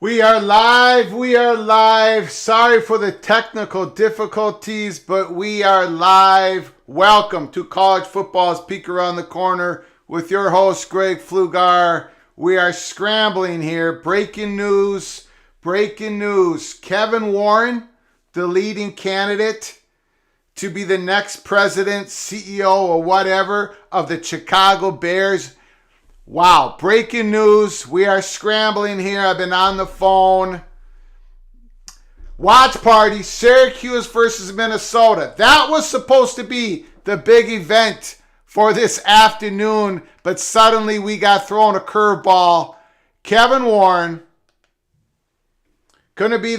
We are live. We are live. Sorry for the technical difficulties, but we are live. Welcome to College Football's Peek Around the Corner with your host, Greg Pflugar. We are scrambling here. Breaking news. Breaking news. Kevin Warren, the leading candidate to be the next president, CEO, or whatever of the Chicago Bears. Wow, breaking news. We are scrambling here. I've been on the phone. Watch party, Syracuse versus Minnesota. That was supposed to be the big event for this afternoon, but suddenly we got thrown a curveball. Kevin Warren, going to be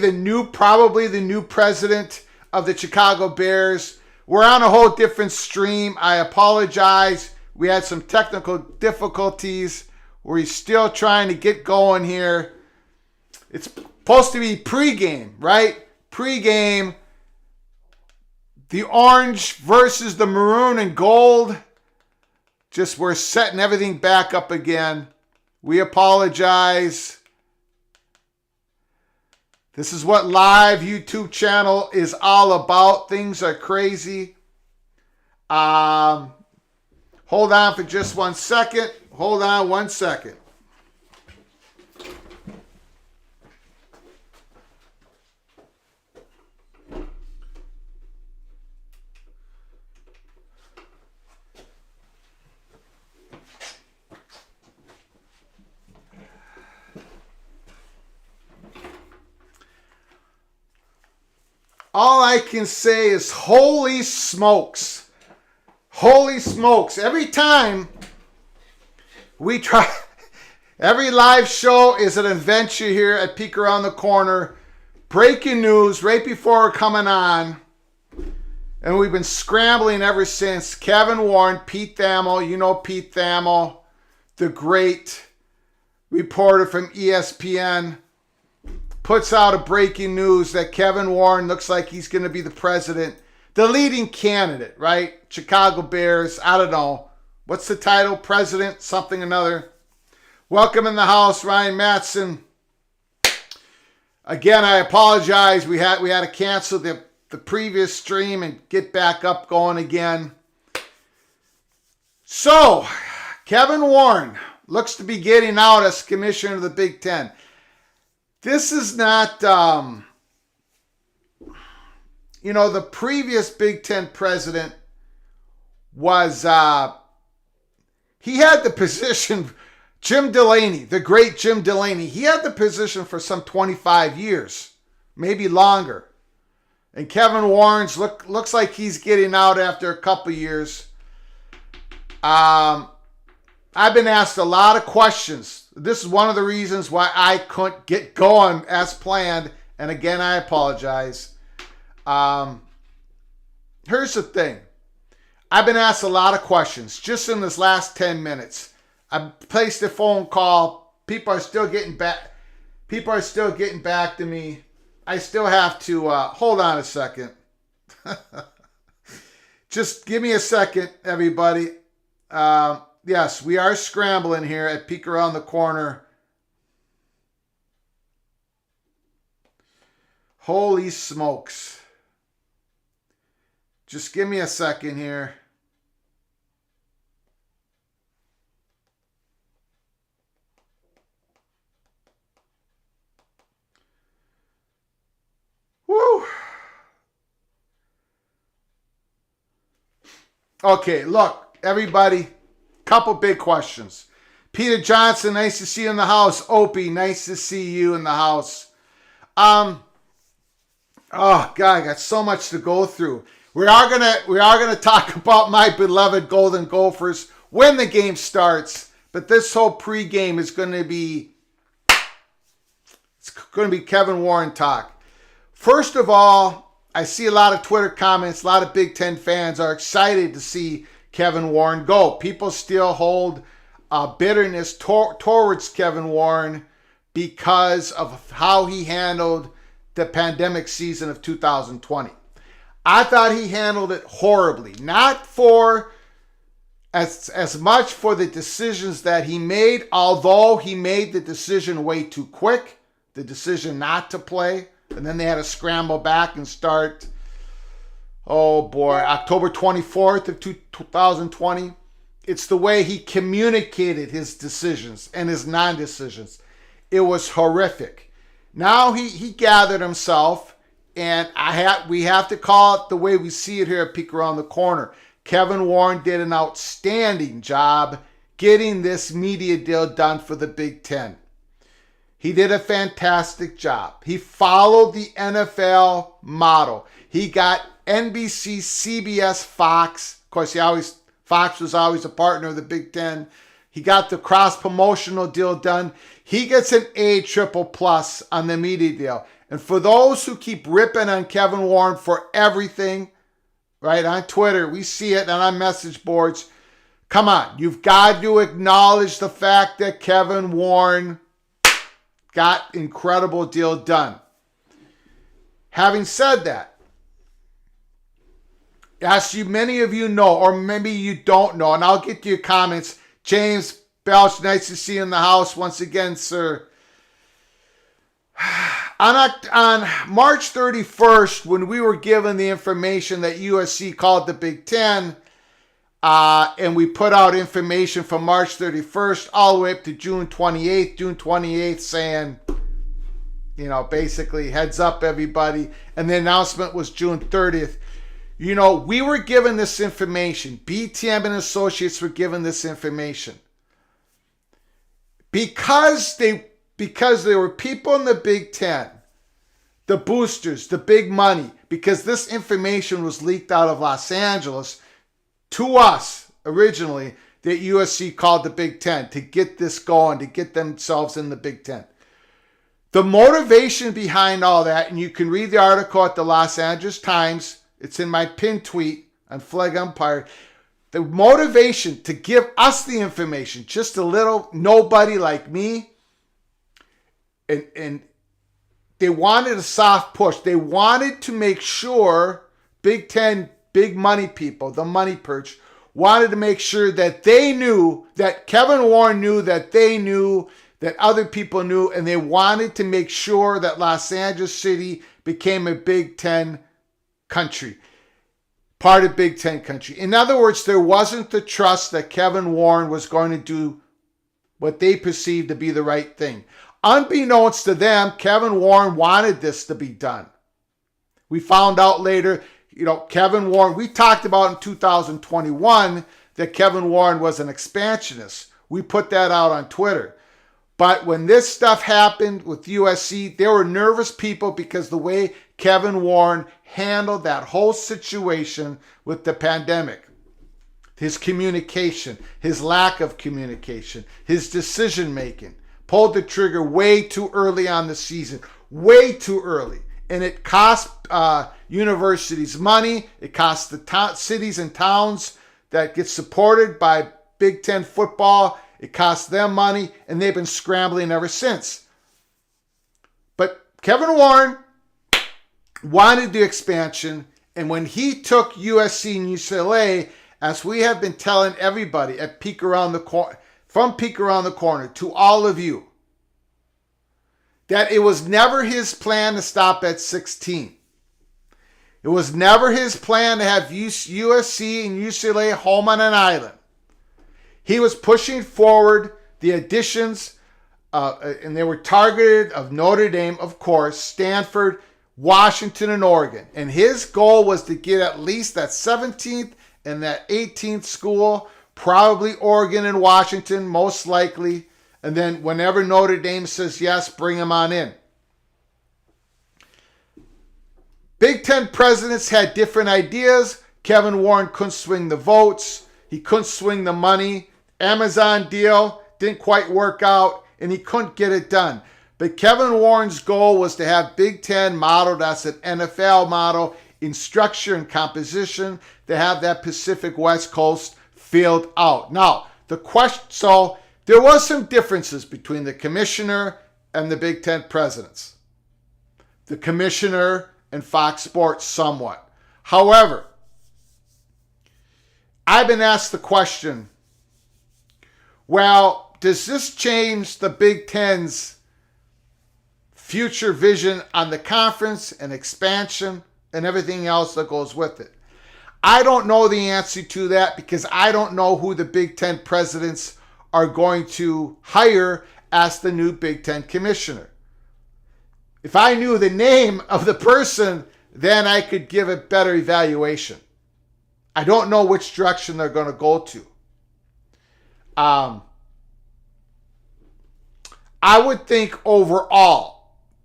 probably the new president of the Chicago Bears. We're on a whole different stream. I apologize. We had some technical difficulties. We're still trying to get going here. It's supposed to be pregame, right? Pregame. The orange versus the maroon and gold. Just we're setting everything back up again. We apologize. This is what live YouTube channel is all about. Things are crazy. Hold on for just 1 second. Hold on 1 second. All I can say is holy smokes. Holy smokes. Every time we try, every live show is an adventure here at Peek Around the Corner. Breaking news right before we're coming on. And we've been scrambling ever since. Kevin Warren, Pete Thamel, you know Pete Thamel, the great reporter from ESPN, puts out a breaking news that Kevin Warren looks like he's going to be the president. The leading candidate, right? Chicago Bears. I don't know. What's the title? President, something another. Welcome in the house, Ryan Matson. Again, I apologize. We had to cancel the previous stream and get back up going again. So, Kevin Warren looks to be getting out as commissioner of the Big Ten. This is not... the previous Big Ten president was, he had the position, Jim Delaney, the great Jim Delaney. He had the position for some 25 years, maybe longer. And Kevin Warren's looks like he's getting out after a couple years. I've been asked a lot of questions. This is one of the reasons why I couldn't get going as planned. And again, I apologize. Here's the thing. I've been asked a lot of questions just in this last 10 minutes. I placed a phone call. People are still getting back to me. I still have to, hold on a second. Just give me a second, everybody. Yes, we are scrambling here at Peek Around the Corner. Holy smokes. Just give me a second here. Woo. Okay, look, everybody, couple big questions. Peter Johnson, nice to see you in the house. Opie, nice to see you in the house. Oh God, I got so much to go through. We are gonna talk about my beloved Golden Gophers when the game starts. But this whole pregame is going to be Kevin Warren talk. First of all, I see a lot of Twitter comments. A lot of Big Ten fans are excited to see Kevin Warren go. People still hold bitterness towards Kevin Warren because of how he handled the pandemic season of 2020. I thought he handled it horribly. Not for as much for the decisions that he made, although he made the decision way too quick, the decision not to play, and then they had to scramble back and start, October 24th of 2020. It's the way he communicated his decisions and his non-decisions. It was horrific. Now he gathered himself, and we have to call it the way we see it here at Peek Around the Corner. Kevin Warren did an outstanding job getting this media deal done for the Big Ten. He did a fantastic job. He followed the NFL model. He got NBC, CBS, Fox. Of course, Fox was always a partner of the Big Ten. He got the cross-promotional deal done. He gets an A triple plus on the media deal. And for those who keep ripping on Kevin Warren for everything, right, on Twitter, we see it, and on message boards, come on, you've got to acknowledge the fact that Kevin Warren got incredible deal done. Having said that, as many of you know, or maybe you don't know, and I'll get to your comments. James Belch, nice to see you in the house once again, sir. On March 31st, when we were given the information that USC called the Big Ten, and we put out information from March 31st all the way up to June 28th saying, basically heads up everybody. And the announcement was June 30th. We were given this information. BTM and Associates were given this information. Because there were people in the Big Ten, the boosters, the big money, because this information was leaked out of Los Angeles to us originally, that USC called the Big Ten to get this going, to get themselves in the Big Ten. The motivation behind all that, and you can read the article at the Los Angeles Times, it's in my pinned tweet on Flag Umpire. The motivation to give us the information, just a little nobody like me, and they wanted a soft push. They wanted to make sure Big Ten, big money people, the money perch, wanted to make sure that they knew, that Kevin Warren knew, that they knew, that other people knew, and they wanted to make sure that Los Angeles City became a Big Ten country, part of Big Ten country. In other words, there wasn't the trust that Kevin Warren was going to do what they perceived to be the right thing. Unbeknownst to them, Kevin Warren wanted this to be done. We found out later, Kevin Warren, we talked about in 2021 that Kevin Warren was an expansionist. We put that out on Twitter. But when this stuff happened with USC, there were nervous people because the way Kevin Warren handled that whole situation with the pandemic. His communication, his lack of communication, his decision making. Pulled the trigger way too early on the season. Way too early. And it cost universities money. It cost the cities and towns that get supported by Big Ten football. It cost them money, and they've been scrambling ever since. But Kevin Warren wanted the expansion, and when he took USC and UCLA, as we have been telling everybody at Peek Around the Corner, from Peek Around the Corner to all of you, that it was never his plan to stop at 16. It was never his plan to have USC and UCLA home on an island. He was pushing forward the additions, and they were targeted of Notre Dame, of course, Stanford, Washington, and Oregon. And his goal was to get at least that 17th and that 18th school, probably Oregon and Washington, most likely. And then whenever Notre Dame says yes, bring them on in. Big Ten presidents had different ideas. Kevin Warren couldn't swing the votes. He couldn't swing the money. Amazon deal didn't quite work out, and he couldn't get it done. But Kevin Warren's goal was to have Big Ten modeled as an NFL model in structure and composition, to have that Pacific West Coast filled out. Now, so there was some differences between the commissioner and the Big Ten presidents. The commissioner and Fox Sports somewhat. However, I've been asked the question, well, does this change the Big Ten's future vision on the conference and expansion and everything else that goes with it. I don't know the answer to that because I don't know who the Big Ten presidents are going to hire as the new Big Ten commissioner. If I knew the name of the person, then I could give a better evaluation. I don't know which direction they're going to go to. I would think overall,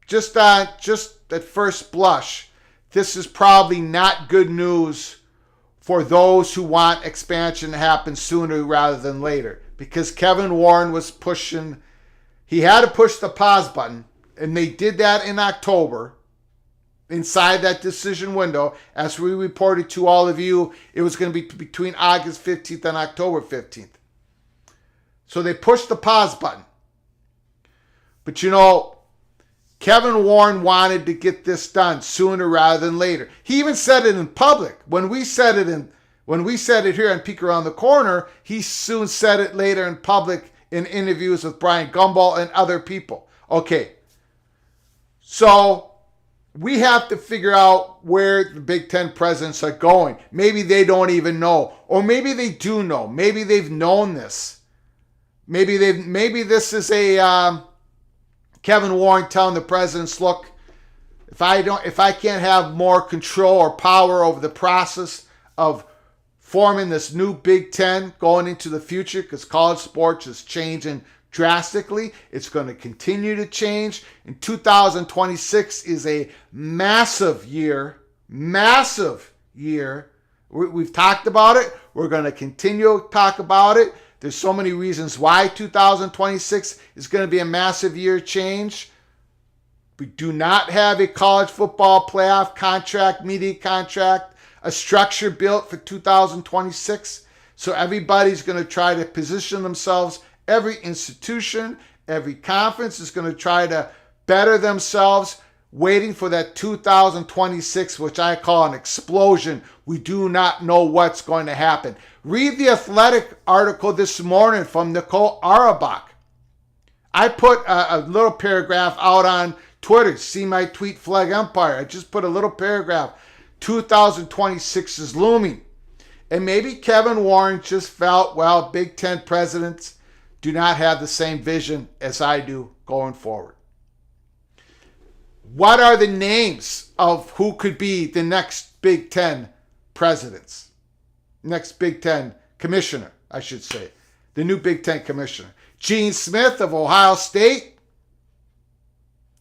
just at first blush, this is probably not good news for those who want expansion to happen sooner rather than later. Because Kevin Warren was pushing, he had to push the pause button, and they did that in October, inside that decision window. As we reported to all of you, it was going to be between August 15th and October 15th. So they pushed the pause button. But you know, Kevin Warren wanted to get this done sooner rather than later. He even said it in public. When we said it here on Peek Around the Corner, he soon said it later in public in interviews with Brian Gumbel and other people. Okay, so we have to figure out where the Big Ten presidents are going. Maybe they don't even know, or maybe they do know. Maybe they've known this. Maybe this is a Kevin Warren telling the presidents, look, if I can't have more control or power over the process of forming this new Big Ten going into the future, because college sports is changing drastically. It's going to continue to change. And 2026 is a massive year. We've talked about it. We're going to continue to talk about it. There's so many reasons why 2026 is going to be a massive year change. We do not have a college football playoff contract, media contract, a structure built for 2026. So everybody's going to try to position themselves. Every institution, every conference is going to try to better themselves, waiting for that 2026, which I call an explosion. We do not know what's going to happen. Read the Athletic article this morning from Nicole Auerbach. I put a little paragraph out on Twitter. See my tweet, Flag Empire. I just put a little paragraph. 2026 is looming. And maybe Kevin Warren just felt, well, Big Ten presidents do not have the same vision as I do going forward. What are the names of who could be the next Big Ten presidents? Next Big Ten commissioner, I should say. The new Big Ten commissioner. Gene Smith of Ohio State?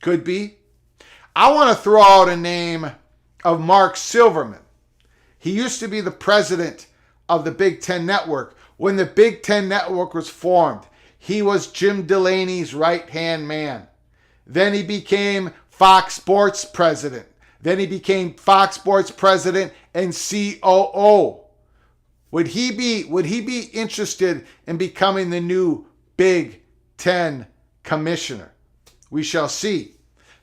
Could be. I want to throw out a name of Mark Silverman. He used to be the president of the Big Ten Network. When the Big Ten Network was formed, he was Jim Delaney's right-hand man. Then he became Fox Sports president. Then he became Fox Sports president and COO. Would he be interested in becoming the new Big Ten commissioner? We shall see.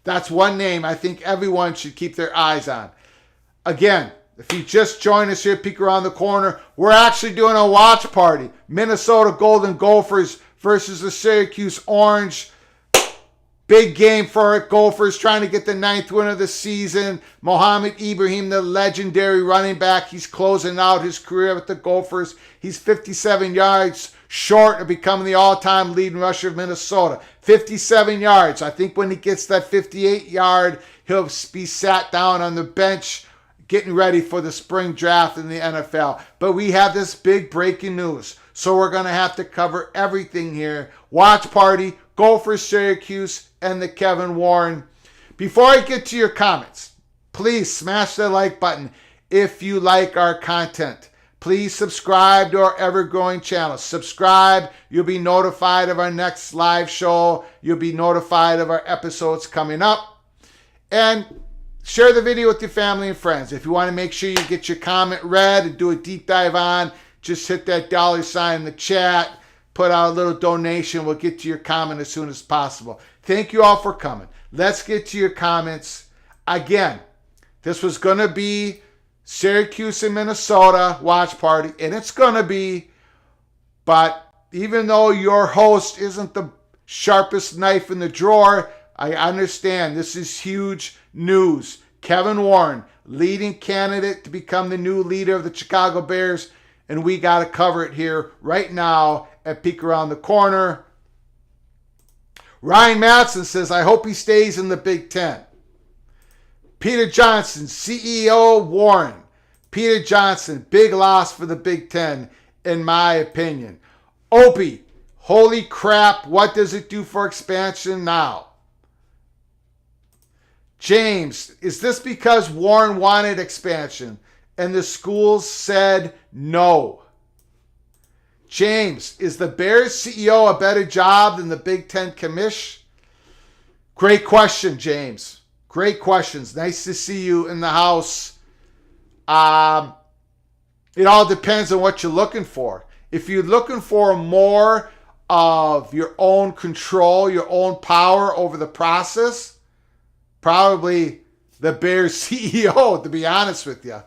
That's one name I think everyone should keep their eyes on. Again, if you just joined us here, Peek Around the Corner, we're actually doing a watch party. Minnesota Golden Gophers versus the Syracuse Orange. Big game for our Gophers, trying to get the 9th win of the season. Mohamed Ibrahim, the legendary running back, he's closing out his career with the Gophers. He's 57 yards short of becoming the all-time leading rusher of Minnesota. 57 yards. I think when he gets that 58-yard, he'll be sat down on the bench getting ready for the spring draft in the NFL. But we have this big breaking news, so we're going to have to cover everything here. Watch party, Gopher, Syracuse, and the Kevin Warren. Before I get to your comments, please smash the like button if you like our content. Please subscribe to our ever-growing channel. Subscribe. You'll be notified of our next live show. You'll be notified of our episodes coming up. And share the video with your family and friends. If you want to make sure you get your comment read and do a deep dive on, just hit that $ in the chat. Put out a little donation. We'll get to your comment as soon as possible. Thank you all for coming. Let's get to your comments. Again, this was going to be Syracuse and Minnesota watch party, and it's going to be, but even though your host isn't the sharpest knife in the drawer, I understand this is huge news. Kevin Warren, leading candidate to become the new leader of the Chicago Bears, and we got to cover it here right now at Peek Around the Corner. Ryan Matson says, I hope he stays in the Big Ten. Peter Johnson, CEO Warren. Peter Johnson, big loss for the Big Ten, in my opinion. Opie, holy crap, what does it do for expansion now? James, is this because Warren wanted expansion and the schools said no? James, is the Bears CEO a better job than the Big Ten commish? Great question, James. Great questions. Nice to see you in the house. It all depends on what you're looking for. If you're looking for more of your own control, your own power over the process, probably the Bears CEO, to be honest with you.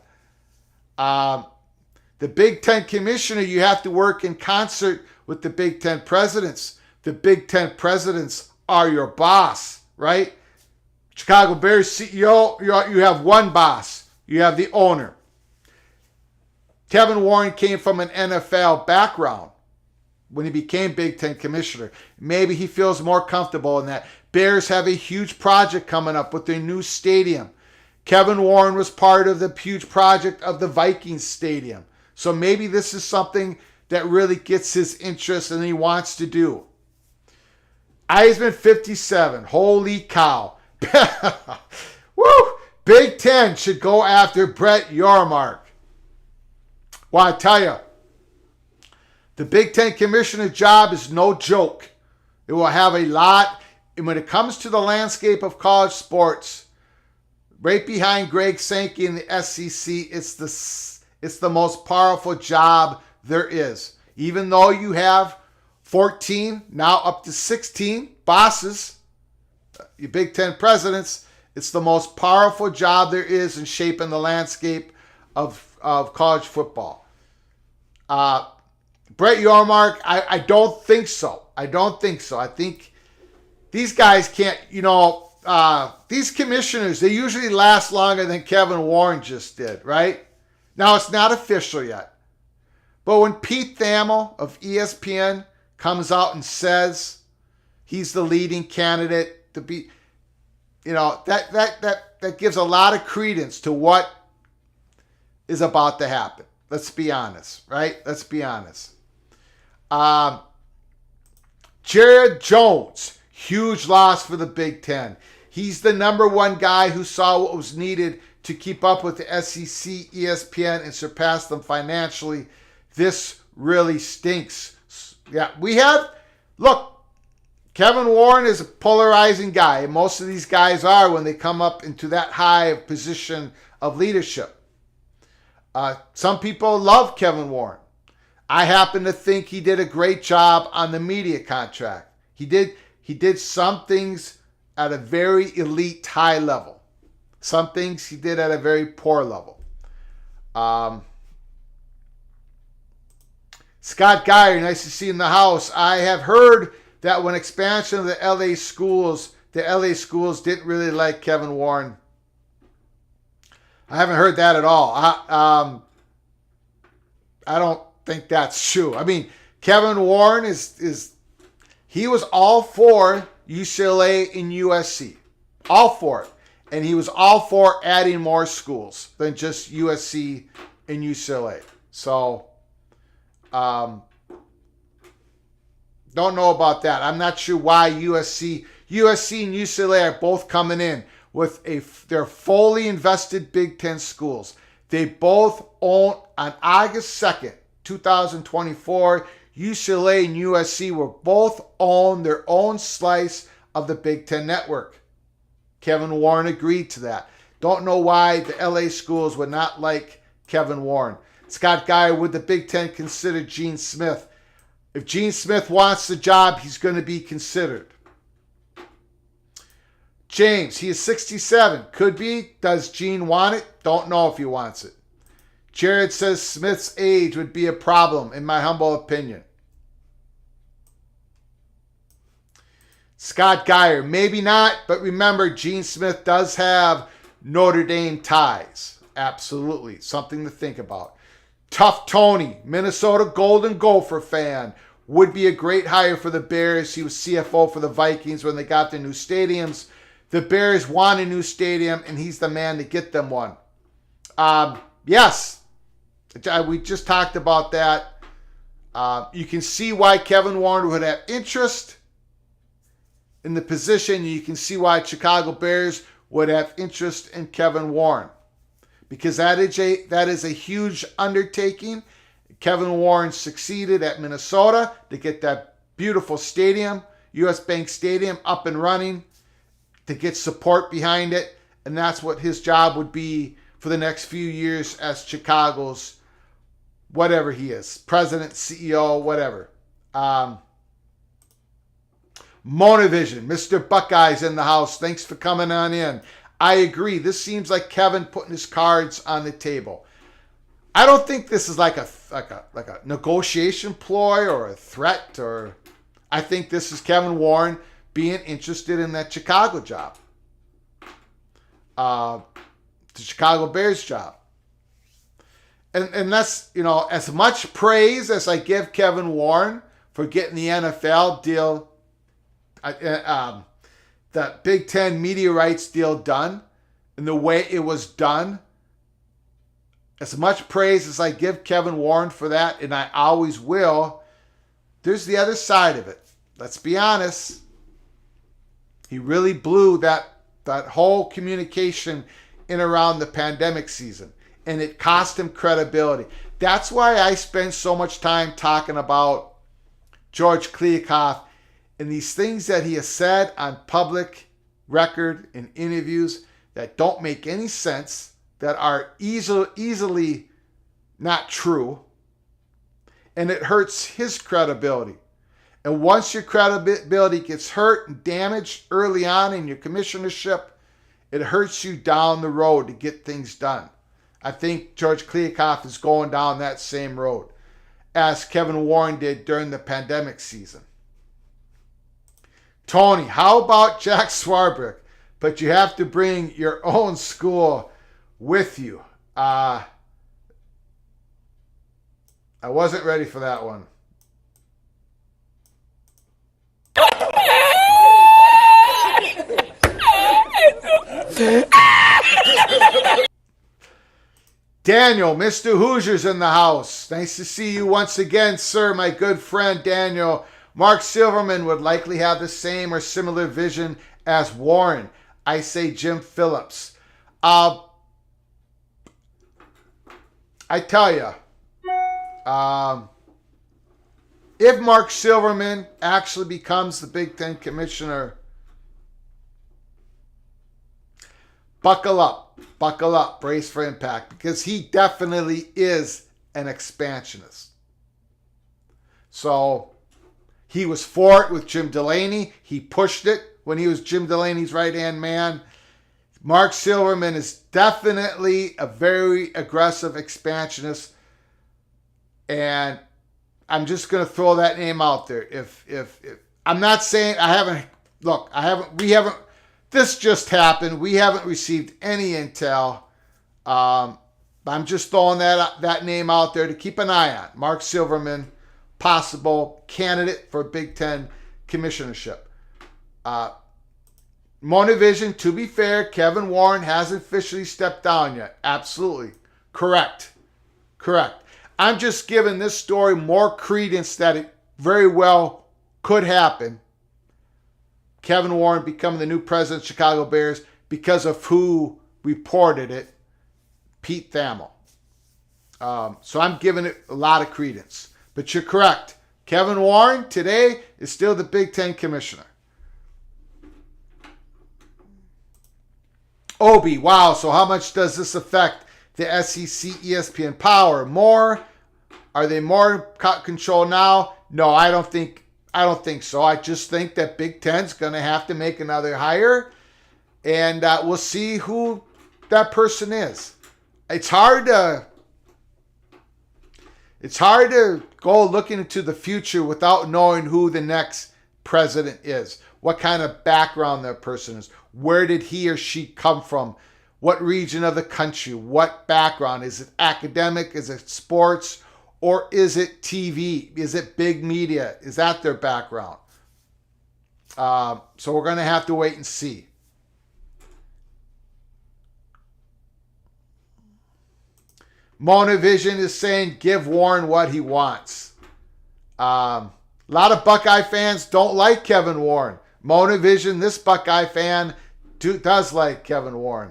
The Big Ten commissioner, you have to work in concert with the Big Ten presidents. The Big Ten presidents are your boss, right? Chicago Bears CEO, you have one boss. You have the owner. Kevin Warren came from an NFL background when he became Big Ten commissioner. Maybe he feels more comfortable in that. Bears have a huge project coming up with their new stadium. Kevin Warren was part of the huge project of the Vikings stadium. So maybe this is something that really gets his interest and he wants to do. Eisman 57. Holy cow. Woo! Big Ten should go after Brett Yormark. Well, I tell you, the Big Ten commissioner job is no joke. It will have a lot. And when it comes to the landscape of college sports, right behind Greg Sankey in the SEC, it's the most powerful job there is. Even though you have 14, now up to 16 bosses, your Big Ten presidents, it's the most powerful job there is in shaping the landscape of college football. Brett Yormark, I don't think so. I think these guys can't, these commissioners, they usually last longer than Kevin Warren just did, right? Now, it's not official yet. But when Pete Thamel of ESPN comes out and says he's the leading candidate to be, that gives a lot of credence to what is about to happen. Let's be honest, right? Let's be honest. Jared Jones, huge loss for the Big Ten. He's the number one guy who saw what was needed to keep up with the SEC, ESPN, and surpass them financially. This really stinks. Yeah, look, Kevin Warren is a polarizing guy. And most of these guys are when they come up into that high position of leadership. Some people love Kevin Warren. I happen to think he did a great job on the media contract. He did some things at a very elite high level. Some things he did at a very poor level. Scott Geyer, nice to see you in the house. I have heard that when expansion of the LA schools didn't really like Kevin Warren. I haven't heard that at all. I don't think that's true. I mean, Kevin Warren he was all for UCLA and USC. All for it. And he was all for adding more schools than just USC and UCLA. So, don't know about that. I'm not sure why USC and UCLA are both coming in with they're fully invested Big Ten schools. They both own, on August 2nd, 2024, UCLA and USC will both own their own slice of the Big Ten network. Kevin Warren agreed to that. Don't know why the LA schools would not like Kevin Warren. Scott Geyer, would the Big Ten consider Gene Smith? If Gene Smith wants the job, he's going to be considered. James, he is 67. Could be. Does Gene want it? Don't know if he wants it. Jared says Smith's age would be a problem, in my humble opinion. Scott Geyer, maybe not, but remember, Gene Smith does have Notre Dame ties. Absolutely. Something to think about. Tough Tony, Minnesota Golden Gopher fan, would be a great hire for the Bears. He was CFO for the Vikings when they got their new stadiums. The Bears want a new stadium, and he's the man to get them one. Yes, we just talked about that. You can see why Kevin Warren would have interest in the position. You can see why Chicago Bears would have interest in Kevin Warren, because that is a huge undertaking. Kevin Warren succeeded at Minnesota to get that beautiful stadium, US Bank Stadium, up and running, to get support behind it, and that's what his job would be for the next few years as Chicago's whatever he is, president, CEO, whatever. Monavision, Mr. Buckeye's in the house. Thanks for coming on in. I agree. This seems like Kevin putting his cards on the table. I don't think this is like a negotiation ploy or a threat, or I think this is Kevin Warren being interested in that Chicago job, the Chicago Bears job. And that's, as much praise as I give Kevin Warren for getting the NFL deal, the Big Ten media rights deal done, and the way it was done, as much praise as I give Kevin Warren for that, and I always will, there's the other side of it. Let's be honest. He really blew that whole communication in around the pandemic season, and it cost him credibility. That's why I spend so much time talking about George Kliavkoff and these things that he has said on public record in interviews that don't make any sense, that are easily not true, and it hurts his credibility. And once your credibility gets hurt and damaged early on in your commissionership, it hurts you down the road to get things done. I think George Kliavkoff is going down that same road as Kevin Warren did during the pandemic season. Tony, how about Jack Swarbrick? But you have to bring your own school with you. I wasn't ready for that one. Daniel, Mr. Hoosier's in the house. Nice to see you once again, sir, my good friend Daniel. Mark Silverman would likely have the same or similar vision as Warren. I say Jim Phillips. I tell you, if Mark Silverman actually becomes the Big Ten commissioner, buckle up, brace for impact, because he definitely is an expansionist. So he was for it with Jim Delaney. He pushed it when he was Jim Delaney's right-hand man. Mark Silverman is definitely a very aggressive expansionist, and I'm just going to throw that name out there. If I'm not saying this just happened. We haven't received any intel. I'm just throwing that name out there to keep an eye on. Mark Silverman, possible candidate for Big Ten commissionership. Monavision, to be fair, Kevin Warren hasn't officially stepped down yet. Absolutely. Correct. I'm just giving this story more credence that it very well could happen. Kevin Warren becoming the new president of Chicago Bears because of who reported it, Pete Thamel. So I'm giving it a lot of credence. But you're correct. Kevin Warren today is still the Big Ten commissioner. Obi, wow, so how much does this affect the SEC ESPN power? More? Are they more control now? No, I don't think so. I just think that Big Ten's going to have to make another hire, and we'll see who that person is. It's hard to go looking into the future without knowing who the next president is. what kind of background that person is. Where did he or she come from? What region of the country? What background? Is it academic? Is it sports? Or is it TV? Is it big media? Is that their background? So we're going to have to wait and see. Mona Vision is saying, give Warren what he wants. A lot of Buckeye fans don't like Kevin Warren. Mona Vision, this Buckeye fan, does like Kevin Warren.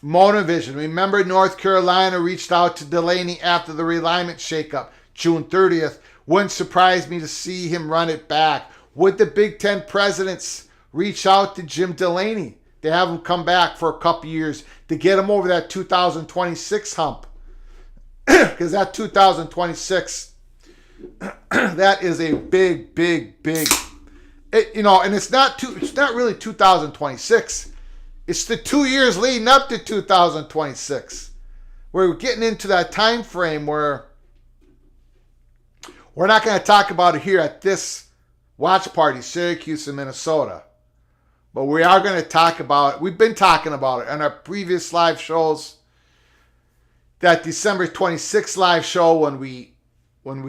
Mona Vision, remember North Carolina reached out to Delaney after the realignment shakeup, June 30th. Wouldn't surprise me to see him run it back. Would the Big Ten presidents reach out to Jim Delaney to have him come back for a couple years to get him over that 2026 hump? Because that 2026, that is a big, and it's not really 2026. It's the 2 years leading up to 2026. We're getting into that time frame where we're not going to talk about it here at this watch party, Syracuse and Minnesota. But we are going to talk about it. We've been talking about it on our previous live shows. That December 26th live show when we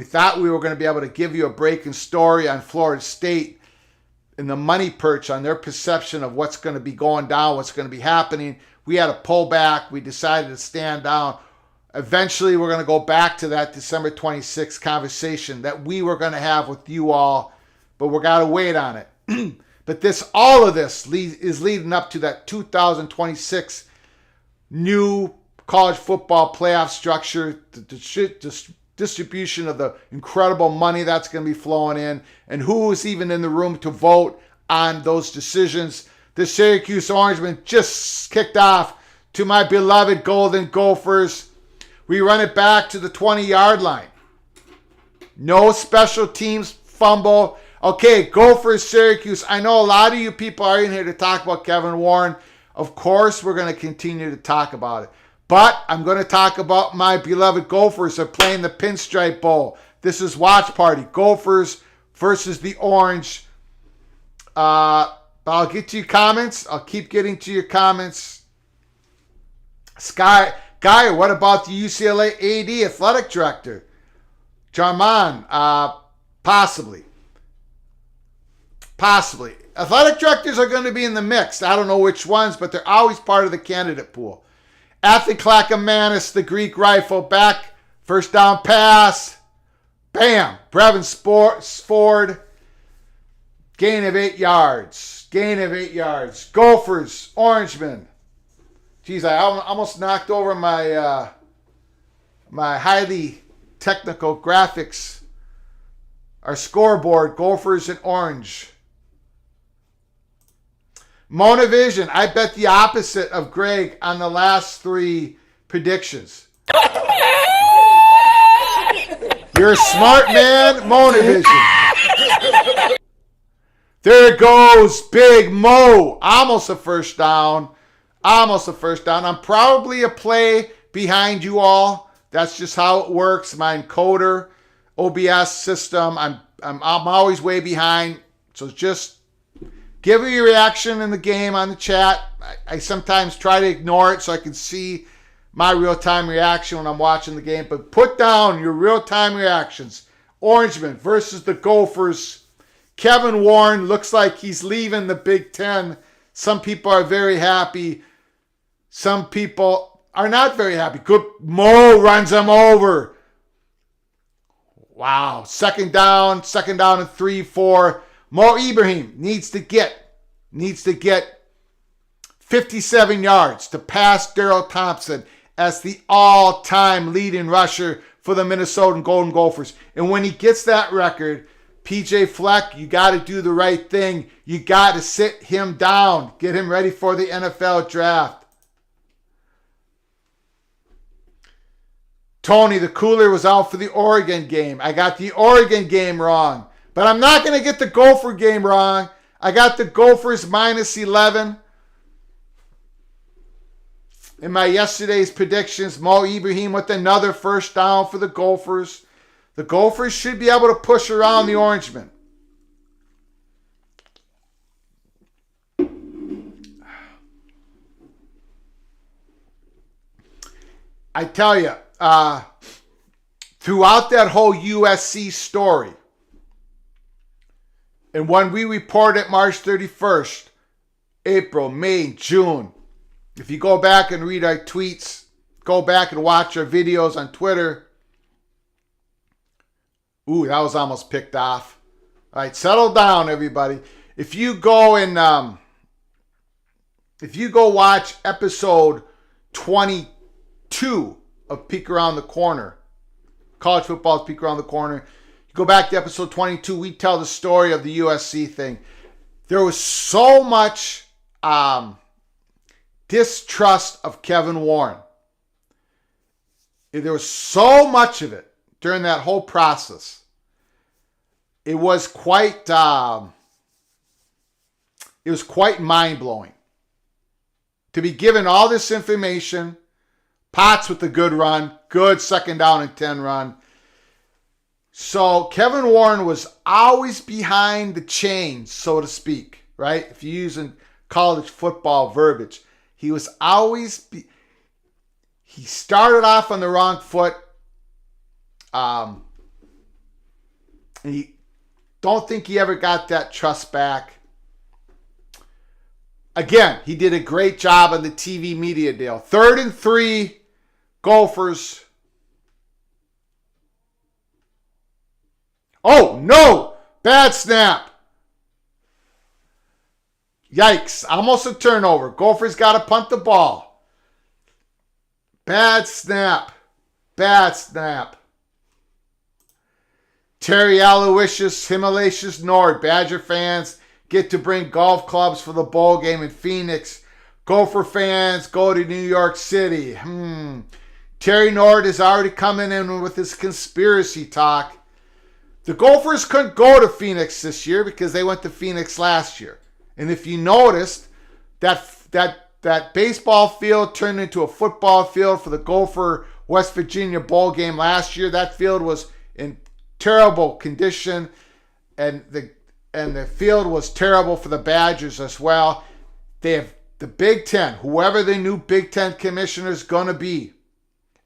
thought we were going to be able to give you a breaking story on Florida State and the money perch on their perception of what's going to be going down, what's going to be happening. We had to pull back. We decided to stand down. Eventually, we're going to go back to that December 26th conversation that we were going to have with you all, but we're got to wait on it. But all of this is leading up to that 2026 new college football playoff structure, the distribution of the incredible money that's going to be flowing in, and who is even in the room to vote on those decisions. The Syracuse Orangemen just kicked off to my beloved Golden Gophers. We run it back to the 20-yard line. No special teams fumble. Okay, Gophers, Syracuse. I know a lot of you people are in here to talk about Kevin Warren. Of course, we're going to continue to talk about it. But I'm going to talk about my beloved Gophers are playing the Pinstripe Bowl. This is watch party. Gophers versus the Orange. I'll get to your comments. I'll keep getting to your comments. Guy, what about the UCLA AD athletic director? Jarman, possibly. Athletic directors are going to be in the mix. I don't know which ones, but they're always part of the candidate pool. Anthony Clackamanus, the Greek rifle, back. First down pass. Bam. Brevin Ford. Gain of 8 yards. Gophers, Orangemen. Geez, I almost knocked over my my highly technical graphics. Our scoreboard, Gophers and Orange. Mona Vision, I bet the opposite of Greg on the last 3 predictions. You're a smart man, Mona Vision. There it goes, Big Mo. Almost a first down. I'm probably a play behind you all. That's just how it works. My encoder, OBS system, I'm always way behind. So just give me your reaction in the game on the chat. I sometimes try to ignore it so I can see my real-time reaction when I'm watching the game. But put down your real-time reactions. Orangemen versus the Gophers. Kevin Warren looks like he's leaving the Big Ten. Some people are very happy. Some people are not very happy. Good. Mo runs him over. Wow. Second down and 3-4. Mo Ibrahim needs to get 57 yards to pass Darrell Thompson as the all-time leading rusher for the Minnesota Golden Gophers. And when he gets that record, PJ Fleck, you got to do the right thing. You got to sit him down. Get him ready for the NFL draft. Tony, the cooler was out for the Oregon game. I got the Oregon game wrong. But I'm not going to get the Gopher game wrong. I got the Gophers minus 11. In my yesterday's predictions, Mo Ibrahim with another first down for the Gophers. The Gophers should be able to push around the Orangemen. I tell you, throughout that whole USC story, and when we reported March 31st, April, May, June, if you go back and read our tweets, go back and watch our videos on Twitter. Ooh, that was almost picked off. All right, settle down, everybody. If you go watch episode 22 of Peek Around the Corner, College Football's Peek Around the Corner, you go back to episode 22, we tell the story of the USC thing. There was so much distrust of Kevin Warren. There was so much of it during that whole process. It was quite mind-blowing to be given all this information. Potts with the good run, good 2nd down and 10 run. So Kevin Warren was always behind the chains, so to speak, right? If you're using college football verbiage, he was always he started off on the wrong foot. He don't think he ever got that trust back. Again, he did a great job on the TV media deal. 3rd and 3, Gophers. Oh, no! Bad snap. Yikes. Almost a turnover. Gophers got to punt the ball. Bad snap. Bad snap. Terry Aloysius, Himalicious Nord. Badger fans get to bring golf clubs for the bowl game in Phoenix. Gopher fans go to New York City. Terry Nord is already coming in with his conspiracy talk. The Gophers couldn't go to Phoenix this year because they went to Phoenix last year. And if you noticed, that baseball field turned into a football field for the Gopher West Virginia bowl game last year. That field was in terrible condition, and the field was terrible for the Badgers as well. They have the Big Ten, whoever the new Big Ten commissioner is going to be.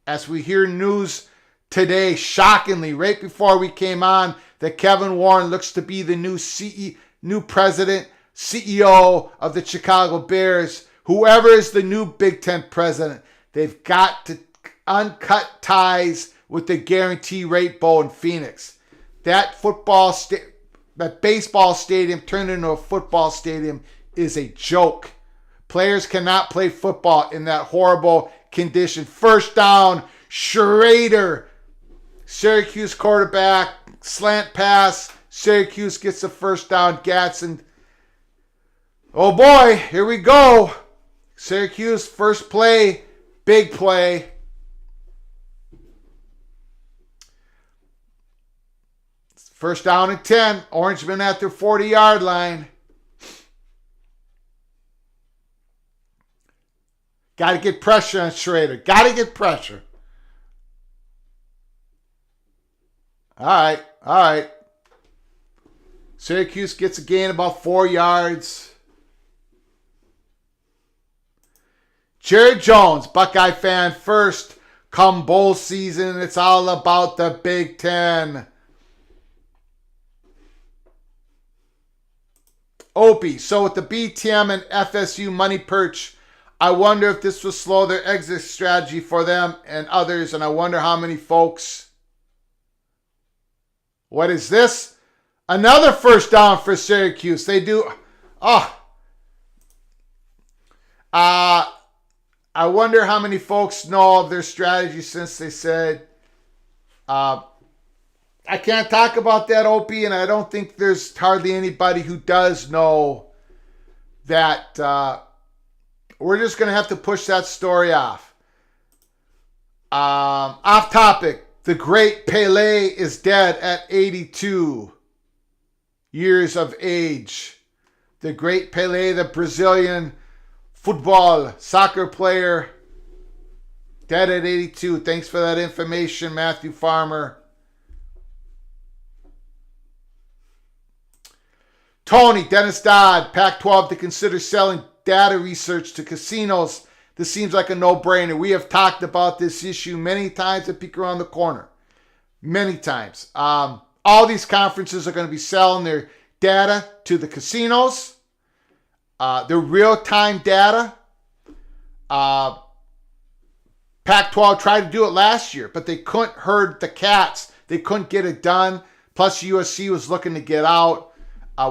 As we hear news today, shockingly, right before we came on, that Kevin Warren looks to be the new president, CEO of the Chicago Bears. Whoever is the new Big Ten president, they've got to uncut ties with the Guarantee Rate Bowl in Phoenix. That baseball stadium turned into a football stadium is a joke. Players cannot play football in that horrible condition. 1st down, Schrader, Syracuse quarterback, slant pass. Syracuse gets the 1st down. Gatson. Oh boy, here we go. Syracuse, first play, big play. First down and 10. Orangemen at their 40-yard line. Got to get pressure on Schrader. Got to get pressure. All right. Syracuse gets a gain about 4 yards. Jared Jones, Buckeye fan first. Come bowl season, it's all about the Big Ten. Opie, so with the BTM and FSU money perch, I wonder if this will slow their exit strategy for them and others, and I wonder how many folks. What is this? Another 1st down for Syracuse. They do. I wonder how many folks know of their strategy since they said, I can't talk about that, Opie, and I don't think there's hardly anybody who does know that. We're just going to have to push that story off. Off topic. The great Pele is dead at 82 years of age. The great Pele, the Brazilian soccer player, dead at 82. Thanks for that information, Matthew Farmer. Tony, Dennis Dodd, Pac-12 to consider selling data research to casinos. This seems like a no-brainer. We have talked about this issue many times at Peek Around the Corner. Many times. All these conferences are going to be selling their data to the casinos. Their real-time data. Pac-12 tried to do it last year, but they couldn't herd the cats. They couldn't get it done. Plus, USC was looking to get out.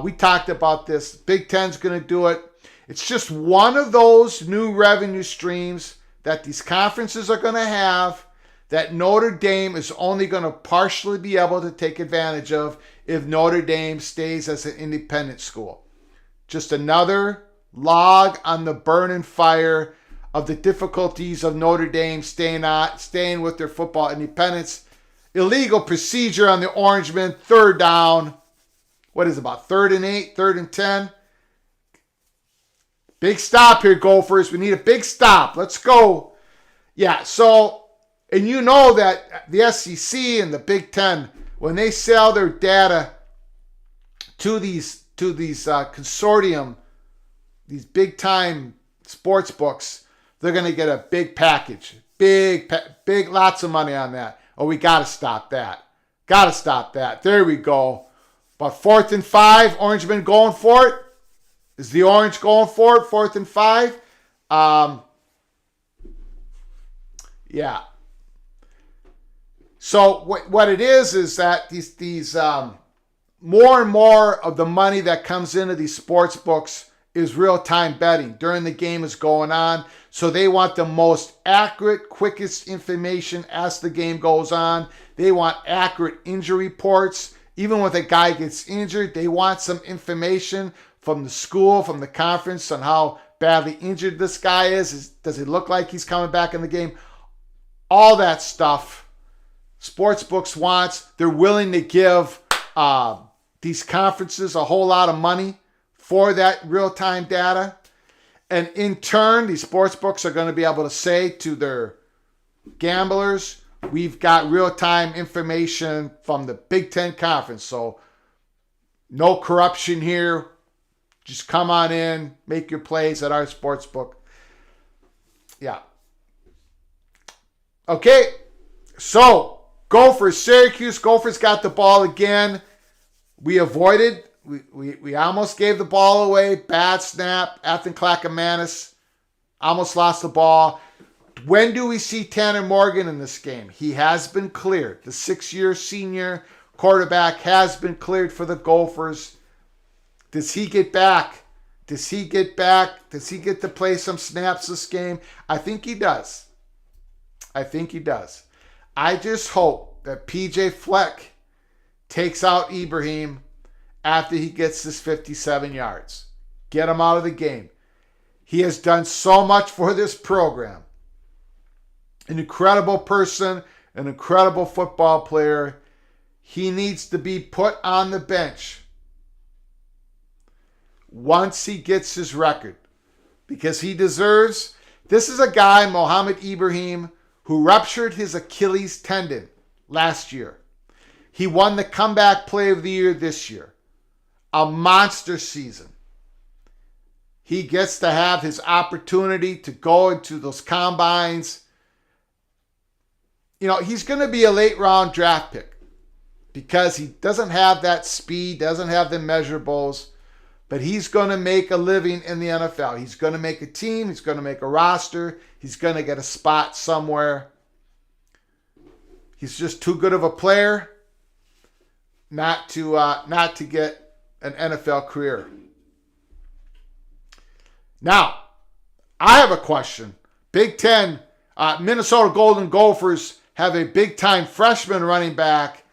We talked about this. Big Ten's going to do it. It's just one of those new revenue streams that these conferences are going to have that Notre Dame is only going to partially be able to take advantage of if Notre Dame stays as an independent school. Just another log on the burning fire of the difficulties of Notre Dame staying with their football independence. Illegal procedure on the Orangemen, third down. What is it, about 3rd and 8, 3rd and 10? Big stop here, Gophers. We need a big stop. Let's go. Yeah, so, and you know that the SEC and the Big Ten, when they sell their data to these consortium, these big-time sports books, they're going to get a big package. Big, lots of money on that. Oh, we got to stop that. Got to stop that. There we go. But 4th and 5, Orangemen going for it. Is the Orange going for it? 4th and 5. Yeah. So what it is that these more and more of the money that comes into these sports books is real-time betting during the game is going on. So they want the most accurate, quickest information as the game goes on. They want accurate injury reports. Even when a guy gets injured, they want some information from the school, from the conference on how badly injured this guy is. Does it look like he's coming back in the game? All that stuff sportsbooks wants. They're willing to give these conferences a whole lot of money for that real-time data. And in turn, these sportsbooks are going to be able to say to their gamblers, we've got real-time information from the Big Ten Conference. So no corruption here. Just come on in, make your plays at our sportsbook. Yeah. Okay, so Gophers, Syracuse. Gophers got the ball again. We avoided. We almost gave the ball away. Bad snap. Athan Clackamanus almost lost the ball. When do we see Tanner Morgan in this game? He has been cleared. The 6-year senior quarterback has been cleared for the Gophers. Does he get back? Does he get to play some snaps this game? I think he does. I just hope that PJ Fleck takes out Ibrahim after he gets this 57 yards. Get him out of the game. He has done so much for this program. An incredible person, an incredible football player. He needs to be put on the bench once he gets his record, because he deserves. This is a guy, Mohamed Ibrahim, who ruptured his Achilles tendon last year. He won the comeback play of the year this year. A monster season. He gets to have his opportunity to go into those combines. You know, he's going to be a late round draft pick because he doesn't have that speed, doesn't have the measurables, but he's going to make a living in the NFL. He's going to make a team. He's going to make a roster. He's going to get a spot somewhere. He's just too good of a player not to get an NFL career. Now, I have a question. Big Ten, Minnesota Golden Gophers have a big-time freshman running back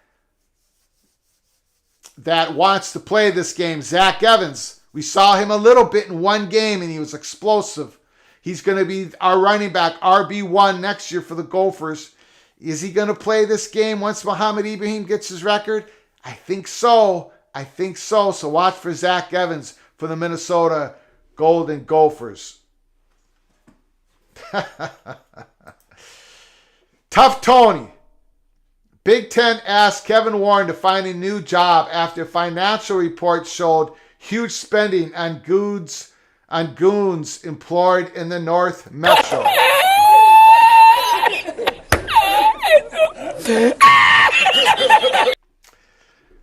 that wants to play this game, Zach Evans. We saw him a little bit in one game, and he was explosive. He's going to be our running back, RB1 next year for the Gophers. Is he going to play this game once Mohamed Ibrahim gets his record? I think so. So watch for Zach Evans for the Minnesota Golden Gophers. Tough Tony. Big Ten asked Kevin Warren to find a new job after financial reports showed Huge spending on goons employed in the North Metro.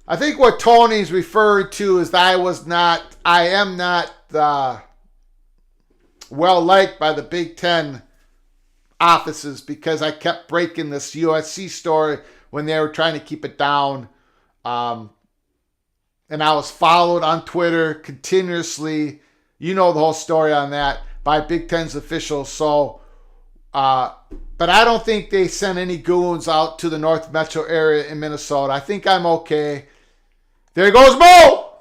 I think what Tony's referred to is that I am not well liked by the Big Ten offices because I kept breaking this USC story when they were trying to keep it down. And I was followed on Twitter continuously. You know the whole story on that by Big Ten's officials. So, but I don't think they sent any goons out to the North Metro area in Minnesota. I think I'm okay. There goes Mo!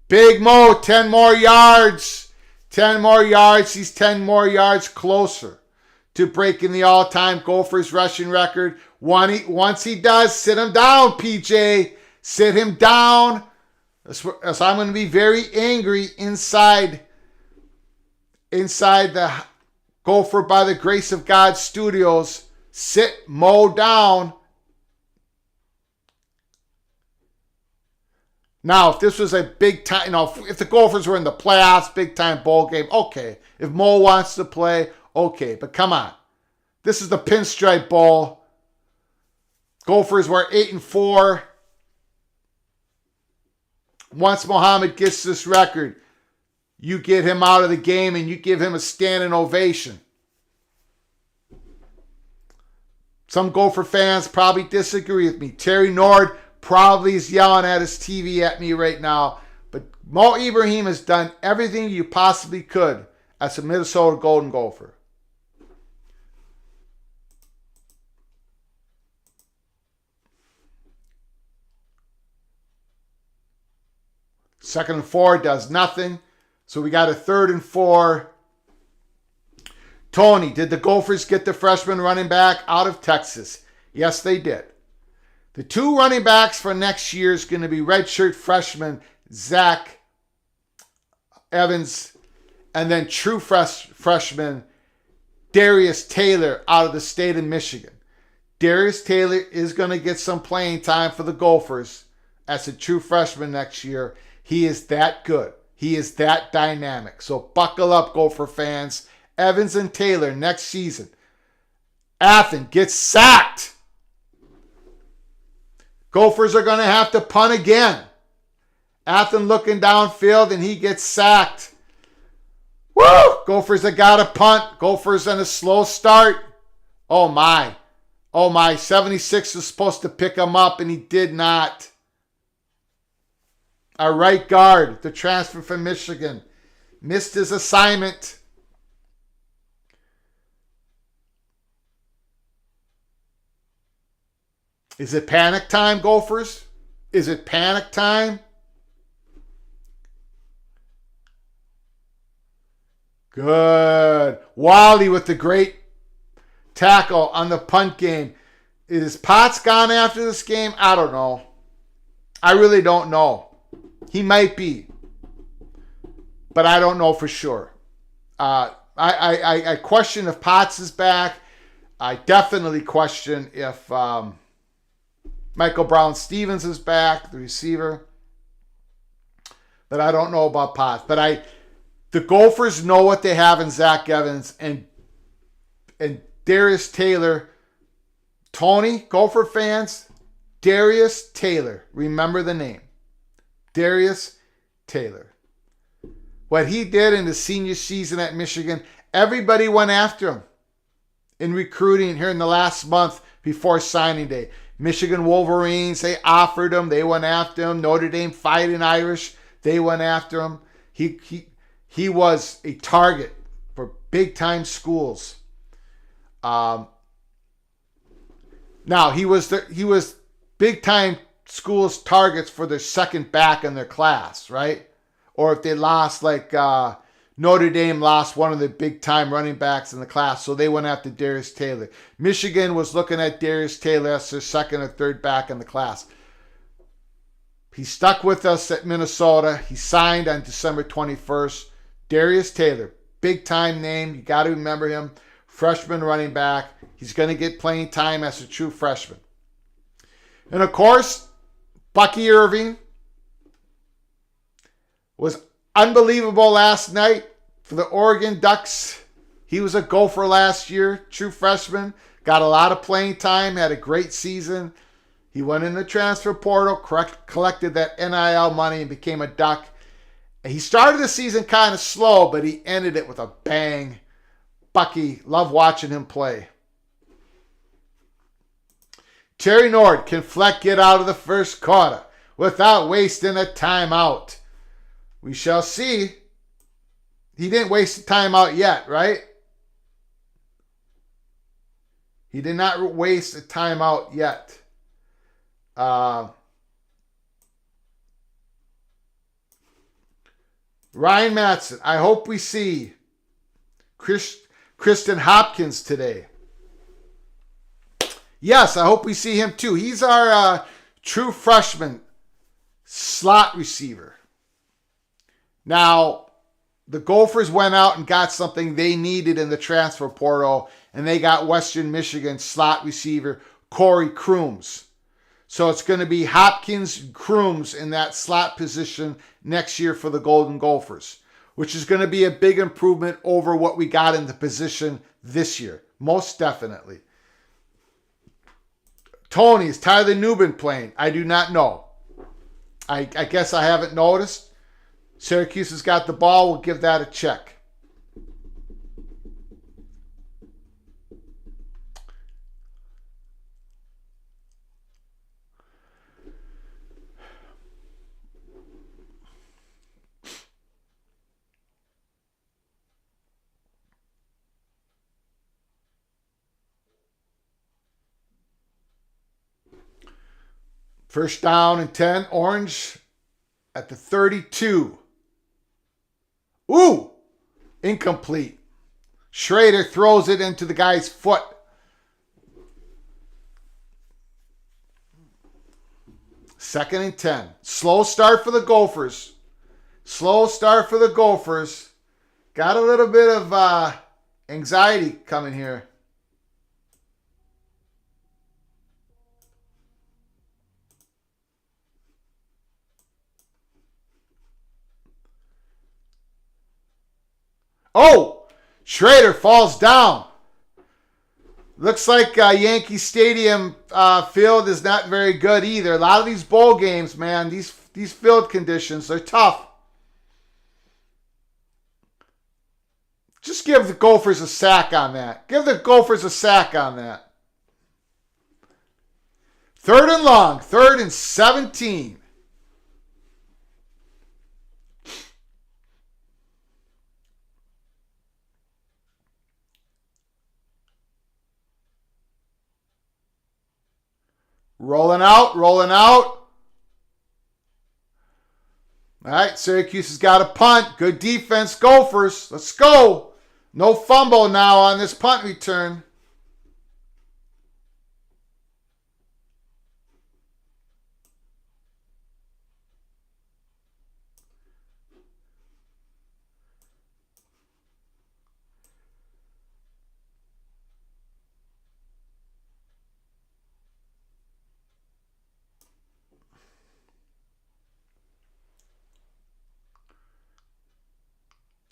Big Mo, 10 more yards. 10 more yards. He's 10 more yards closer to breaking the all-time Gophers rushing record. Once he does, sit him down, PJ. Sit him down. So I'm going to be very angry inside the Gopher by the Grace of God studios. Sit Mo down. Now, if this was a big time, if the Gophers were in the playoffs, big time bowl game, okay. If Mo wants to play, okay. But come on. This is the Pinstripe Bowl. Gophers were 8-4. Once Mohamed gets this record, you get him out of the game and you give him a standing ovation. Some Gopher fans probably disagree with me. Terry Nord probably is yelling at his TV at me right now. But Mo Ibrahim has done everything you possibly could as a Minnesota Golden Gopher. Second and 4 does nothing. So we got a 3rd and 4. Tony, did the Gophers get the freshman running back out of Texas? Yes, they did. The 2 running backs for next year is going to be redshirt freshman Zach Evans and then true freshman Darius Taylor out of the state of Michigan. Darius Taylor is going to get some playing time for the Gophers as a true freshman next year. He is that good. He is that dynamic. So buckle up, Gopher fans. Evans and Taylor next season. Athen gets sacked. Gophers are going to have to punt again. Athen looking downfield and he gets sacked. Woo! Gophers have got to punt. Gophers on a slow start. Oh my. 76 was supposed to pick him up and he did not. Our right guard, the transfer from Michigan, missed his assignment. Is it panic time, Gophers? Is it panic time? Good. Wally with the great tackle on the punt game. Is Potts gone after this game? I don't know. I really don't know. He might be. But I don't know for sure. I question if Potts is back. I definitely question if Michael Brown-Stevens is back, the receiver. But I don't know about Potts. But the Gophers know what they have in Zach Evans and Darius Taylor. Tony, Gopher fans, Darius Taylor. Remember the name. Darius Taylor. What he did in the senior season at Michigan, everybody went after him in recruiting here in the last month before signing day. Michigan Wolverines, they offered him. They went after him. Notre Dame Fighting Irish, they went after him. He was a target for big-time schools. Now, he was big-time schools' targets for their second back in their class, right? Or if they lost, like Notre Dame lost one of the big-time running backs in the class, so they went after Darius Taylor. Michigan was looking at Darius Taylor as their second or third back in the class. He stuck with us at Minnesota. He signed on December 21st. Darius Taylor, big-time name. You got to remember him. Freshman running back. He's going to get playing time as a true freshman. And, of course, Bucky Irving. was unbelievable last night for the Oregon Ducks. He was a Gopher last year, true freshman. Got a lot of playing time, had a great season. He went in the transfer portal, collected that NIL money, and became a Duck. He started the season kind of slow, but he ended it with a bang. Bucky, love watching him play. Terry Nord, can Fleck get out of the first quarter without wasting a timeout? We shall see. He didn't waste a timeout yet, right? He did not waste a timeout yet. Ryan Matson, I hope we see Kristen Hopkins today. Yes, I hope we see him too. He's our true freshman slot receiver. Now, the Gophers went out and got something they needed in the transfer portal, and they got Western Michigan slot receiver Corey Crooms. So it's going to be Hopkins and Crooms in that slot position next year for the Golden Gophers, which is going to be a big improvement over what we got in the position this year. Most definitely. Tony, is Tyler Newbin playing? I do not know. I guess I haven't noticed. Syracuse has got the ball. We'll give that a check. First down and 10. Orange at the 32. Ooh! Incomplete. Schrader throws it into the guy's foot. Second and 10. Slow start for the Gophers. Slow start for the Gophers. Got a little bit of anxiety coming here. Oh! Schrader falls down. Looks like Yankee Stadium field is not very good either. A lot of these bowl games, man, these field conditions, they're tough. Just give the Gophers a sack on that. Give the Gophers a sack on that. Third and long. 3rd and 17. Rolling out. All right, Syracuse has got a punt. Good defense, Gophers. Let's go. No fumble now on this punt return.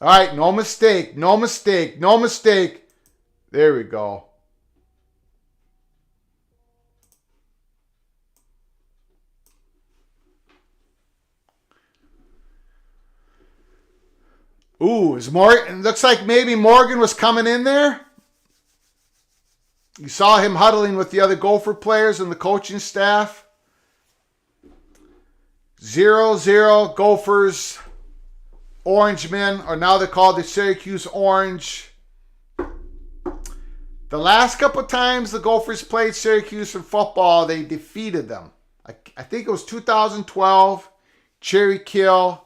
All right, no mistake. There we go. Ooh, is Morgan? Looks like maybe Morgan was coming in there. You saw him huddling with the other Gopher players and the coaching staff. 0-0 Gophers. Orangemen, or now they're called the Syracuse Orange. The last couple times the Gophers played Syracuse in football, they defeated them. I think it was 2012, Cherry Kill.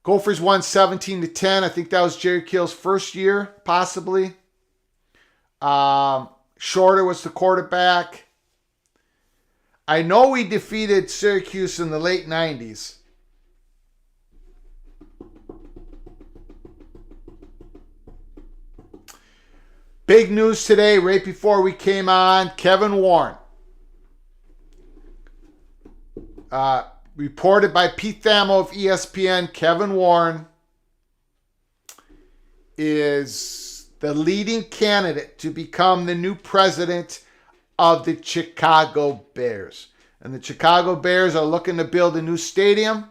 Gophers won 17-10. I think that was Jerry Kill's first year, possibly. Shorter was the quarterback. I know we defeated Syracuse in the late 90s. Big news today, right before we came on, Kevin Warren. reported by Pete Thamel of ESPN, Kevin Warren is the leading candidate to become the new president of the Chicago Bears. And the Chicago Bears are looking to build a new stadium.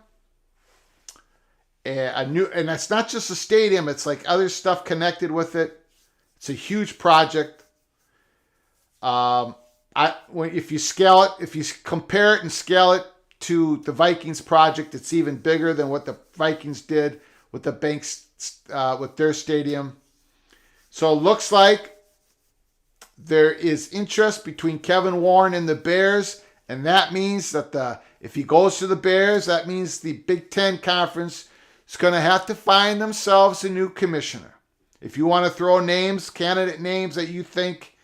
And that's not just a stadium, it's like other stuff connected with it. It's a huge project. If you compare it and scale it to the Vikings project, it's even bigger than what the Vikings did with the Banks with their stadium. So it looks like there is interest between Kevin Warren and the Bears, and that means that if he goes to the Bears, that means the Big Ten Conference is going to have to find themselves a new commissioner. If you want to throw candidate names that you think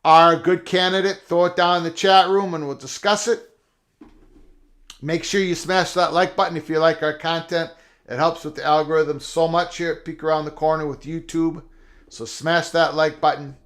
are a good candidate, throw it down in the chat room and we'll discuss it. Make sure you smash that like button if you like our content. It helps with the algorithm so much here at Peek Around the Corner with YouTube. So smash that like button.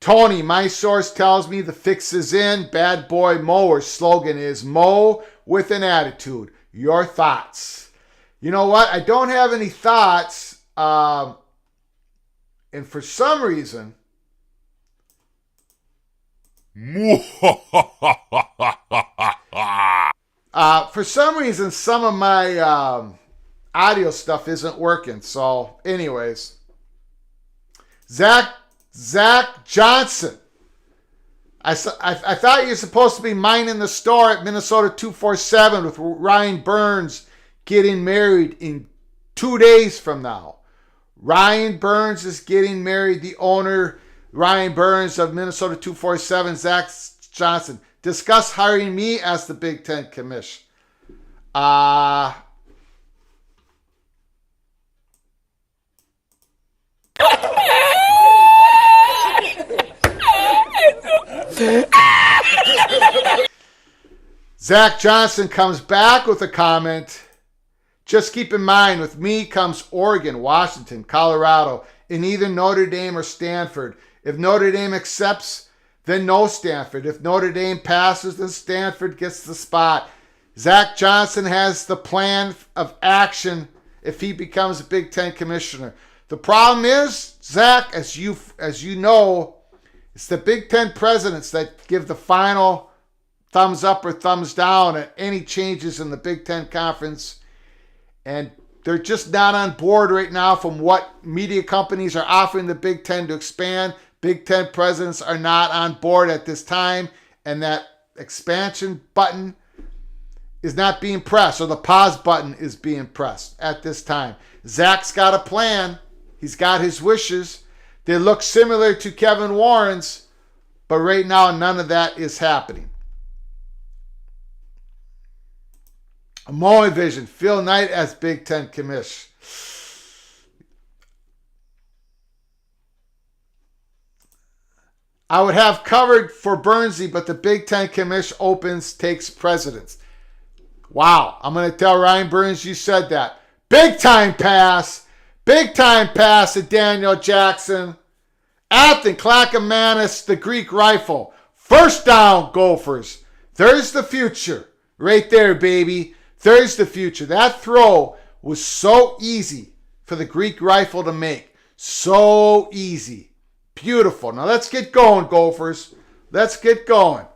Tony, my source tells me the fix is in. Bad Boy Mower's slogan is mow with an attitude. Your thoughts? You know what? I don't have any thoughts. And for some reason, some of my audio stuff isn't working. So, anyways, Zach Johnson. I thought you were supposed to be minding the store at Minnesota 247 with Ryan Burns getting married in 2 days from now. Ryan Burns is getting married. The owner, Ryan Burns of Minnesota 247, Zach Johnson. Discuss hiring me as the Big Ten commish. Zach Johnson comes back with a comment. Just keep in mind, with me comes Oregon, Washington, Colorado, and either Notre Dame or Stanford. If Notre Dame accepts, then no Stanford. If Notre Dame passes, then Stanford gets the spot. Zach Johnson has the plan of action if he becomes a Big Ten commissioner. The problem is, Zach, as you know, it's the Big Ten presidents that give the final thumbs up or thumbs down at any changes in the Big Ten Conference. And they're just not on board right now from what media companies are offering the Big Ten to expand. Big Ten presidents are not on board at this time. And that expansion button is not being pressed, or the pause button is being pressed at this time. Zach's got a plan. He's got his wishes. They look similar to Kevin Warren's, but right now none of that is happening. Mowing Vision, Phil Knight as Big Ten commish. I would have covered for Bernsey, but the Big Ten commish opens, takes precedence. Wow, I'm going to tell Ryan Burns you said that. Big time pass to Daniel Jackson. Athen Clackamanus, the Greek rifle. First down, Gophers. There's the future. Right there, baby. There's the future. That throw was so easy for the Greek rifle to make. So easy. Beautiful. Now let's get going, Gophers. Let's get going.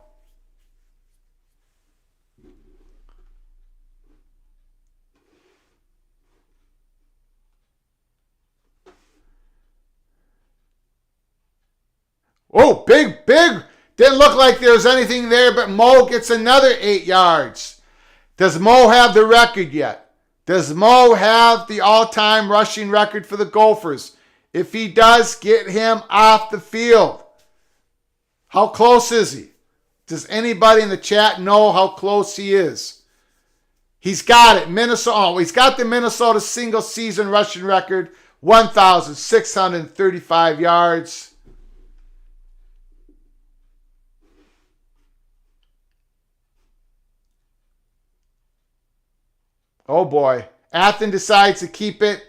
Oh, big. Didn't look like there was anything there, but Mo gets another 8 yards. Does Mo have the record yet? Does Mo have the all-time rushing record for the Gophers? If he does, get him off the field. How close is he? Does anybody in the chat know how close he is? He's got it. Minnesota. He's got the Minnesota single-season rushing record, 1,635 yards. Oh boy. Athen decides to keep it.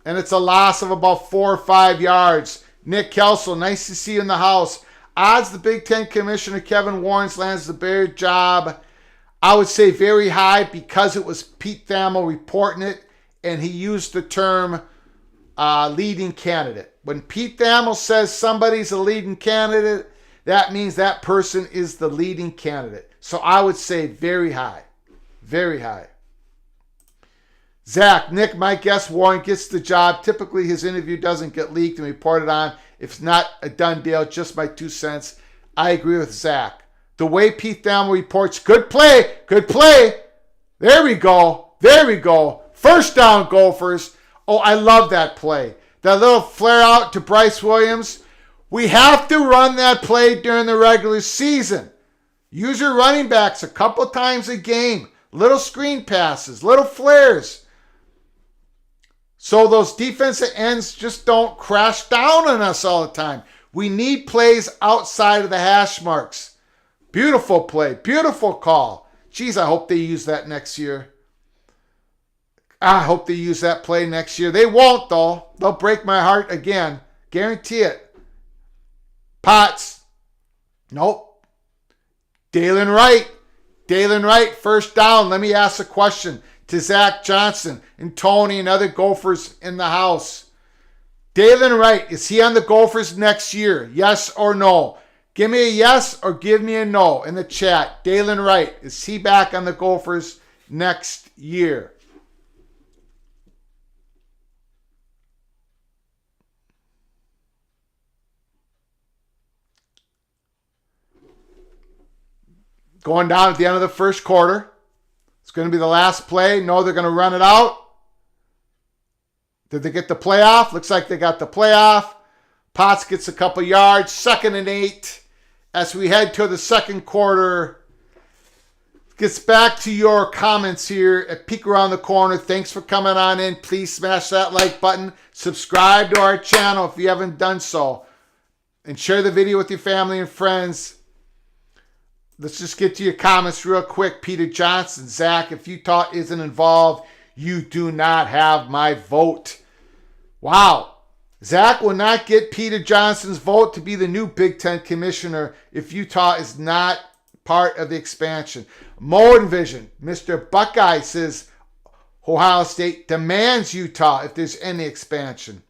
and it's a loss of about 4 or 5 yards. Nick Kelso, nice to see you in the house. Odds the Big Ten Commissioner Kevin Warren lands the better job. I would say very high because it was Pete Thamel reporting it, and he used the term leading candidate. When Pete Thamel says somebody's a leading candidate, that means that person is the leading candidate. So I would say very high. Very high. Zach, Nick, my guess Warren gets the job. Typically his interview doesn't get leaked and reported on. If it's not a done deal, just my 2 cents. I agree with Zach. The way Pete Thamel reports, good play, good play. There we go. There we go. First down, Gophers. Oh, I love that play. That little flare out to Bryce Williams. We have to run that play during the regular season. Use your running backs a couple times a game. Little screen passes, little flares. So those defensive ends just don't crash down on us all the time. We need plays outside of the hash marks. Beautiful play. Beautiful call. Geez, I hope they use that next year. I hope they use that play next year. They won't, though. They'll break my heart again. Guarantee it. Potts. Nope. Dalen Wright. Dalen Wright, first down. Let me ask a question to Zach Johnson and Tony and other Gophers in the house. Dalen Wright, is he on the Gophers next year? Yes or no? Give me a yes or give me a no in the chat. Dalen Wright, is he back on the Gophers next year? Going down at the end of the first quarter. It's going to be the last play. No, they're going to run it out. Did they get the playoff? Looks like they got the playoff. Potts gets a couple yards. 2nd and 8 as we head to the second quarter. Gets back to your comments here at Peek Around the Corner. Thanks for coming on in. Please smash that like button. Subscribe to our channel if you haven't done so. And share the video with your family and friends. Let's just get to your comments real quick. Peter Johnson, Zach, if Utah isn't involved, you do not have my vote. Wow. Zach will not get Peter Johnson's vote to be the new Big Ten commissioner if Utah is not part of the expansion. Modern Vision, Mr. Buckeye says Ohio State demands Utah if there's any expansion.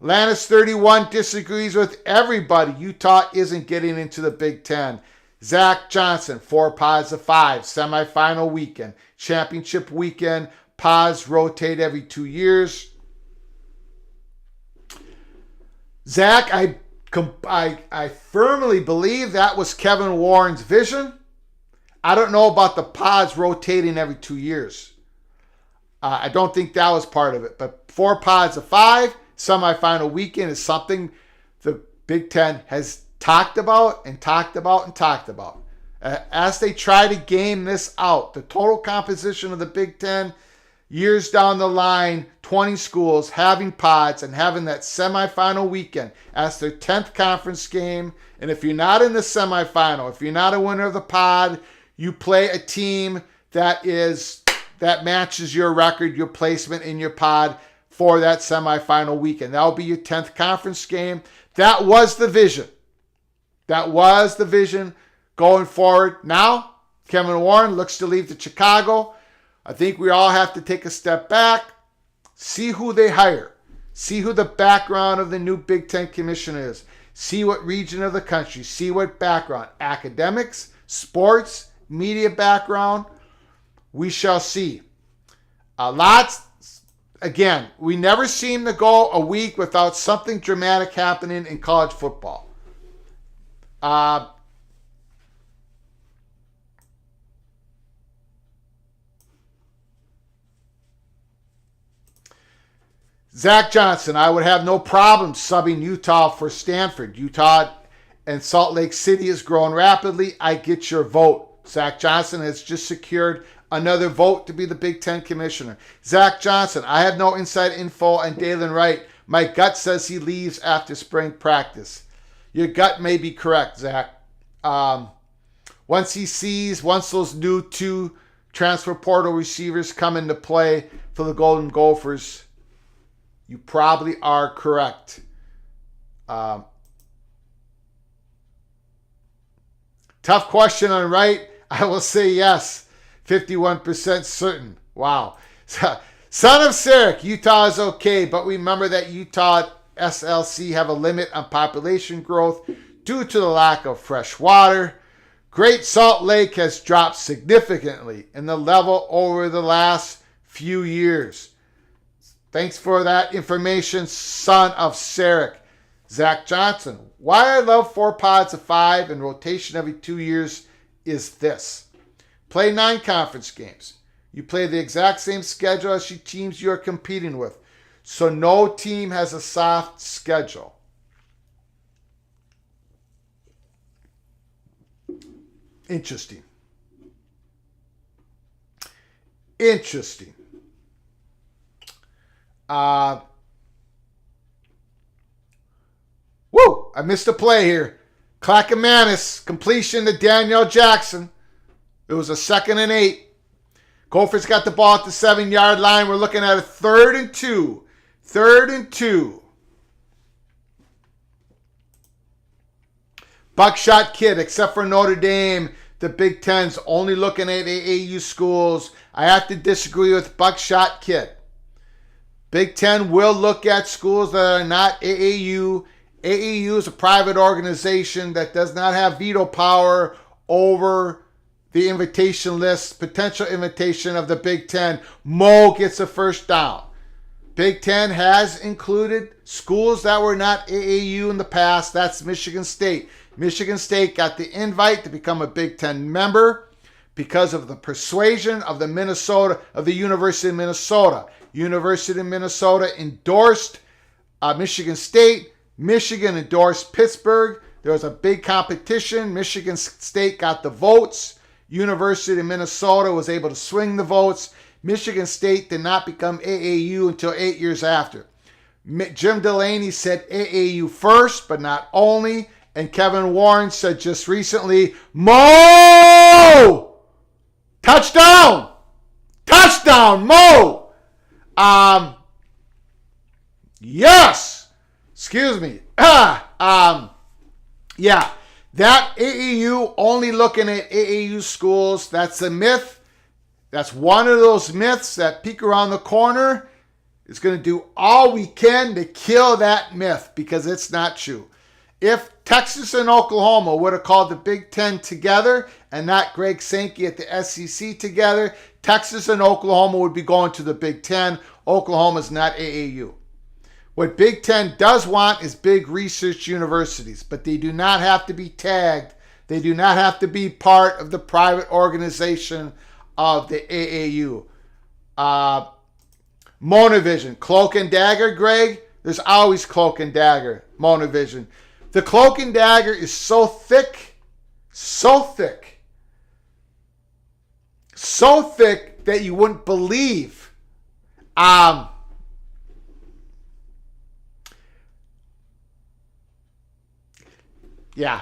Lannis 31 disagrees with everybody. Utah isn't getting into the Big Ten. Zach Johnson, 4 pods of 5, semifinal weekend, championship weekend, pods rotate every 2 years. Zach, I firmly believe that was Kevin Warren's vision. I don't know about the pods rotating every 2 years. I don't think that was part of it, but 4 pods of 5, semifinal weekend is something the Big Ten has talked about and talked about and talked about. As they try to game this out, the total composition of the Big Ten, years down the line, 20 schools having pods and having that semifinal weekend as their 10th conference game. And if you're not in the semifinal, if you're not a winner of the pod, you play a team that matches your record, your placement in your pod for that semifinal weekend. That'll be your 10th conference game. That was the vision. That was the vision going forward. Now, Kevin Warren looks to leave to Chicago. I think we all have to take a step back, see who they hire, see who the background of the new Big Ten commission is, see what region of the country, see what background, academics, sports, media background. We shall see. Again, we never seem to go a week without something dramatic happening in college football. Zach Johnson, I would have no problem subbing Utah for Stanford. Utah and Salt Lake City is growing rapidly. I get your vote. Zach Johnson has just secured another vote to be the Big Ten commissioner. Zach Johnson, I have no inside info on Dalen Wright. My gut says he leaves after spring practice. Your gut may be correct, Zach. Once those new 2 transfer portal receivers come into play for the Golden Gophers, You probably are correct. Tough question on right. I will say yes. 51% certain. Wow. Son of Syracuse, Utah is okay, but remember that Utah SLC have a limit on population growth due to the lack of fresh water. Great Salt Lake has dropped significantly in the level over the last few years. Thanks for that information, son of Syracuse. Zach Johnson, why I love 4 pods of 5 and rotation every 2 years is this. Play 9 conference games. You play the exact same schedule as the teams you are competing with. So no team has a soft schedule. Interesting. Woo! I missed a play here. Clackamanus completion to Daniel Jackson. It was a 2nd and 8. Gophers got the ball at the 7-yard line. We're looking at a 3rd and 2. 3rd and 2. Buckshot Kid, except for Notre Dame, the Big Ten's only looking at AAU schools. I have to disagree with Buckshot Kid. Big Ten will look at schools that are not AAU. AAU is a private organization that does not have veto power over the invitation list, potential invitation of the Big Ten. Mo gets a first down. Big Ten has included schools that were not AAU in the past. That's Michigan State. Michigan State got the invite to become a Big Ten member because of the persuasion of the University of Minnesota. University of Minnesota endorsed Michigan State. Michigan endorsed Pittsburgh. There was a big competition. Michigan State got the votes. University of Minnesota was able to swing the votes. Michigan State did not become AAU until 8 years after. Jim Delaney said AAU first, but not only. And Kevin Warren said just recently, Mo! Touchdown! Touchdown, Mo! Yes! Excuse me. Yeah. That AAU, only looking at AAU schools, that's a myth. That's one of those myths that peek around the corner. It's going to do all we can to kill that myth because it's not true. If Texas and Oklahoma would have called the Big Ten together and not Greg Sankey at the SEC together, Texas and Oklahoma would be going to the Big Ten. Oklahoma's not AAU. What Big Ten does want is big research universities, but they do not have to be tagged. They do not have to be part of the private organization of the AAU. Monovision, Cloak and Dagger, Greg. There's always Cloak and Dagger, Monovision. The Cloak and Dagger is so thick that you wouldn't believe. Yeah,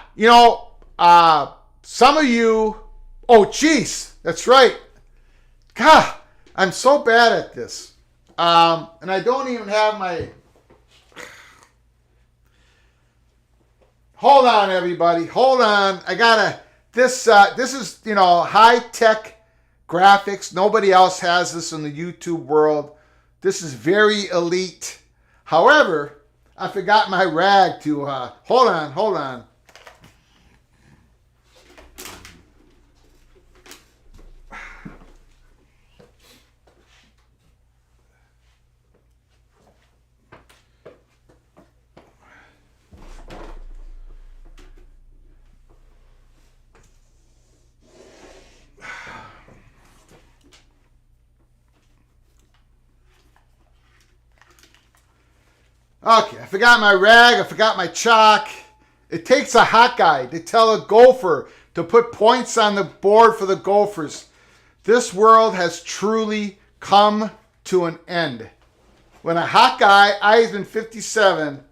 some of you, that's right. God, I'm so bad at this. And I don't even have my, hold on everybody, hold on. I gotta, this is, high-tech graphics. Nobody else has this in the YouTube world. This is very elite. However, I forgot my rag to, hold on. Okay, I forgot my rag, I forgot my chalk. It takes a hot guy to tell a Gopher to put points on the board for the Gophers. This world has truly come to an end. When a hot guy, Eisman 57,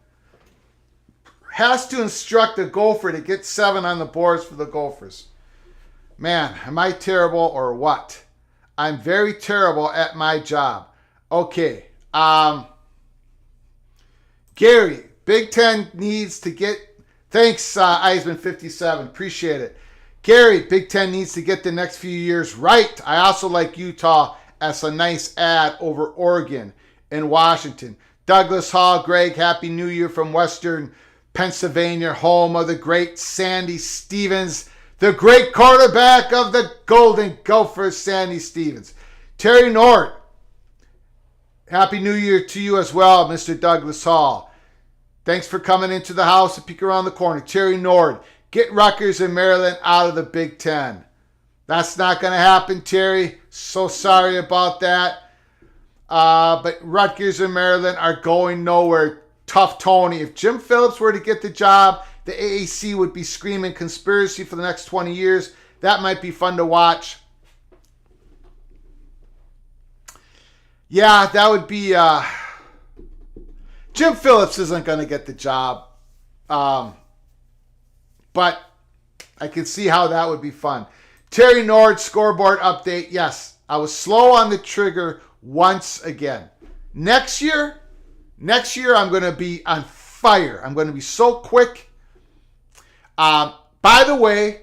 has to instruct a Gopher to get 7 on the boards for the Gophers. Man, am I terrible or what? I'm very terrible at my job. Okay, Gary, Big Ten needs to get... Thanks, Eisman57. Appreciate it. Gary, Big Ten needs to get the next few years right. I also like Utah as a nice ad over Oregon and Washington. Douglas Hall, Greg, Happy New Year from Western Pennsylvania, home of the great Sandy Stevens, the great quarterback of the Golden Gophers, Sandy Stevens. Terry Nord, Happy New Year to you as well, Mr. Douglas Hall. Thanks for coming into the house and peek around the corner. Terry Nord, get Rutgers and Maryland out of the Big Ten. That's not going to happen, Terry. So sorry about that. But Rutgers and Maryland are going nowhere. Tough Tony. If Jim Phillips were to get the job, the AAC would be screaming conspiracy for the next 20 years. That might be fun to watch. Yeah, that would be... Jim Phillips isn't going to get the job. But I can see how that would be fun. Terry Nord, scoreboard update. Yes, I was slow on the trigger once again. Next year, I'm going to be on fire. I'm going to be so quick. By the way,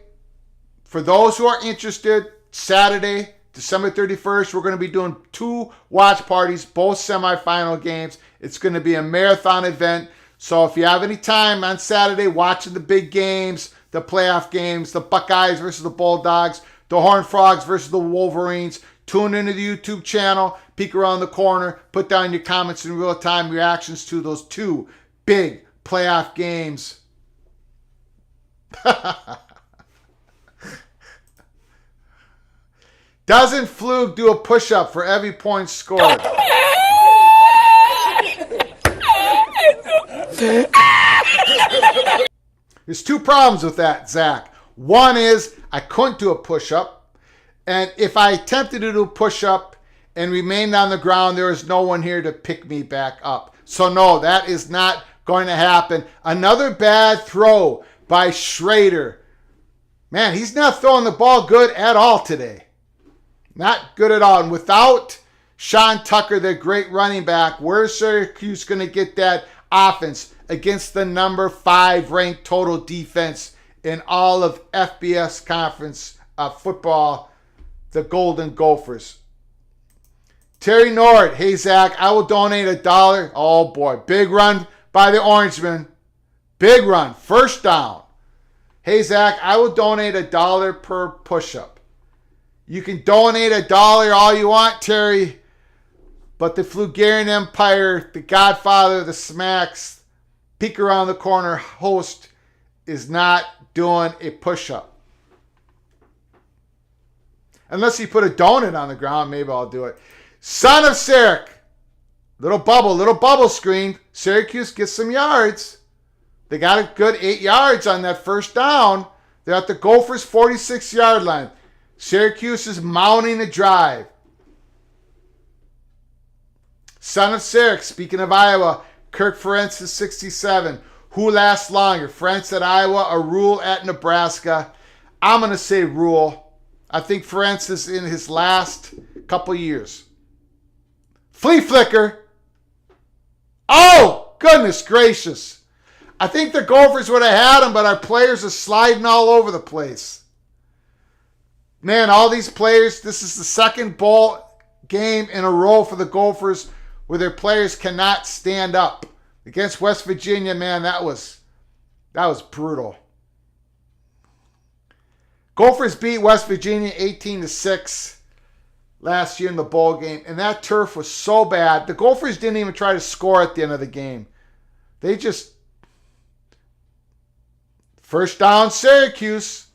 for those who are interested, Saturday, December 31st, we're going to be doing 2 watch parties, both semifinal games. It's going to be a marathon event. So if you have any time on Saturday watching the big games, the playoff games, the Buckeyes versus the Bulldogs, the Horned Frogs versus the Wolverines, tune into the YouTube channel, peek around the corner, put down your comments and real-time reactions to those 2 big playoff games. Doesn't Flug do a push-up for every point scored? There's 2 problems with that, Zach. One is I couldn't do a push-up. And if I attempted to do a push-up and remained on the ground, there is no one here to pick me back up. So no, that is not going to happen. Another bad throw by Schrader. Man, he's not throwing the ball good at all today. Not good at all. And without Sean Tucker, their great running back, where's Syracuse going to get that offense against the number 5 ranked total defense in all of FBS conference football, the Golden Gophers? Terry Nord, hey Zach, I will donate $1. Oh boy, big run by the Orangemen. Big run, first down. Hey Zach, I will donate $1 per push-up. You can donate $1 all you want, Terry. But the Flugarian Empire, the godfather of the smacks, peek around the corner host is not doing a push-up. Unless you put a donut on the ground, maybe I'll do it. Son of Syrac. Little bubble screen. Syracuse gets some yards. They got a good 8 yards on that first down. They're at the Gophers' 46-yard line. Syracuse is mounting a drive. Son of Syrac, speaking of Iowa, Kirk Ferentz is 67. Who lasts longer, Ferentz at Iowa or Rule at Nebraska? I'm going to say Rule. I think Ferentz is in his last couple years. Flea flicker. Oh, goodness gracious. I think the Gophers would have had him, but our players are sliding all over the place. Man, all these players, this is the second bowl game in a row for the Gophers where their players cannot stand up. Against West Virginia, man, that was brutal. Gophers beat West Virginia 18-6 last year in the bowl game, and that turf was so bad. The Gophers didn't even try to score at the end of the game. They just... First down, Syracuse.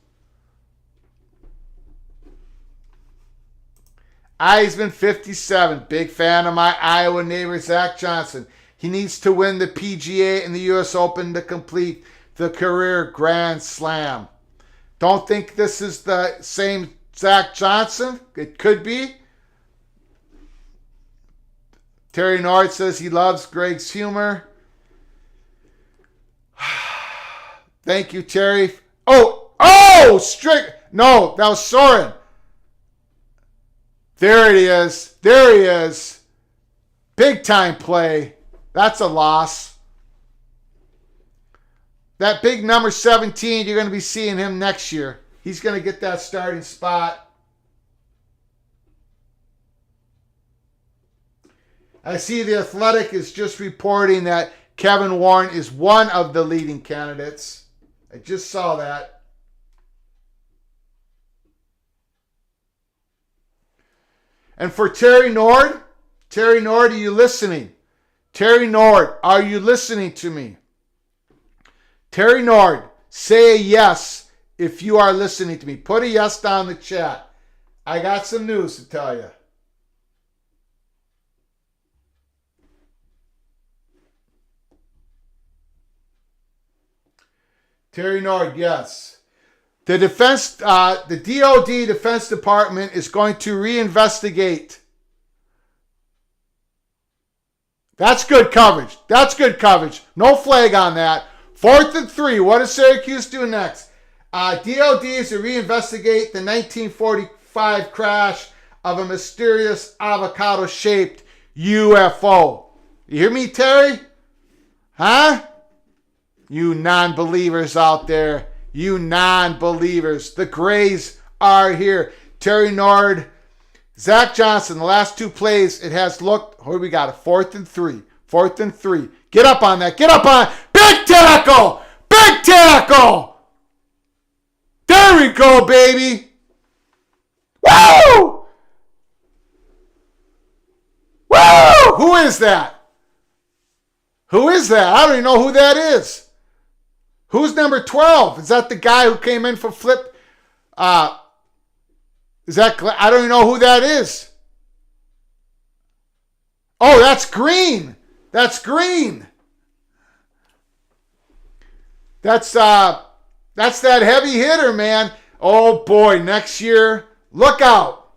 Eisman 57. Big fan of my Iowa neighbor, Zach Johnson. He needs to win the PGA and the U.S. Open to complete the career Grand Slam. Don't think this is the same Zach Johnson. It could be. Terry Nord says he loves Greg's humor. Thank you, Terry. Strick. No, that was Soren. There it is. There he is. Big time play. That's a loss. That big number 17, you're going to be seeing him next year. He's going to get that starting spot. I see The Athletic is just reporting that Kevin Warren is one of the leading candidates. I just saw that. And for Terry Nord, are you listening? Terry Nord, are you listening to me? Terry Nord, say a yes if you are listening to me. Put a yes down in the chat. I got some news to tell you. Terry Nord, yes. The DOD Defense Department is going to reinvestigate. That's good coverage. That's good coverage. No flag on that. 4th and 3. What does Syracuse do next? DOD is to reinvestigate the 1945 crash of a mysterious avocado-shaped UFO. You hear me, Terry? Huh? You non-believers out there. You non-believers. The Grays are here. Terry Nord, Zach Johnson, the last two plays, it has looked, what do we got? A 4th and 3. 4th and 3. Get up on that. Get up on it. Big tackle. Big tackle. There we go, baby. Woo! Woo! Who is that? Who is that? I don't even know who that is. Who's number 12? Is that the guy who came in for flip? Is that? I don't even know who that is. Oh, that's Green. That's Green. That's that heavy hitter, man. Oh boy, next year, look out.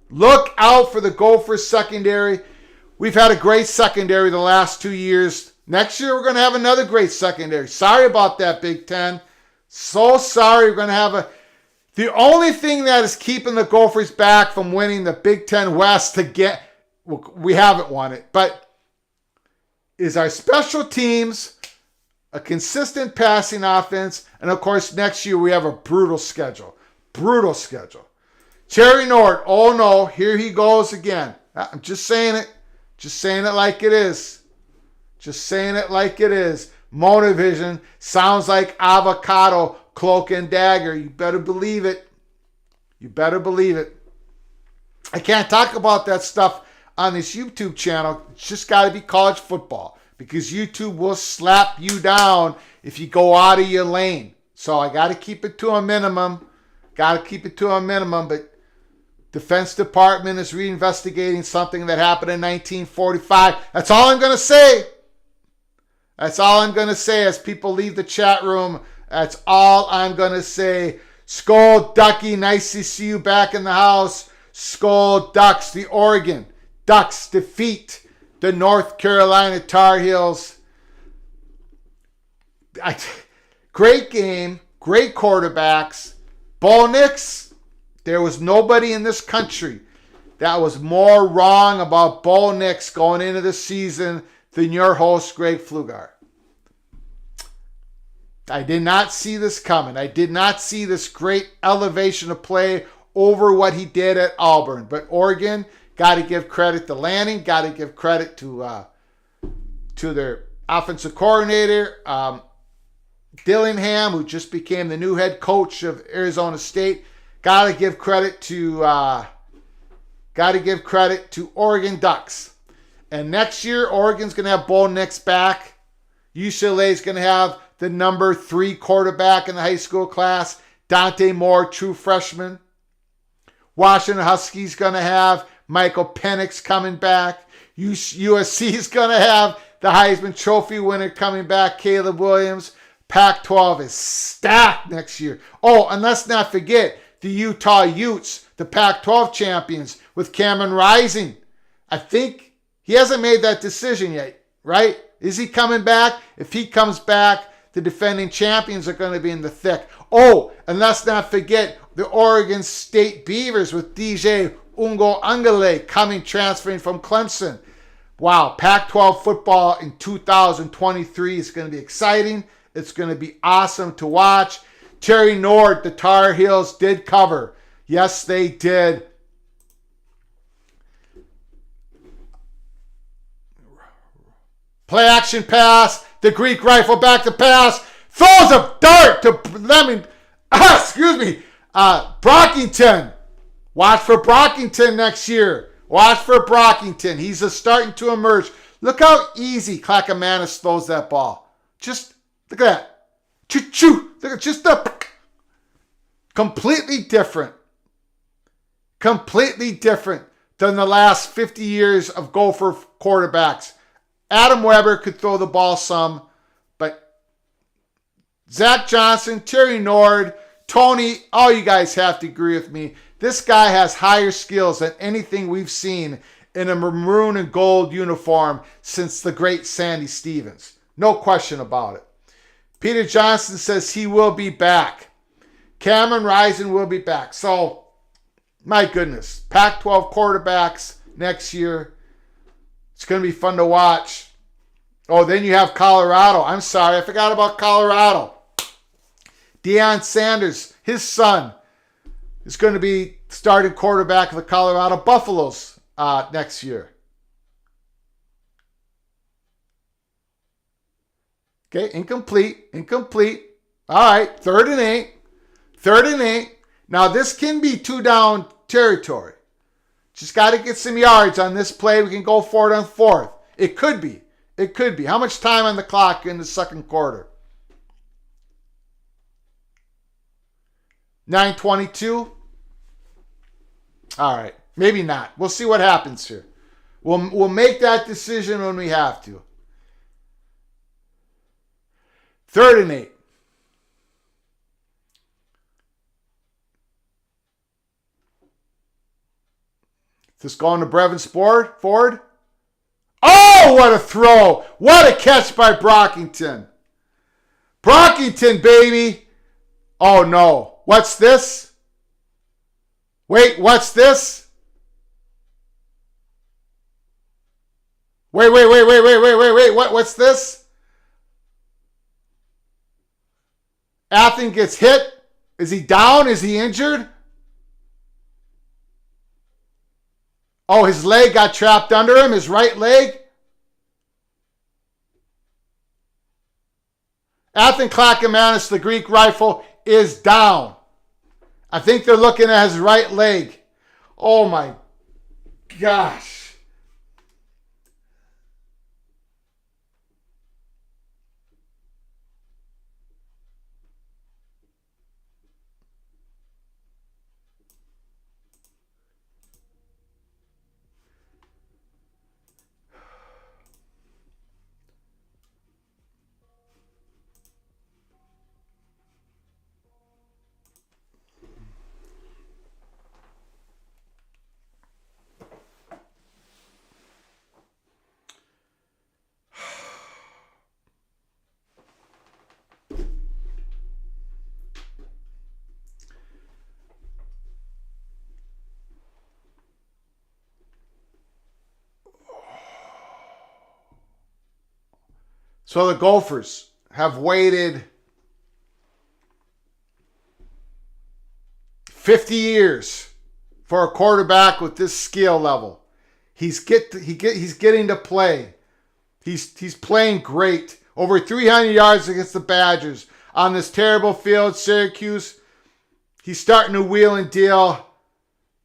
Look out for the Gopher secondary. We've had a great secondary the last 2 years. Next year, we're going to have another great secondary. Sorry about that, Big Ten. So sorry. We're going to have the only thing that is keeping the Gophers back from winning the Big Ten West we haven't won it, but is our special teams, a consistent passing offense, and of course, next year we have a brutal schedule. Brutal schedule. Terry Nord, oh no, here he goes again. I'm just saying it. Just saying it like it is. Just saying it like it is. Monovision sounds like avocado, cloak and dagger. You better believe it. You better believe it. I can't talk about that stuff on this YouTube channel. It's just got to be college football because YouTube will slap you down if you go out of your lane. So I got to keep it to a minimum. Got to keep it to a minimum, but Defense Department is reinvestigating something that happened in 1945. That's all I'm going to say. That's all I'm going to say as people leave the chat room. That's all I'm going to say. Skull Ducky, nice to see you back in the house. Skull Ducks, the Oregon Ducks defeat the North Carolina Tar Heels. Great game, great quarterbacks. Bo Nix, there was nobody in this country that was more wrong about Bo Nix going into the season than your host, Greg Pflugar. I did not see this coming. I did not see this great elevation of play over what he did at Auburn. But Oregon, got to give credit to Lanning, got to give credit to their offensive coordinator, Dillingham, who just became the new head coach of Arizona State. Got to give credit to Oregon Ducks. And next year, Oregon's going to have Bo Nix back. UCLA's going to have the number 3 quarterback in the high school class, Dante Moore, true freshman. Washington Huskies going to have Michael Penix coming back. USC's going to have the Heisman Trophy winner coming back, Caleb Williams. Pac-12 is stacked next year. Oh, and let's not forget the Utah Utes, the Pac-12 champions with Cameron Rising. I think he hasn't made that decision yet, right? Is he coming back? If he comes back, the defending champions are going to be in the thick. Oh, and let's not forget the Oregon State Beavers with DJ Uiagalelei transferring from Clemson. Wow, Pac-12 football in 2023 is going to be exciting. It's going to be awesome to watch. Terry Nord, the Tar Heels did cover. Yes, they did. Play action pass. The Greek rifle back to pass. Throws a dart to Brockington. Watch for Brockington next year. Watch for Brockington. He's starting to emerge. Look how easy Clackamanis throws that ball. Just look at that. Choo-choo. Look at just the completely different. Completely different than the last 50 years of Gopher quarterbacks. Adam Weber could throw the ball some, but Zach Johnson, Terry Nord, Tony, all you guys have to agree with me. This guy has higher skills than anything we've seen in a maroon and gold uniform since the great Sandy Stevens. No question about it. Peter Johnson says he will be back. Cameron Rising will be back. So, my goodness, Pac-12 quarterbacks next year. It's going to be fun to watch. Oh, then you have Colorado. I'm sorry, I forgot about Colorado. Deion Sanders, his son, is going to be starting quarterback of the Colorado Buffaloes next year. Okay, incomplete. All right, 3rd and 8. 3rd and 8. Now, this can be 2-down territory. Just got to get some yards on this play. We can go for it on 4th. It could be. How much time on the clock in the second quarter? 9:22. All right. Maybe not. We'll see what happens here. We'll make that decision when we have to. 3rd and 8. This going to Brevin Ford. Oh, what a throw. What a catch by Brockington. Brockington, baby. Oh, no. What's this? Wait, what's this? Wait. What's this? Athen gets hit. Is he down? Is he injured? Oh, his leg got trapped under him, his right leg. Athen Clackamanis, the Greek rifle, is down. I think they're looking at his right leg. Oh my gosh. So the Gophers have waited 50 years for a quarterback with this skill level. He's getting to play. He's playing great. Over 300 yards against the Badgers on this terrible field, Syracuse. He's starting to wheel and deal,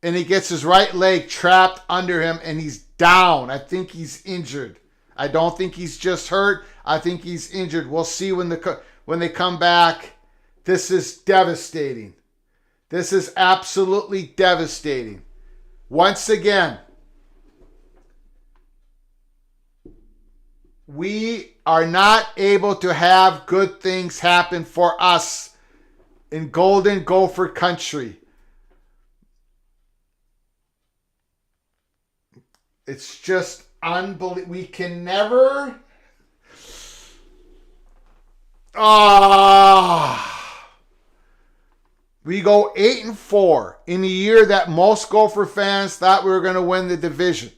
and he gets his right leg trapped under him, and he's down. I think he's injured. I don't think he's just hurt. I think he's injured. We'll see when they come back. This is devastating. This is absolutely devastating. Once again, we are not able to have good things happen for us in Golden Gopher country. It's just unbelievable. We can never... We go 8-4 in the year that most Gopher fans thought we were going to win the division.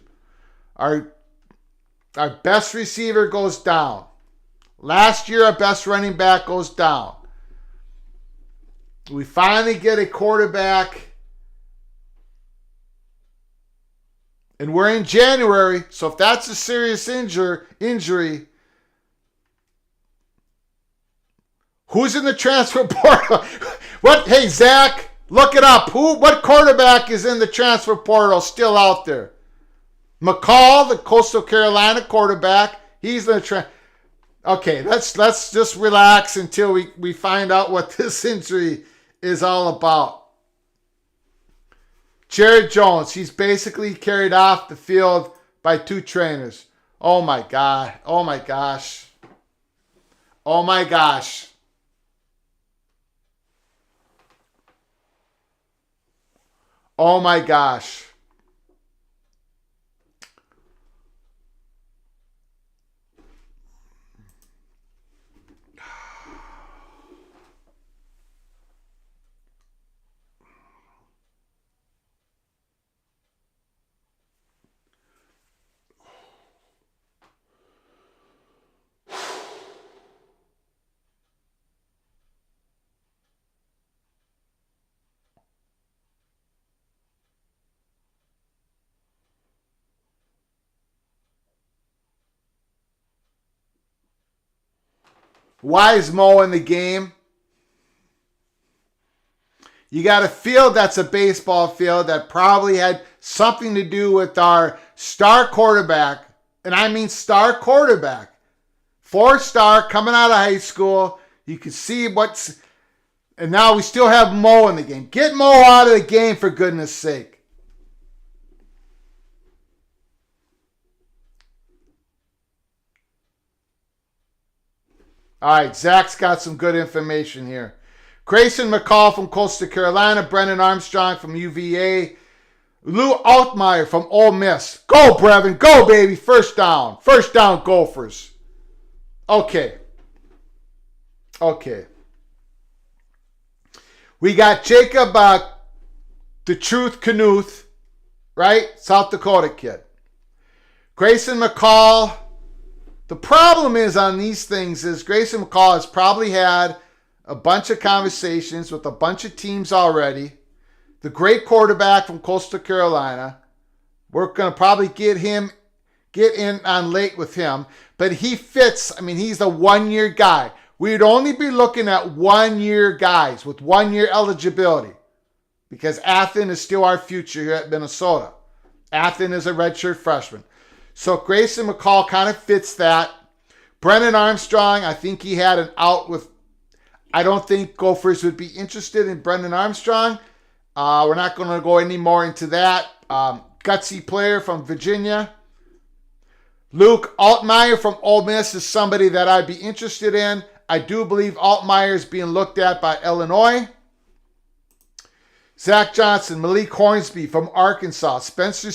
Our best receiver goes down. Last year, our best running back goes down. We finally get a quarterback. And we're in January, so if that's a serious injury, who's in the transfer portal? What? Hey, Zach, look it up. What quarterback is in the transfer portal still out there? McCall, the Coastal Carolina quarterback, he's in the Okay, let's just relax until we find out what this injury is all about. Jared Jones, he's basically carried off the field by 2 trainers. Oh my God. Oh my gosh. Oh my gosh. Oh my gosh. Why is Mo in the game? You got a field that's a baseball field that probably had something to do with our star quarterback. And I mean star quarterback. 4-star coming out of high school. You can see what's... And now we still have Mo in the game. Get Mo out of the game, for goodness sake. All right, Zach's got some good information here. Grayson McCall from Coastal Carolina. Brennan Armstrong from UVA. Lou Altmaier from Ole Miss. Go, Brevin. Go, baby. First down. First down, Gophers. Okay. We got Jacob, the Truth Knuth, right? South Dakota kid. Grayson McCall. The problem is on these things is Grayson McCall has probably had a bunch of conversations with a bunch of teams already. The great quarterback from Coastal Carolina. We're going to probably get in on late with him. But he fits. I mean, he's a 1-year guy. We'd only be looking at 1-year guys with 1-year eligibility. Because Athen is still our future here at Minnesota. Athen is a redshirt freshman. So Grayson McCall kind of fits that. Brennan Armstrong, I think he had an out with... I don't think Gophers would be interested in Brendan Armstrong. We're not going to go any more into that. Gutsy player from Virginia. Luke Altmaier from Ole Miss is somebody that I'd be interested in. I do believe Altmaier is being looked at by Illinois. Zach Johnson, Malik Hornsby from Arkansas. Spencer...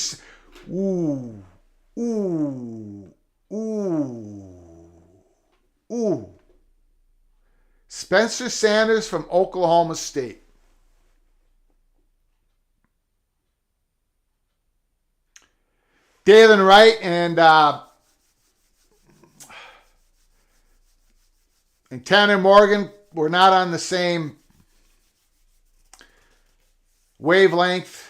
Spencer Sanders from Oklahoma State. Dalen Wright and Tanner Morgan were not on the same wavelength.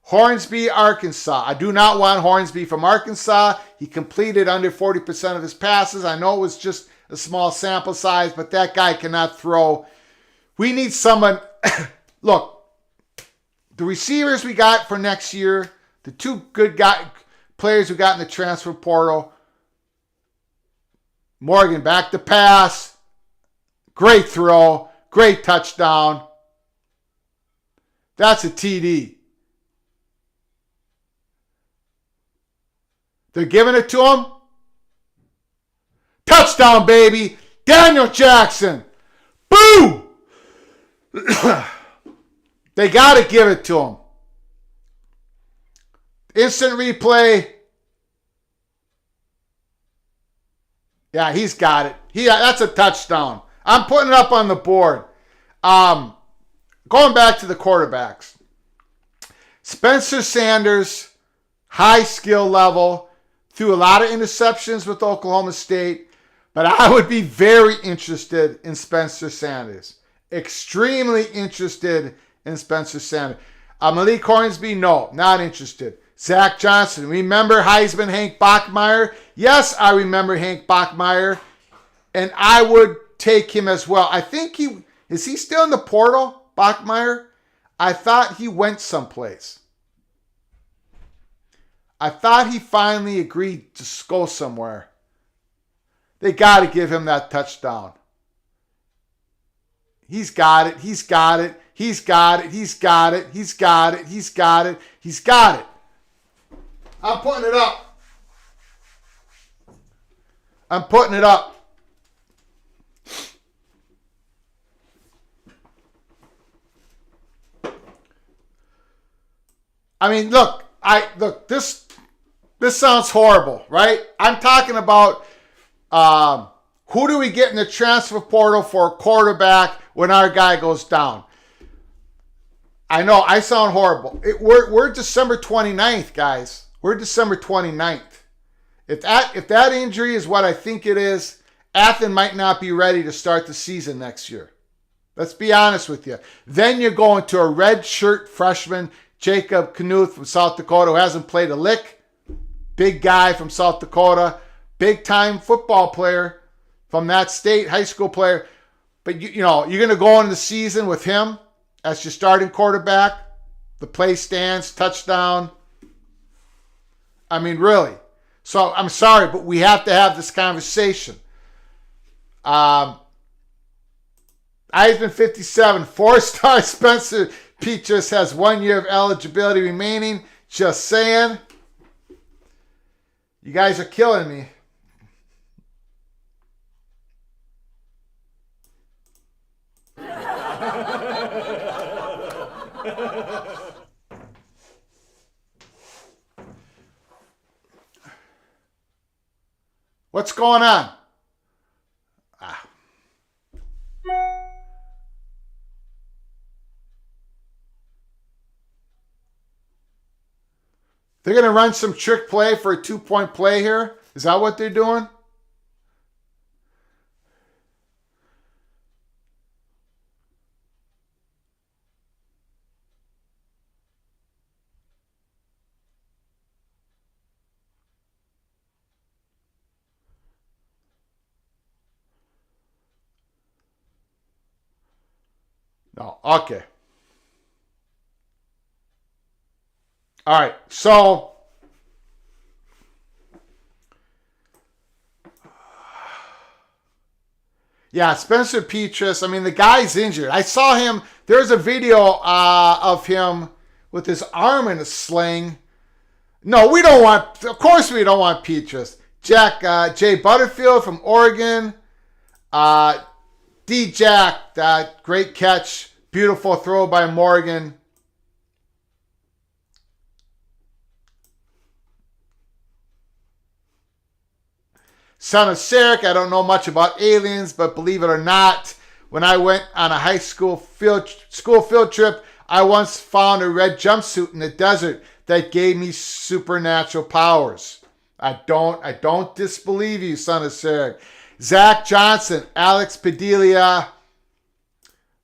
Hornsby, Arkansas. I do not want Hornsby from Arkansas. He completed under 40% of his passes. I know it was just a small sample size, but that guy cannot throw. We need someone. Look, the receivers we got for next year, the 2 good players we got in the transfer portal. Morgan back to pass. Great throw. Great touchdown. That's a TD. They're giving it to him. Touchdown, baby. Daniel Jackson. Boom. They got to give it to him. Instant replay. Yeah, he's got it. That's a touchdown. I'm putting it up on the board. Going back to the quarterbacks. Spencer Sanders, high skill level. threw a lot of interceptions with Oklahoma State, but I would be very interested in Spencer Sanders. Extremely interested in Spencer Sanders. Malik Hornsby, no, not interested. Zach Johnson, remember Heisman Hank Bachmeier? Yes, I remember Hank Bachmeier, and I would take him as well. I think is he still in the portal, Bachmeier? I thought he went someplace. I thought he finally agreed to go somewhere. They got to give him that touchdown. He's got it. He's got it. He's got it. He's got it. He's got it. He's got it. He's got it. I'm putting it up. I'm putting it up. I mean, look, this sounds horrible, right? I'm talking about who do we get in the transfer portal for a quarterback when our guy goes down? I know, I sound horrible. We're December 29th, guys. We're December 29th. If that injury is what I think it is, Athen might not be ready to start the season next year. Let's be honest with you. Then you're going to a red shirt freshman, Jacob Knuth from South Dakota, who hasn't played a lick. Big guy from South Dakota. Big time football player from that state, high school player. But you know, you're going to go into the season with him as your starting quarterback. The play stands, touchdown. I mean, really. So I'm sorry, but we have to have this conversation. Heisman 57, 4-star Spencer Petras has 1 year of eligibility remaining. Just saying. You guys are killing me. What's going on? They're going to run some trick play for a 2-point play here? Is that what they're doing? No. Okay. All right. So yeah, Spencer Petras. I mean, the guy's injured. I saw him. There's a video of him with his arm in a sling. No, we don't want. Of course, we don't want Petras. Jay Butterfield from Oregon. D. Jack, that great catch. Beautiful throw by Morgan. Son of Syracuse, I don't know much about aliens, but believe it or not, when I went on a high school field trip, I once found a red jumpsuit in the desert that gave me supernatural powers. I don't disbelieve you, son of Syracuse. Zach Johnson, Alex Padilla.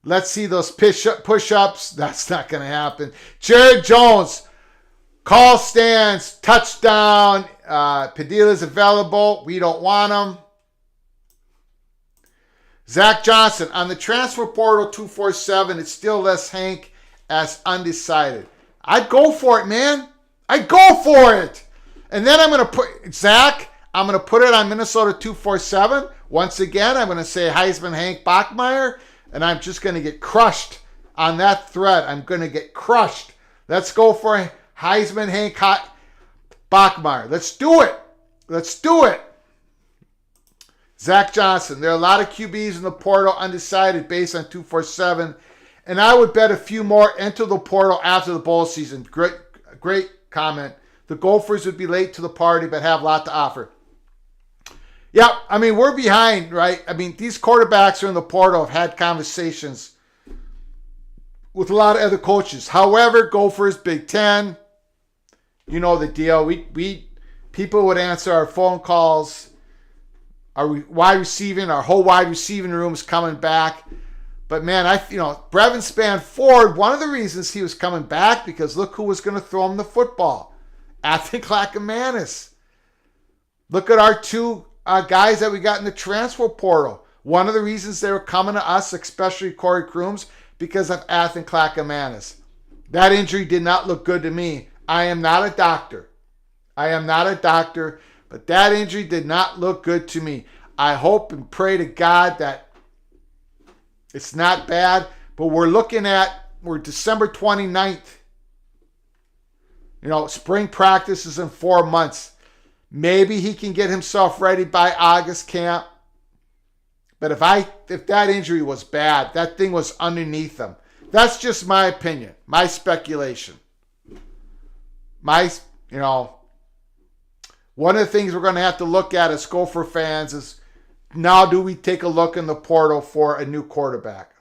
Let's see those push-ups. That's not going to happen. Jared Jones, call stands, touchdown. Padilla's available. We don't want him. Zach Johnson, on the transfer portal 247, it's still less Hank as undecided. I'd go for it, man. I'd go for it. And then I'm going to put, Zach, I'm going to put it on Minnesota 247. Once again, I'm going to say Heisman Hank Bachmeier, and I'm just going to get crushed on that thread. I'm going to get crushed. Let's go for Heisman Hank Bachmeier. Let's do it. Let's do it. Zach Johnson. There are a lot of QBs in the portal undecided based on 247, and I would bet a few more enter the portal after the bowl season. Great comment. The Gophers would be late to the party, but have a lot to offer. Yeah, I mean, we're behind, right? I mean, these quarterbacks are in the portal have had conversations with a lot of other coaches. However, Gophers, Big Ten, you know the deal. People would answer our phone calls. Our whole wide receiving room is coming back. But man, Brevin Spanford, one of the reasons he was coming back, because look who was going to throw him the football. Anthony Clackamanis. Look at our two guys that we got in the transfer portal. One of the reasons they were coming to us, especially Corey Crooms, because of Anthony Clackamanis. That injury did not look good to me. I am not a doctor. But that injury did not look good to me. I hope and pray to God that it's not bad, but we're December 29th. Spring practice is in 4 months. Maybe he can get himself ready by August camp. But if that injury was bad, that thing was underneath him. That's just my opinion, my speculation. One of the things we're going to have to look at as Gopher fans is, now do we take a look in the portal for a new quarterback?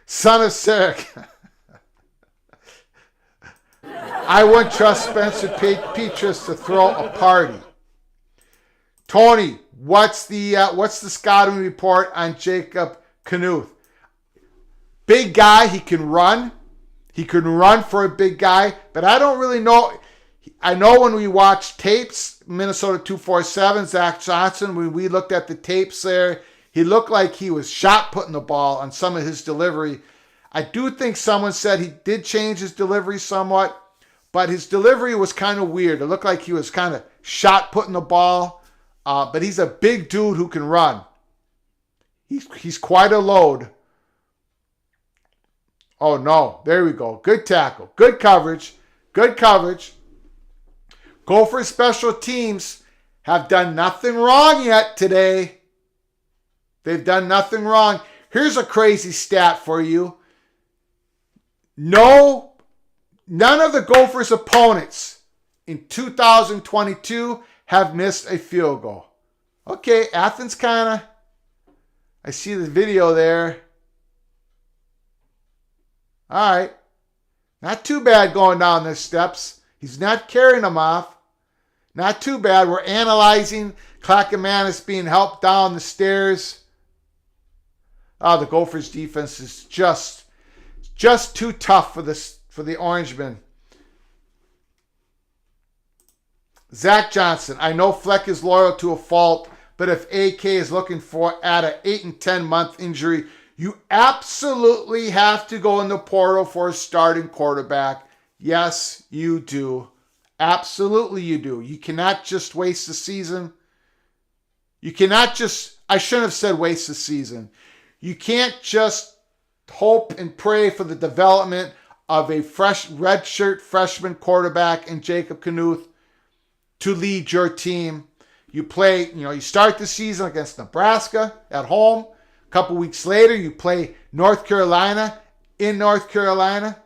Son of Syracuse. I wouldn't trust Spencer Petras to throw a party. Tony, what's the scouting report on Jacob Knuth? Big guy, he can run. He can run for a big guy, but I don't really know. I know when we watched tapes, Minnesota 247, Zach Johnson, when we looked at the tapes there, he looked like he was shot putting the ball on some of his delivery. I do think someone said he did change his delivery somewhat, but his delivery was kind of weird. It looked like he was kind of shot putting the ball, but he's a big dude who can run. He's quite a load. Oh, no. There we go. Good tackle. Good coverage. Gopher special teams have done nothing wrong yet today. They've done nothing wrong. Here's a crazy stat for you. None of the Gophers' opponents in 2022 have missed a field goal. Okay, Athens I see the video there. All right. Not too bad going down the steps. He's not carrying them off. Not too bad. We're analyzing Clackamanis being helped down the stairs. The Gophers defense is just too tough for the Orangemen. Zach Johnson, I know Fleck is loyal to a fault, but if AK is looking at an 8 and 10 month injury, you absolutely have to go in the portal for a starting quarterback. Yes, you do. Absolutely you do. You cannot just waste the season. I shouldn't have said waste the season. You can't just hope and pray for the development of a fresh redshirt freshman quarterback in Jacob Knuth to lead your team. You start the season against Nebraska at home. A couple weeks later, you play North Carolina in North Carolina.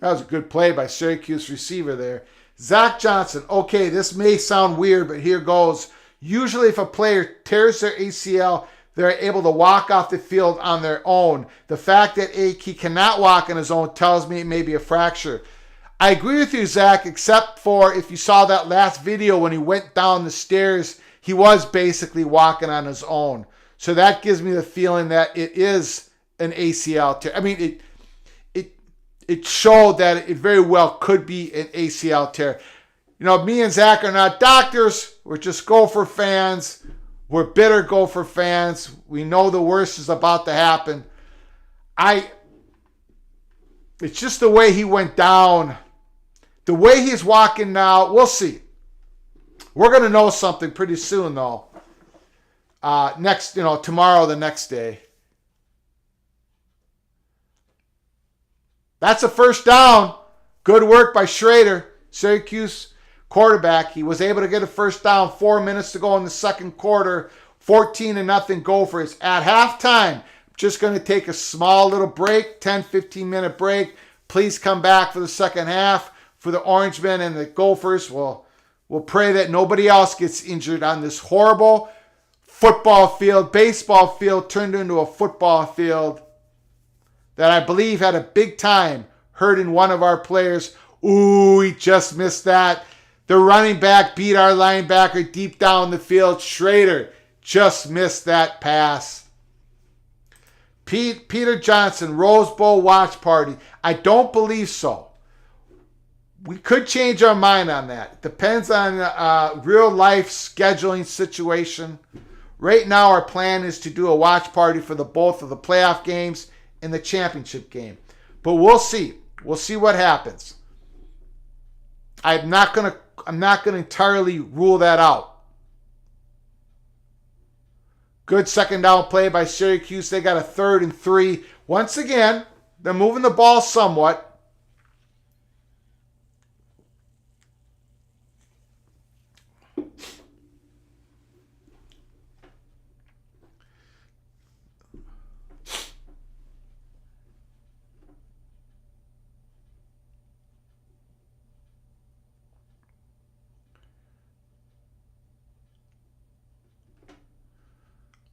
That was a good play by Syracuse receiver there. Zach Johnson. Okay, this may sound weird, but here goes. Usually if a player tears their ACL, they're able to walk off the field on their own. The fact that he cannot walk on his own tells me it may be a fracture. I agree with you, Zach, except for if you saw that last video when he went down the stairs, he was basically walking on his own. So that gives me the feeling that it is an ACL tear. I mean, it showed that it very well could be an ACL tear. Me and Zach are not doctors. We're just Gopher fans. We're bitter Gopher fans. We know the worst is about to happen. It's just the way he went down. The way he's walking now, we'll see. We're going to know something pretty soon, though. Tomorrow, the next day. That's a first down. Good work by Schrader, Syracuse quarterback. He was able to get a first down. 4 minutes to go in the second quarter. 14-0 Gophers. At halftime, just going to take a small little break, 10, 15-minute break. Please come back for the second half. For the Orangemen and the Gophers, we'll pray that nobody else gets injured on this horrible football field, baseball field turned into a football field that I believe had a big time hurting one of our players. Ooh, he just missed that. The running back beat our linebacker deep down the field. Schrader just missed that pass. Peter Johnson, Rose Bowl watch party. I don't believe so. We could change our mind on that. Depends on real life scheduling situation. Right now, our plan is to do a watch party for both of the playoff games and the championship game. But we'll see. We'll see what happens. I'm not gonna entirely rule that out. Good second down play by Syracuse. They got a 3rd and 3. Once again, they're moving the ball somewhat.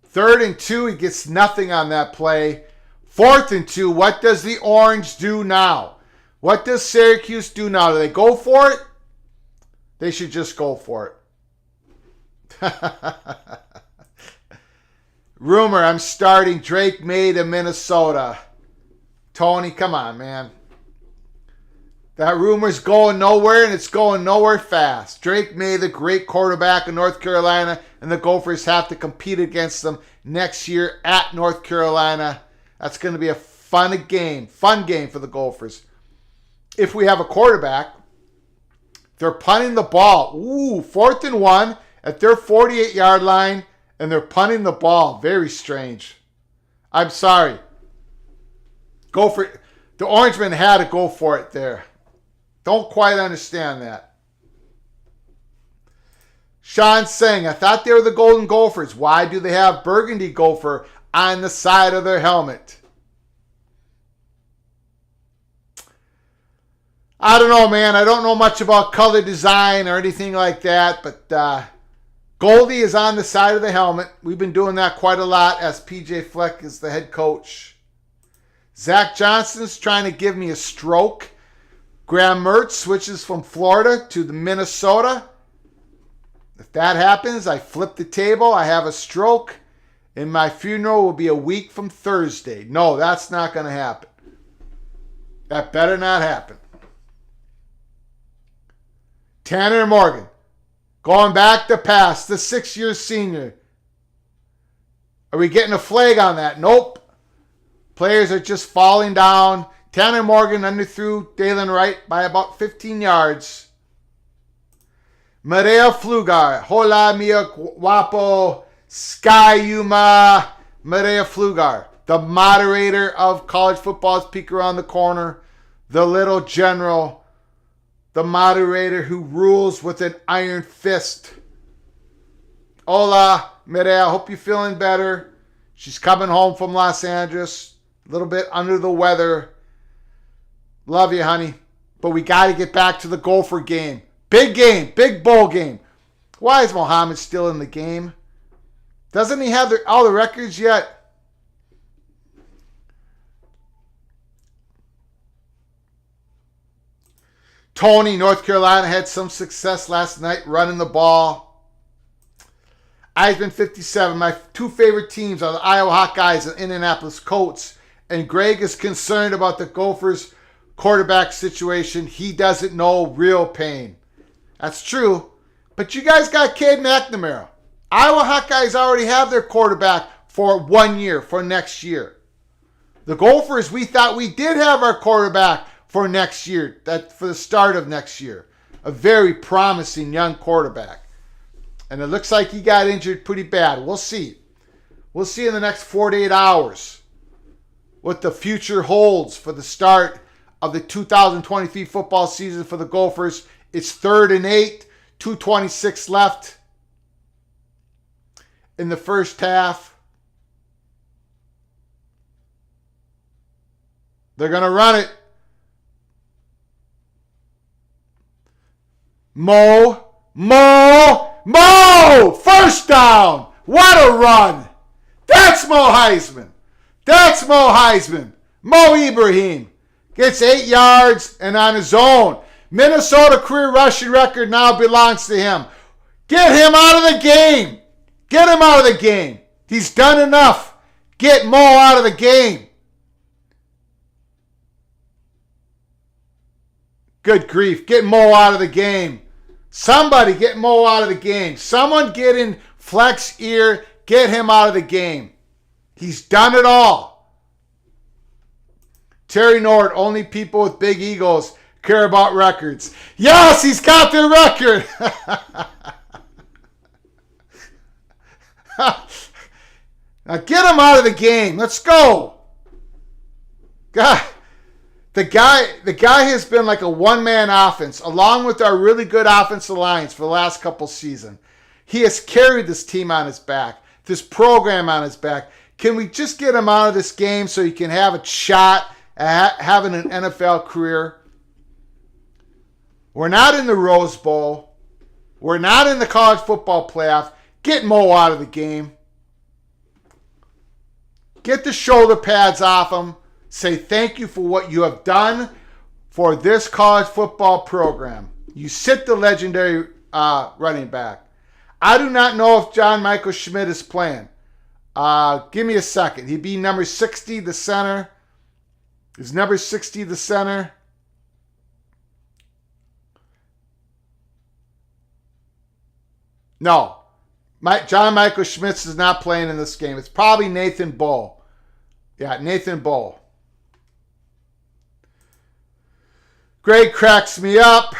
Third and 2, he gets nothing on that play. 4th and 2, what does the Orange do now? What does Syracuse do now? Do they go for it? They should just go for it. Rumor, I'm starting Drake May to Minnesota. Tony, come on, man. That rumor's going nowhere, and it's going nowhere fast. Drake May, the great quarterback of North Carolina, and the Gophers have to compete against them next year at North Carolina. That's going to be a fun game for the Gophers. If we have a quarterback, they're punting the ball. Ooh, 4th and 1 at their 48-yard line, and they're punting the ball. Very strange. I'm sorry. The Orangemen had to go for it there. Don't quite understand that. Sean Singh, I thought they were the Golden Gophers. Why do they have Burgundy Gopher on the side of their helmet? I don't know, man. I don't know much about color design or anything like that, but Goldie is on the side of the helmet. We've been doing that quite a lot as PJ Fleck is the head coach. Zach Johnson's trying to give me a stroke. Graham Mertz switches from Florida to the Minnesota. If that happens, I flip the table, I have a stroke, and my funeral will be a week from Thursday. No, that's not going to happen. That better not happen. Tanner Morgan, going back to pass, the 6-year senior. Are we getting a flag on that? Nope. Players are just falling down. Tanner Morgan underthrew Dalen Wright by about 15 yards. Maria Flugar. Hola, mia guapo. Skyuma. Maria Flugar. The moderator of college football's Peek Around the Corner. The little general. The moderator who rules with an iron fist. Hola, Maria. Hope you're feeling better. She's coming home from Los Angeles. A little bit under the weather. Love you, honey. But we got to get back to the Gopher game. Big bowl game. Why is Mohamed still in the game? Doesn't he have all the records yet? Tony, North Carolina had some success last night running the ball. Eisman 57. My 2 favorite teams are the Iowa Hawkeyes and Indianapolis Colts. And Greg is concerned about the Gophers' quarterback situation. He doesn't know real pain. That's true. But you guys got Cade McNamara. Iowa Hawkeyes already have their quarterback for 1 year, for next year. The Gophers, we thought we did have our quarterback for next year, for the start of next year. A very promising young quarterback. And it looks like he got injured pretty bad. We'll see. We'll see in the next 48 hours what the future holds for the start of the 2023 football season for the Gophers. It's 3rd and 8, 2:26 left in the first half. They're going to run it. Mo! First down! What a run! That's Mo Heisman. That's Mo Heisman. Mo Ibrahim gets 8 yards and on his own. Minnesota career rushing record now belongs to him. Get him out of the game. Get him out of the game. He's done enough. Get Mo out of the game. Good grief. Get Mo out of the game. Somebody get Mo out of the game. Someone get in Fleck's ear. Get him out of the game. He's done it all. Terry Nord, only people with big egos care about records. Yes, he's got the record. Now get him out of the game. Let's go. God, the guy has been like a one-man offense, along with our really good offensive lines for the last couple seasons. He has carried this team on his back, this program on his back. Can we just get him out of this game so he can have a shot at having an NFL career? We're not in the Rose Bowl. We're not in the college football playoff. Get Mo out of the game. Get the shoulder pads off him. Say thank you for what you have done for this college football program. You sit the legendary running back. I do not know if John Michael Schmidt is playing. Give me a second. He'd be number 60, the center. Is number 60 the center? No. John Michael Schmitz is not playing in this game. It's probably Nathan Bowl. Yeah, Nathan Bowl. Greg cracks me up.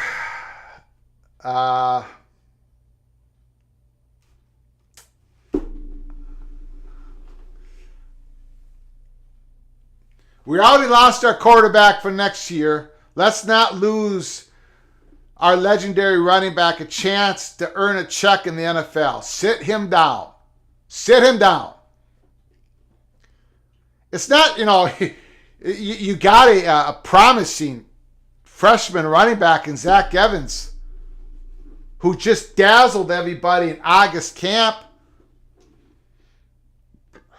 We already lost our quarterback for next year. Let's not lose our legendary running back a chance to earn a check in the NFL. Sit him down. Sit him down. It's not, you got a promising freshman running back in Zach Evans who just dazzled everybody in August camp.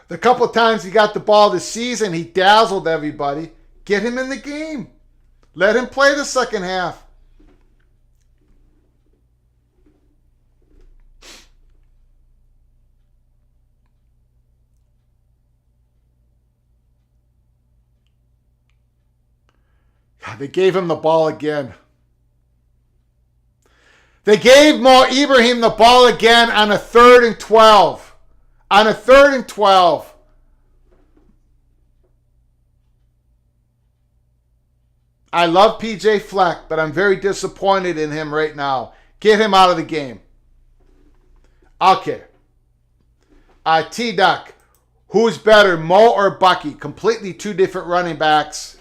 The couple of times he got the ball this season, he dazzled everybody. Get him in the game. Let him play the second half. They gave him the ball again. They gave Mo Ibrahim the ball again on a 3rd and 12. On a 3rd and 12. I love PJ Fleck, but I'm very disappointed in him right now. Get him out of the game. Okay. T-Duck. Who's better, Mo or Bucky? Completely two different running backs.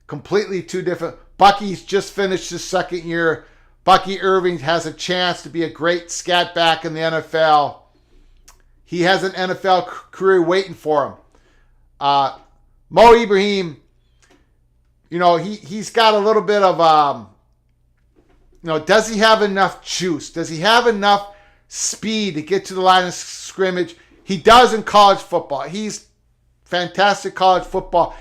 Completely two different. Bucky's just finished his second year. Bucky Irving has a chance to be a great scat back in the NFL. He has an NFL career waiting for him. Mo Ibrahim, he's got a little bit of, does he have enough juice? Does he have enough speed to get to the line of scrimmage? He does in college football. He's fantastic college football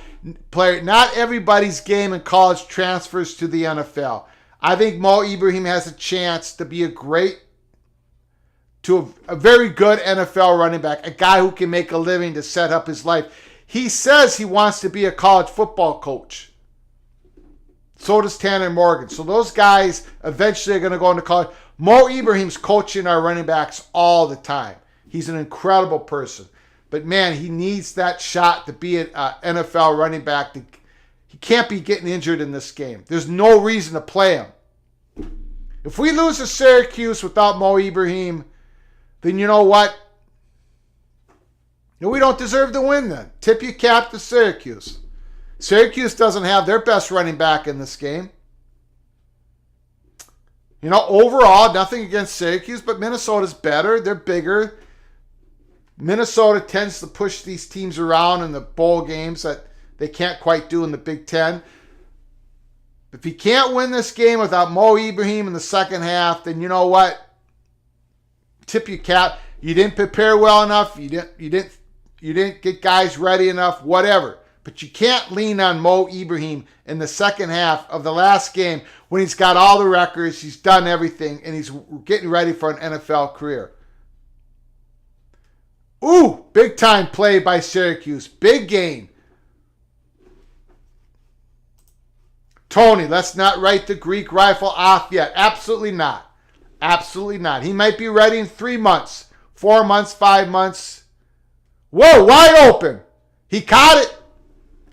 player. Not everybody's game in college transfers to the NFL. I think Mo Ibrahim has a chance to be a very good NFL running back, a guy who can make a living to set up his life. He says he wants to be a college football coach. So does Tanner Morgan. So those guys eventually are going to go into college. Mo Ibrahim's coaching our running backs all the time. He's an incredible person. But man, he needs that shot to be an NFL running back. He can't be getting injured in this game. There's no reason to play him. If we lose to Syracuse without Mo Ibrahim, then you know what? We don't deserve to win then. Tip your cap to Syracuse. Syracuse doesn't have their best running back in this game. Overall, nothing against Syracuse, but Minnesota's better. They're bigger. Minnesota tends to push these teams around in the bowl games that they can't quite do in the Big Ten. If you can't win this game without Mo Ibrahim in the second half, then you know what? Tip your cap. You didn't prepare well enough. You didn't get guys ready enough, whatever. But you can't lean on Mo Ibrahim in the second half of the last game when he's got all the records, he's done everything, and he's getting ready for an NFL career. Ooh, big time play by Syracuse. Big game. Tony, let's not write the Greek rifle off yet. Absolutely not. Absolutely not. He might be ready in 3 months, 4 months, 5 months. Whoa, wide open. He caught it.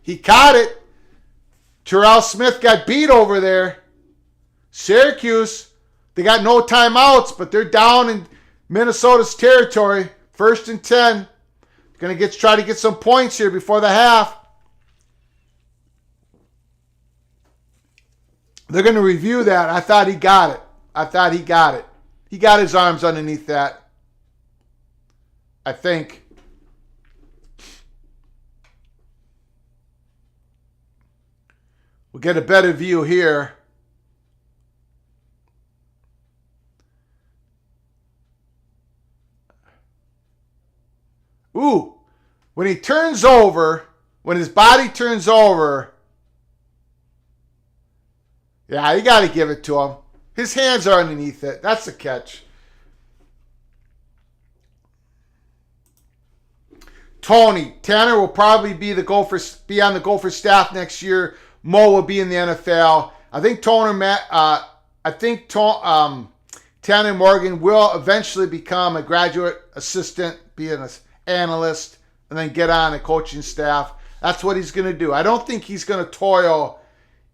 He caught it. Terrell Smith got beat over there. Syracuse, they got no timeouts, but they're down in Minnesota's territory. 1st and 10. Going to try to get some points here before the half. They're going to review that. I thought he got it. He got his arms underneath that. I think. We'll get a better view here. Ooh, when he turns over, when his body turns over, yeah, you got to give it to him. His hands are underneath it. That's the catch. Tony, Tanner will probably be on the Gopher staff next year. Mo will be in the NFL. I think Tanner Morgan will eventually become a graduate assistant, be an analyst, and then get on a coaching staff. That's what he's going to do. I don't think he's going to toil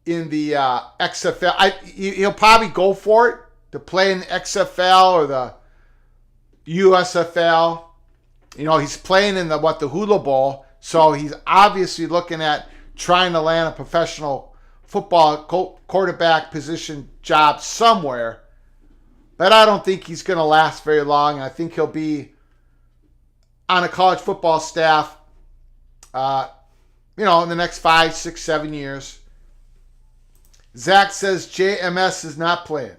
in the XFL. He'll probably go for it to play in the XFL or the USFL. You know, he's playing in the Hula Bowl, so he's obviously looking at trying to land a professional football quarterback position job somewhere. But I don't think he's going to last very long. I think he'll be on a college football staff, in the next 5, 6, 7 years. Zach says JMS is not playing.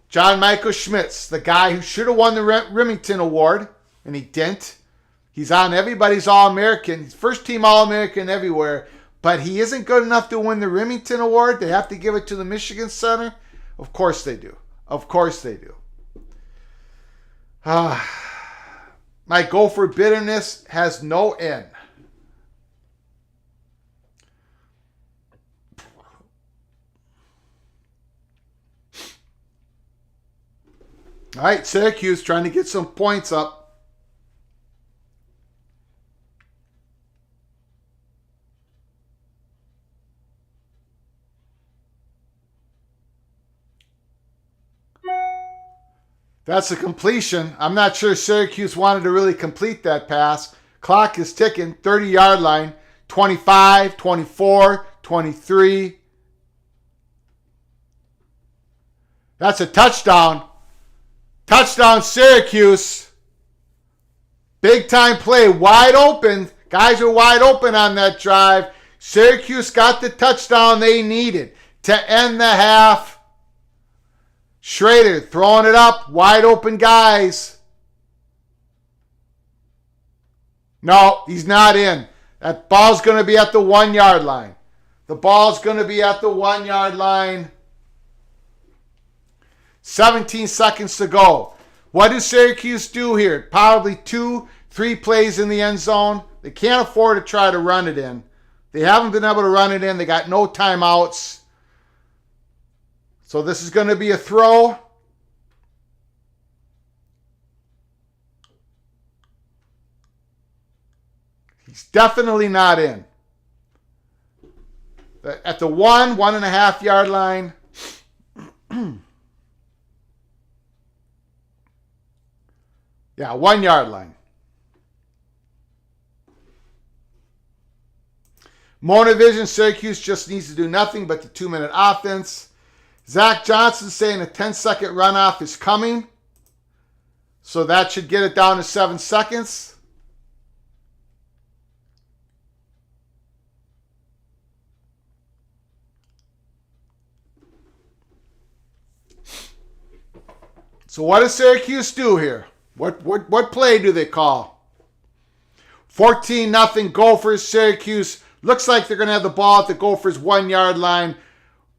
John Michael Schmitz, the guy who should have won the Remington Award, and he didn't. He's on everybody's All-American. He's first team All-American everywhere, but he isn't good enough to win the Remington Award. They have to give it to the Michigan Center. Of course they do. Of course they do. My Gopher bitterness has no end. All right, Syracuse trying to get some points up. That's a completion. I'm not sure Syracuse wanted to really complete that pass. Clock is ticking. 30-yard line. 25, 24, 23. That's a touchdown. Touchdown, Syracuse. Big time play. Wide open. Guys are wide open on that drive. Syracuse got the touchdown they needed to end the half. Schrader throwing it up. Wide open guys. No, he's not in. That ball's going to be at the 1-yard line. The ball's going to be at the 1-yard line. 17 seconds to go. What does Syracuse do here? Probably 2, 3 plays in the end zone. They can't afford to try to run it in. They haven't been able to run it in. They got no timeouts. So this is going to be a throw. He's definitely not in. At the 1.5 yard line. Yeah, 1 yard line. Mona Vision, Syracuse just needs to do nothing but the 2-minute offense. Zach Johnson saying a 10-second runoff is coming. So that should get it down to 7 seconds. So what does Syracuse do here? What play do they call? 14-0 Gophers. Syracuse looks like they're going to have the ball at the Gophers 1-yard line.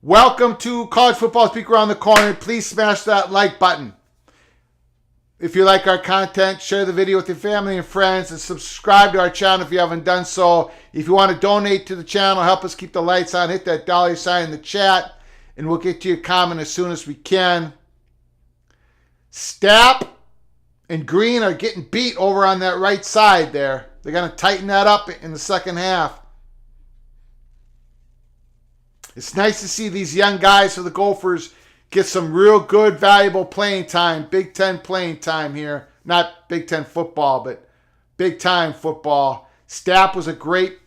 Welcome to College Football Speak Around the Corner. Please smash that like button. If you like our content, share the video with your family and friends, and subscribe to our channel if you haven't done so. If you want to donate to the channel, help us keep the lights on, hit that $sign in the chat, and we'll get to your comment as soon as we can. Stapp and Green are getting beat over on that right side there. They're going to tighten that up in the second half. It's nice to see these young guys for the Gophers get some real good, valuable playing time. Big Ten playing time here. Not Big Ten football, but big time football. Stapp was a great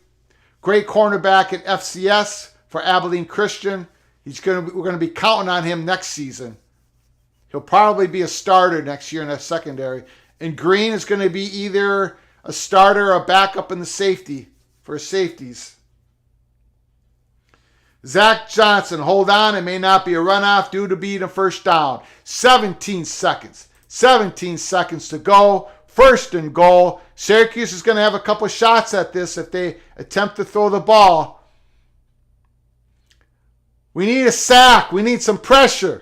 cornerback at FCS for Abilene Christian. We're going to be counting on him next season. He'll probably be a starter next year in the secondary. And Green is going to be either a starter or a backup in the safety for safeties. Zach Johnson, hold on. It may not be a runoff due to being a first down. 17 seconds. 17 seconds to go. First and goal. Syracuse is going to have a couple shots at this if they attempt to throw the ball. We need a sack. We need some pressure.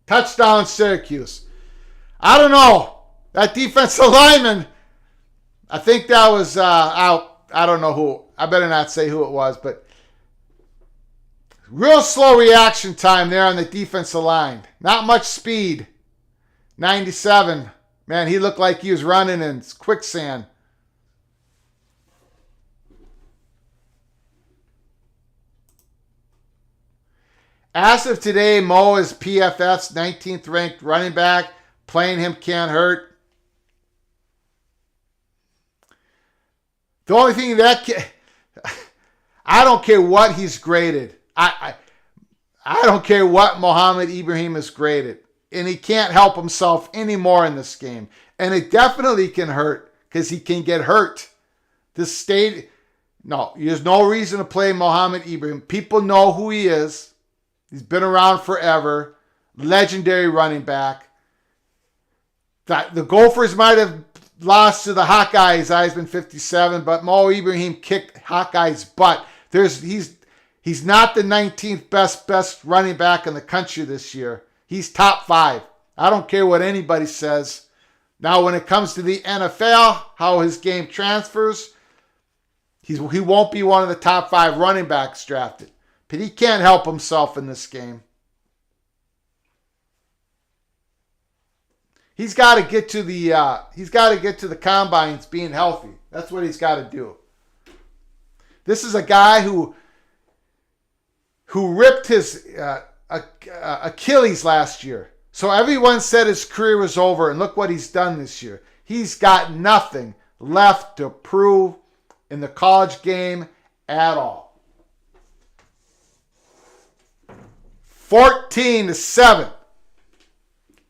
Touchdown Syracuse. I don't know. That defensive lineman, I think that was out. I don't know who. I better not say who it was, but real slow reaction time there on the defensive line. Not much speed. 97. Man, he looked like he was running in quicksand. As of today, Mo is PFF's 19th ranked running back. Playing him can't hurt. The only thing I don't care what he's graded. I don't care what Mohamed Ibrahim is graded. And he can't help himself anymore in this game. And it definitely can hurt because he can get hurt. There's no reason to play Mohamed Ibrahim. People know who he is. He's been around forever. Legendary running back. The Gophers might have lost to the Hawkeyes, Heisman 57, but Mo Ibrahim kicked Hawkeyes' butt. He's not the 19th best running back in the country this year. He's top 5. I don't care what anybody says. Now, when it comes to the NFL, how his game transfers, he won't be one of the top 5 running backs drafted. But he can't help himself in this game. He's got to get to the combines being healthy. That's what he's got to do. This is a guy who ripped his Achilles last year. So everyone said his career was over, and look what he's done this year. He's got nothing left to prove in the college game at all. 14-7.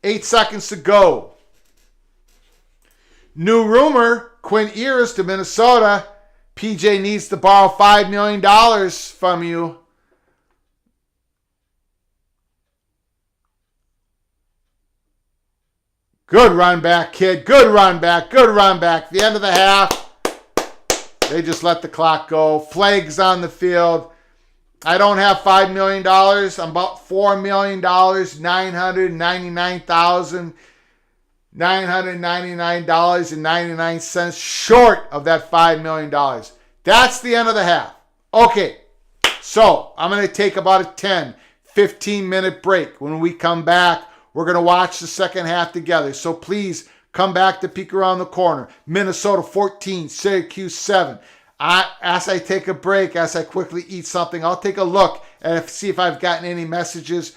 8 seconds to go. New rumor, Quinn Ewers to Minnesota. PJ needs to borrow $5 million from you. Good run back, kid. Good run back. Good run back. The end of the half, they just let the clock go. Flags on the field. I don't have $5 million. I'm about $4 million, $999.99 short of that $5 million. That's the end of the half. Okay, so I'm going to take about a 10, 15-minute break. When we come back, we're going to watch the second half together. So please come back to Peek Around the Corner. Minnesota 14, Syracuse 7. As I take a break, as I quickly eat something, I'll take a look and see if I've gotten any messages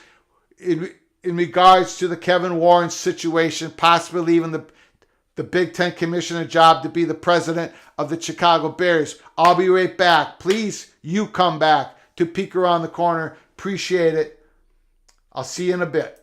in regards to the Kevin Warren situation, possibly leaving the Big Ten commissioner job to be the president of the Chicago Bears. I'll be right back. Please, you come back to Peek Around the Corner. Appreciate it. I'll see you in a bit.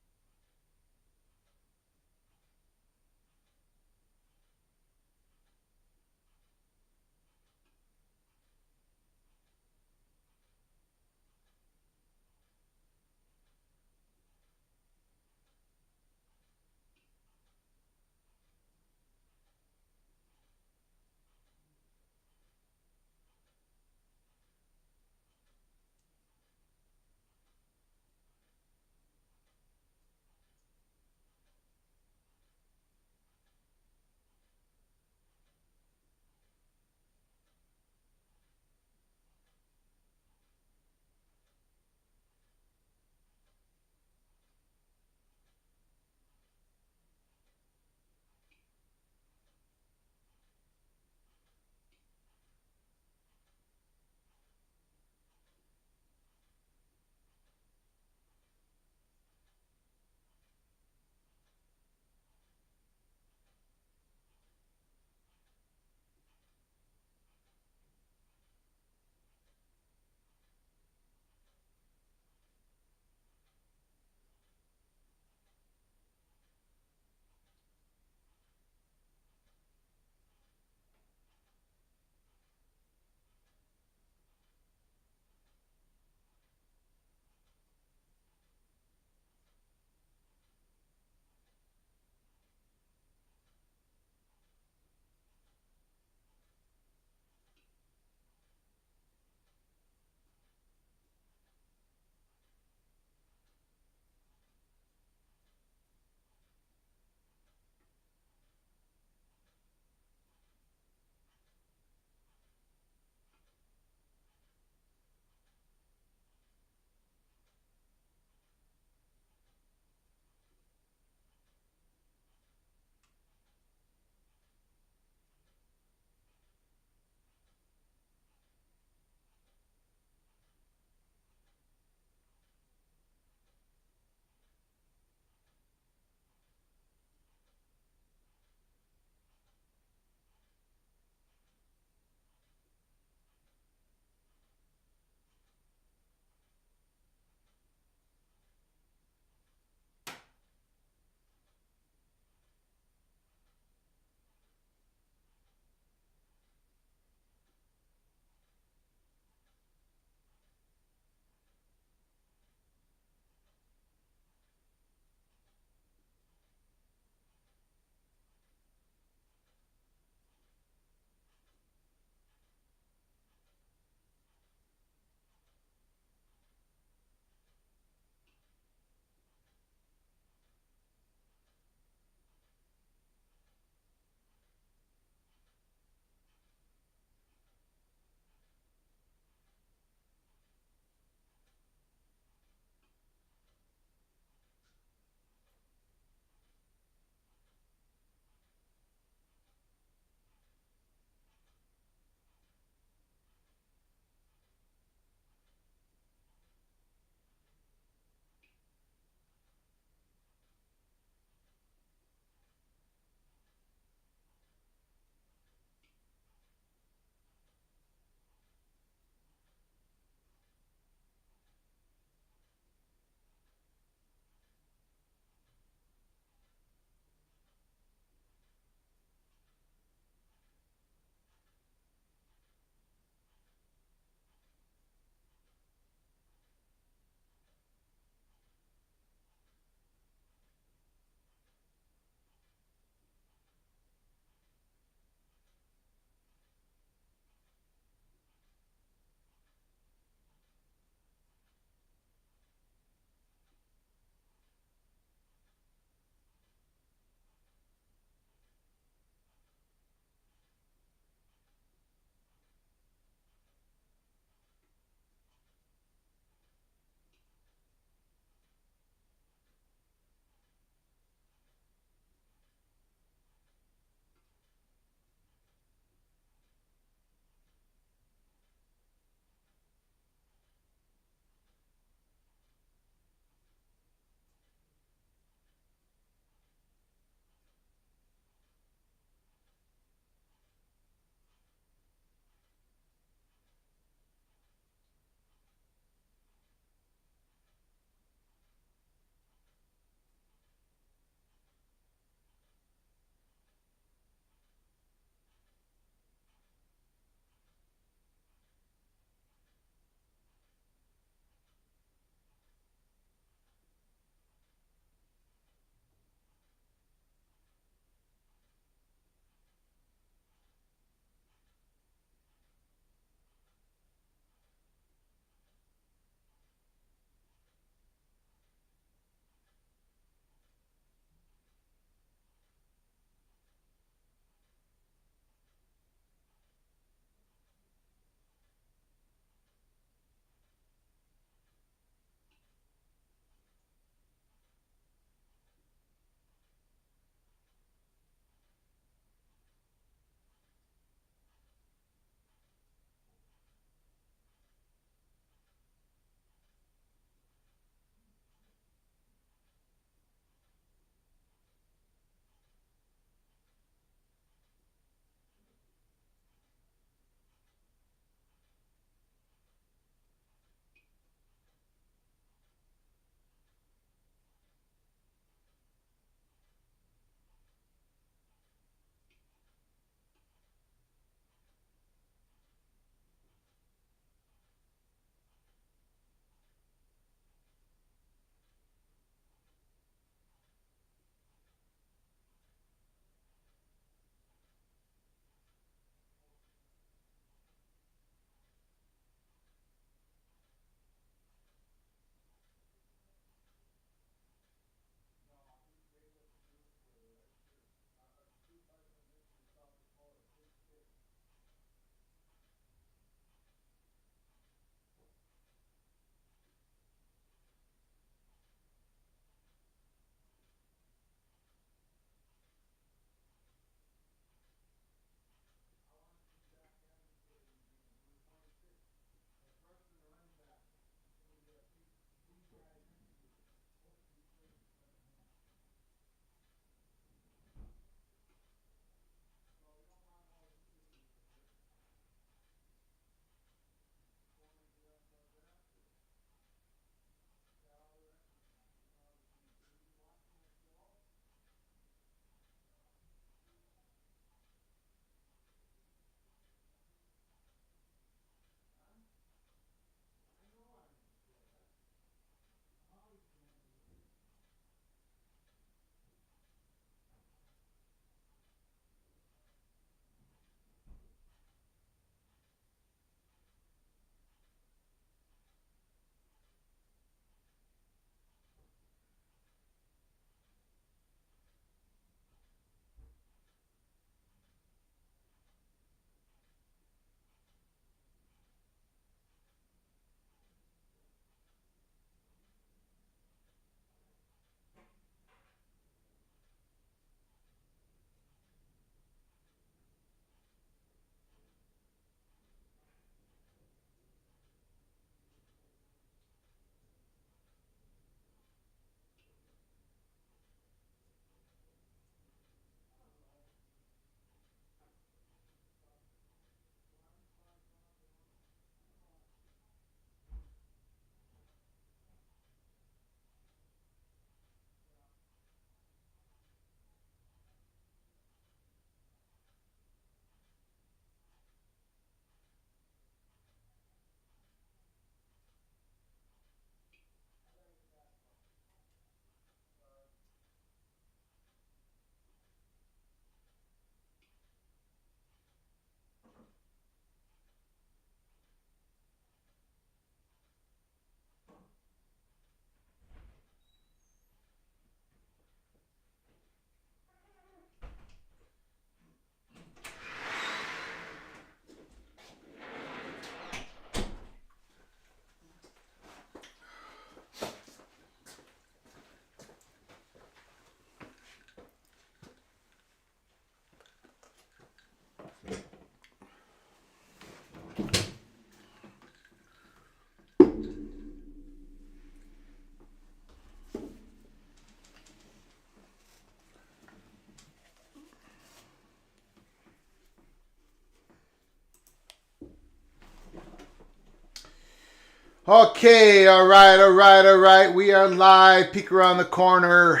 Okay, all right. We are live. Peek around the corner.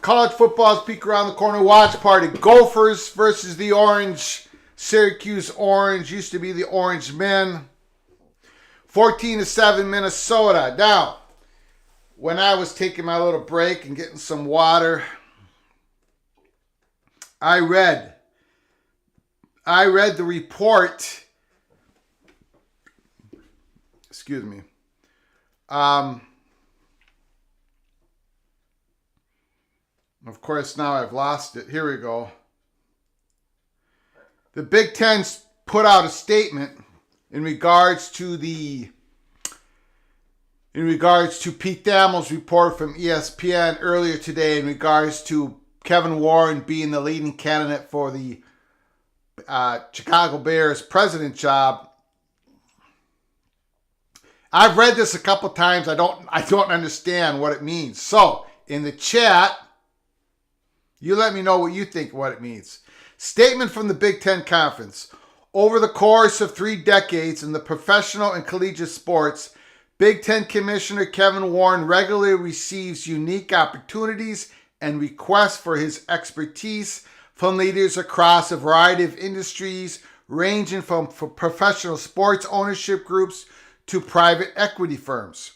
College football's peek around the corner. Watch party. Gophers versus the Orange. Syracuse Orange. Used to be the Orange Men. 14-7 Minnesota. Now, when I was taking my little break and getting some water, I read the report. Excuse me. Of course, now I've lost it. Here we go. The Big Ten put out a statement in regards to Pete Thamel's report from ESPN earlier today in regards to Kevin Warren being the leading candidate for the Chicago Bears president job. I've read this a couple times. I don't understand what it means. So, in the chat, you let me know what you think what it means. Statement from the Big Ten Conference. Over the course of 3 decades in the professional and collegiate sports, Big Ten Commissioner Kevin Warren regularly receives unique opportunities and requests for his expertise from leaders across a variety of industries, ranging from professional sports ownership groups to private equity firms.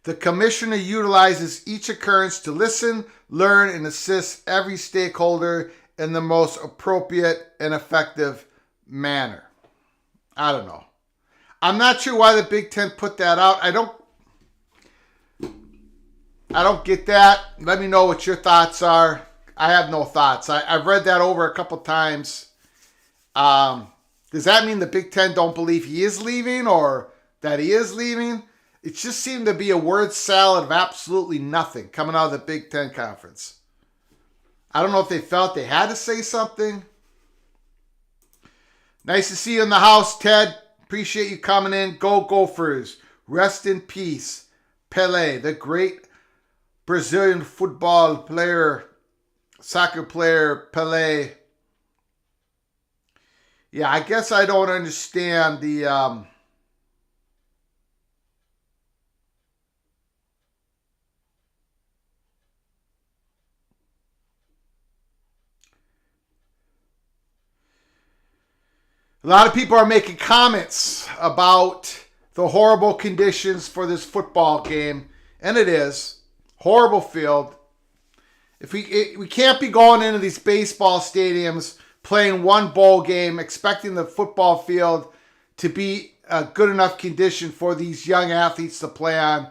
The commissioner utilizes each occurrence to listen, learn, and assist every stakeholder in the most appropriate and effective manner. I don't know. I'm not sure why the Big Ten put that out. I don't get that. Let me know what your thoughts are. I have no thoughts. I've read that over a couple times. Does that mean the Big Ten don't believe he is leaving or that he is leaving? It just seemed to be a word salad of absolutely nothing coming out of the Big Ten Conference. I don't know if they felt they had to say something. Nice to see you in the house, Ted. Appreciate you coming in. Go Gophers. Rest in peace. Pelé, the great Brazilian football player, soccer player, Pelé. Yeah, I guess I don't understand the... A lot of people are making comments about the horrible conditions for this football game, and it is horrible field. If we can't be going into these baseball stadiums playing one bowl game, expecting the football field to be a good enough condition for these young athletes to play on.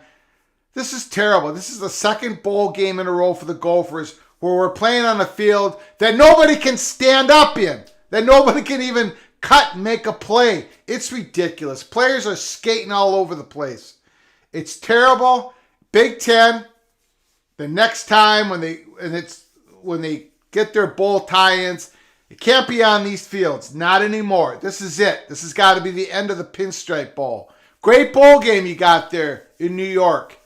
This is terrible. This is the second bowl game in a row for the Gophers where we're playing on a field that nobody can stand up in, that nobody can even cut and make a play. It's ridiculous. Players are skating all over the place. It's terrible. Big Ten, the next time when they get their bowl tie-ins, it can't be on these fields. Not anymore. This is it. This has got to be the end of the Pinstripe Bowl. Great bowl game you got there in New York.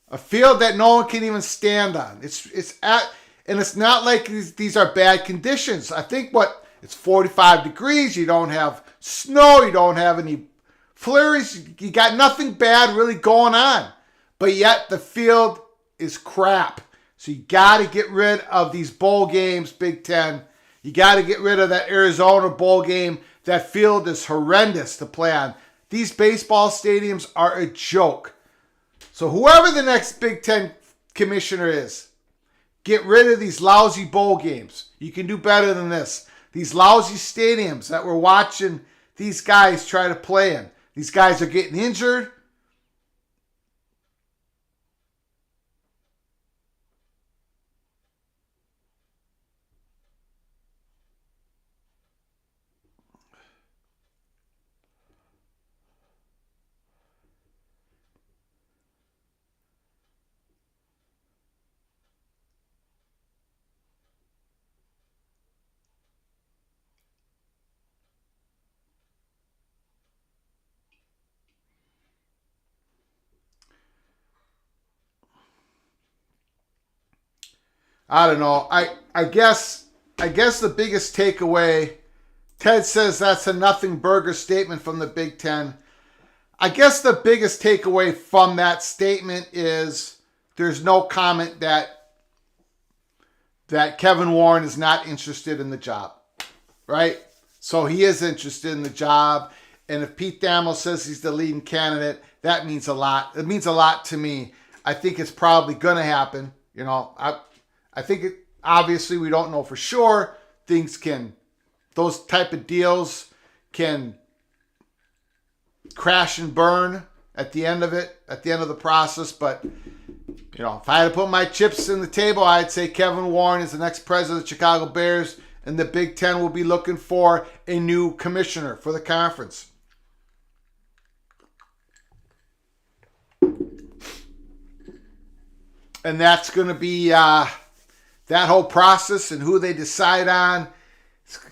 A field that no one can even stand on. And it's not like these are bad conditions. I think it's 45 degrees. You don't have snow. You don't have any flurries. You got nothing bad really going on. But yet the field is crap. So you got to get rid of these bowl games, Big Ten. You got to get rid of that Arizona bowl game. That field is horrendous to play on. These baseball stadiums are a joke. So whoever the next Big Ten commissioner is, get rid of these lousy bowl games. You can do better than this. These lousy stadiums that we're watching these guys try to play in. These guys are getting injured. I don't know. I guess the biggest takeaway, Ted says that's a nothing burger statement from the Big Ten. I guess the biggest takeaway from that statement is there's no comment that Kevin Warren is not interested in the job, right? So he is interested in the job. And if Pete Thamel says he's the leading candidate, that means a lot. It means a lot to me. I think it's probably going to happen. You know, I think it, obviously we don't know for sure. Those type of deals can crash and burn at the end of the process. But, you know, if I had to put my chips in the table, I'd say Kevin Warren is the next president of the Chicago Bears, and the Big Ten will be looking for a new commissioner for the conference. And that's going to be that whole process, and who they decide on.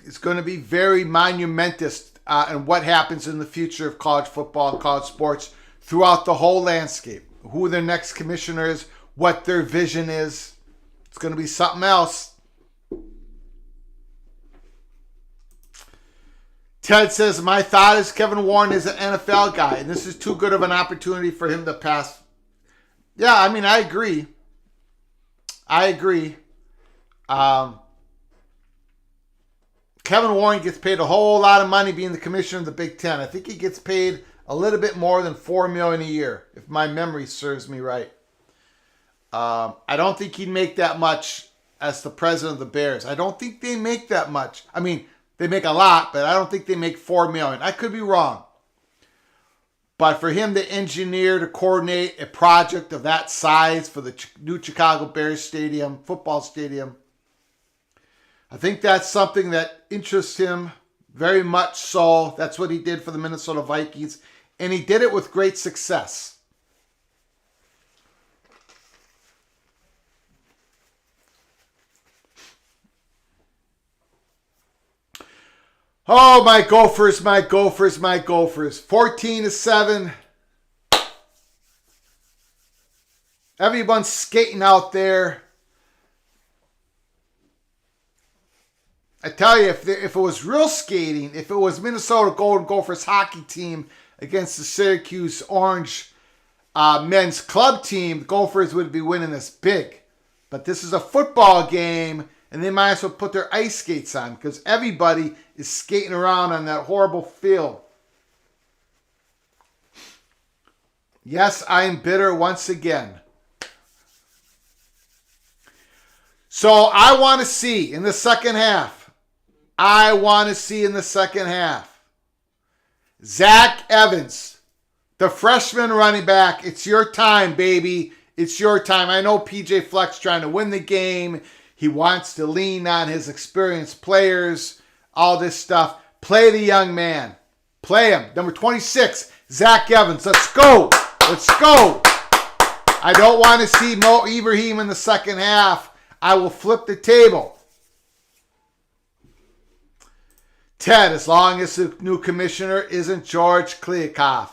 It's going to be very monumentous in what happens in the future of college football and college sports throughout the whole landscape. Who their next commissioner is, what their vision is. It's going to be something else. Ted says, my thought is Kevin Warren is an NFL guy, and this is too good of an opportunity for him to pass. Yeah, I mean, I agree. Kevin Warren gets paid a whole lot of money being the commissioner of the Big Ten. I think he gets paid a little bit more than $4 million a year, if my memory serves me right. I don't think he'd make that much as the president of the Bears. I don't think they make that much. I mean, they make a lot, but I don't think they make $4 million. I could be wrong. But for him to engineer, to coordinate a project of that size for the new Chicago Bears stadium, football stadium, I think that's something that interests him very much so. That's what he did for the Minnesota Vikings, and he did it with great success. Oh, my Gophers, my Gophers, my Gophers. 14-7. Everyone's skating out there. I tell you, if it was real skating, if it was Minnesota Golden Gophers hockey team against the Syracuse Orange men's club team, the Gophers would be winning this big. But this is a football game, and they might as well put their ice skates on because everybody is skating around on that horrible field. Yes, I am bitter once again. So I want to see in the second half, Zach Evans, the freshman running back. It's your time, baby. It's your time. I know PJ Fleck's trying to win the game. He wants to lean on his experienced players, all this stuff. Play the young man. Play him. Number 26, Zach Evans. Let's go. Let's go. I don't want to see Mo Ibrahim in the second half. I will flip the table. Ted, as long as the new commissioner isn't George Kliavkoff.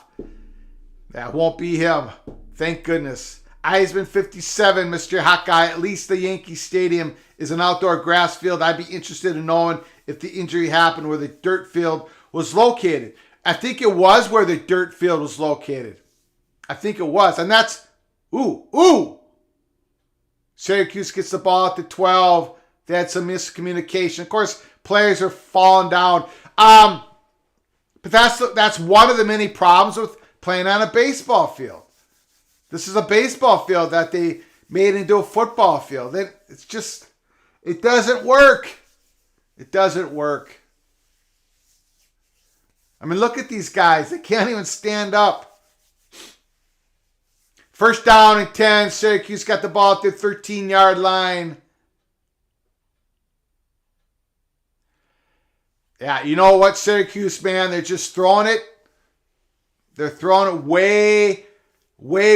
That won't be him. Thank goodness. Eisman 57, Mr. Hawkeye. At least the Yankee Stadium is an outdoor grass field. I'd be interested in knowing if the injury happened where the dirt field was located. I think it was where the dirt field was located. I think it was. And that's, ooh. Syracuse gets the ball at the 12. They had some miscommunication. Of course, players are falling down. But that's one of the many problems with playing on a baseball field. This is a baseball field that they made into a football field. It's just, it doesn't work. It doesn't work. I mean, look at these guys. They can't even stand up. First down and 10. Syracuse got the ball at the 13-yard line. Yeah, you know what, Syracuse, man? They're just throwing it. They're throwing it way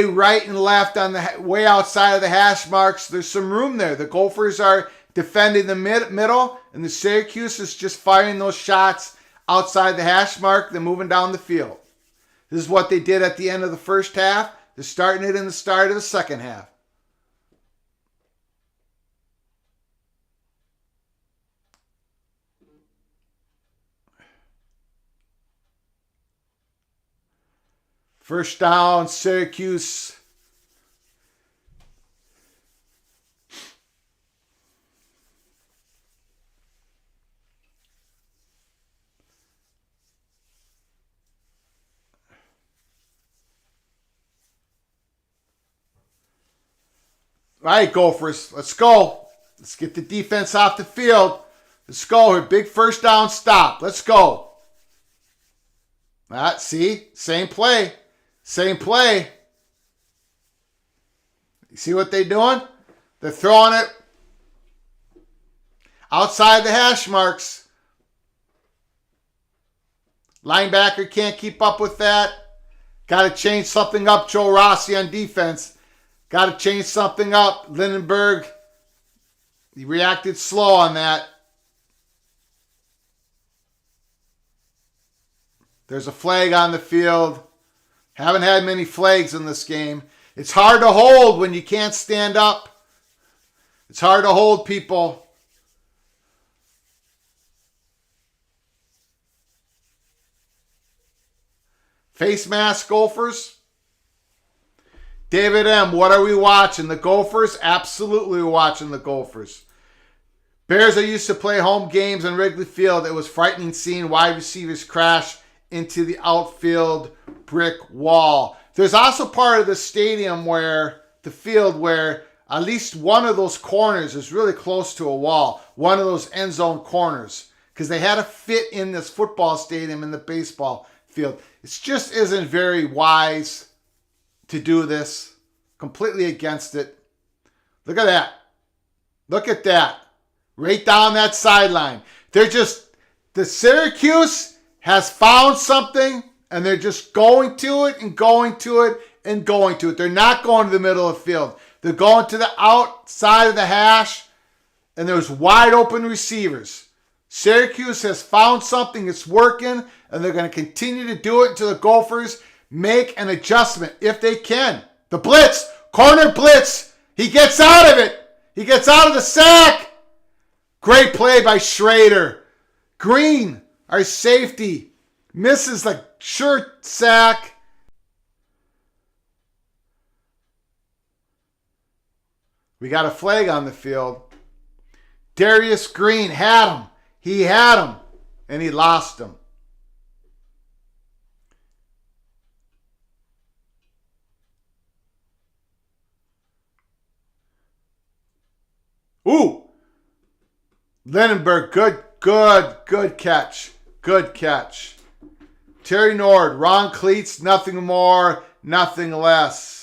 right and left on the way outside of the hash marks. There's some room there. The Gophers are defending the middle, and the Syracuse is just firing those shots outside the hash mark. They're moving down the field. This is what they did at the end of the first half. They're starting it in the start of the second half. First down, Syracuse. All right, Gophers, let's go. Let's get the defense off the field. Let's go here. Big first down stop. Let's go. See? Same play. Same play. You see what they're doing? They're throwing it outside the hash marks. Linebacker can't keep up with that. Got to change something up. Joe Rossi on defense. Got to change something up. Lindenberg, he reacted slow on that. There's a flag on the field. Haven't had many flags in this game. It's hard to hold when you can't stand up. It's hard to hold people. Face mask, Gophers. David M., what are we watching? The Gophers? Absolutely we're watching the Gophers. Bears are used to play home games on Wrigley Field. It was frightening seeing wide receivers crash into the outfield brick wall. There's also part of the stadium where, the field where at least one of those corners is really close to a wall. One of those end zone corners. Because they had to fit in this football stadium in the baseball field. It just isn't very wise to do this. Completely against it. Look at that. Look at that. Right down that sideline. The Syracuse has found something and they're just going to it and going to it and going to it. They're not going to the middle of the field. They're going to the outside of the hash and there's wide open receivers. Syracuse has found something. It's working and they're going to continue to do it until the Gophers make an adjustment if they can. The blitz, corner blitz. He gets out of it. He gets out of the sack. Great play by Schrader. Green, our safety, misses the shirt sack. We got a flag on the field. Darius Green had him. He had him, and he lost him. Ooh. Lindenberg, good catch. Good catch. Terry Nord, wrong cleats, nothing more, nothing less.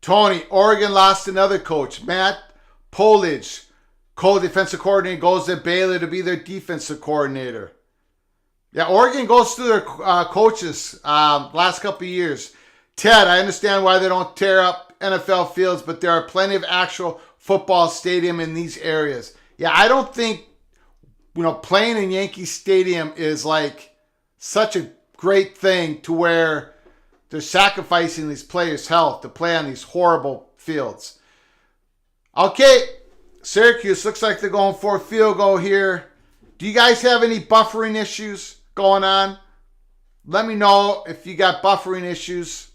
Tony, Oregon lost another coach. Matt Polidge, co-defensive coordinator, goes to Baylor to be their defensive coordinator. Yeah, Oregon goes through their coaches last couple of years. Ted, I understand why they don't tear up NFL fields, but there are plenty of actual football stadium in these areas. Yeah, I don't think, playing in Yankee Stadium is like such a great thing to where they're sacrificing these players' health to play on these horrible fields. Okay, Syracuse looks like they're going for a field goal here. Do you guys have any buffering issues going on? Let me know if you got buffering issues.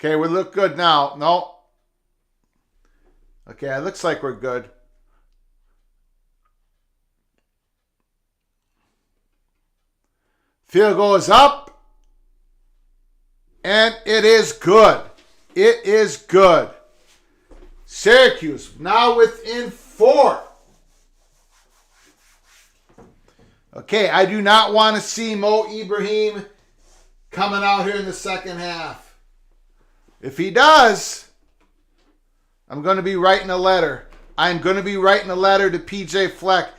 Okay, we look good now. No. Okay, it looks like we're good. Field goal is up. And it is good. It is good. Syracuse now within 4. Okay, I do not want to see Mo Ibrahim coming out here in the second half. If he does, I'm going to be writing a letter. I'm going to be writing a letter to PJ Fleck.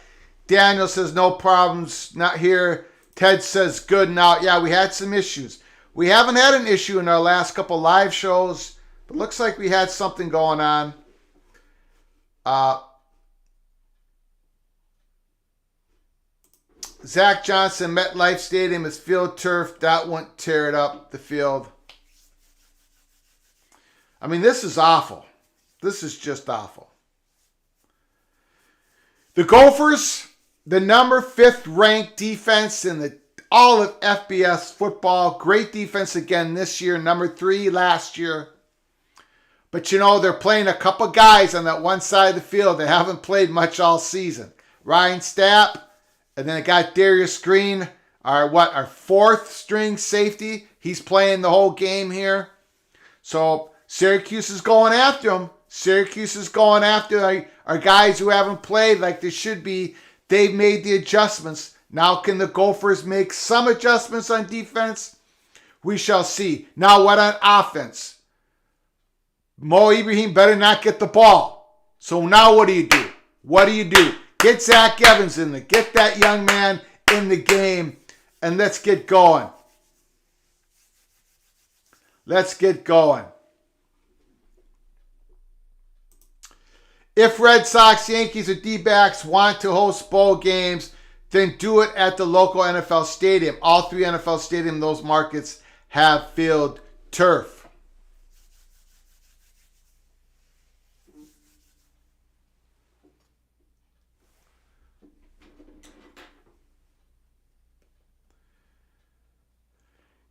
Daniel says no problems, not here. Ted says good now. Yeah, we had some issues. We haven't had an issue in our last couple live shows, but looks like we had something going on. Zach Johnson, MetLife Stadium is field turf. That won't tear it up, the field. I mean, this is awful. This is just awful. The Gophers, the number 5th ranked defense in all of FBS football. Great defense again this year, number 3 last year. But you know, they're playing a couple guys on that one side of the field that haven't played much all season. Ryan Stapp, and then I got Darius Green, our 4th string safety. He's playing the whole game here. So Syracuse is going after him. Syracuse is going after our guys who haven't played like they should be. They've made the adjustments. Now can the Gophers make some adjustments on defense? We shall see. Now what on offense? Mo Ibrahim better not get the ball. So now what do you do? What do you do? Get Zach Evans in there. Get that young man in the game. And let's get going. Let's get going. If Red Sox, Yankees, or D-backs want to host bowl games, then do it at the local NFL stadium. All 3 NFL stadiums in those markets have field turf.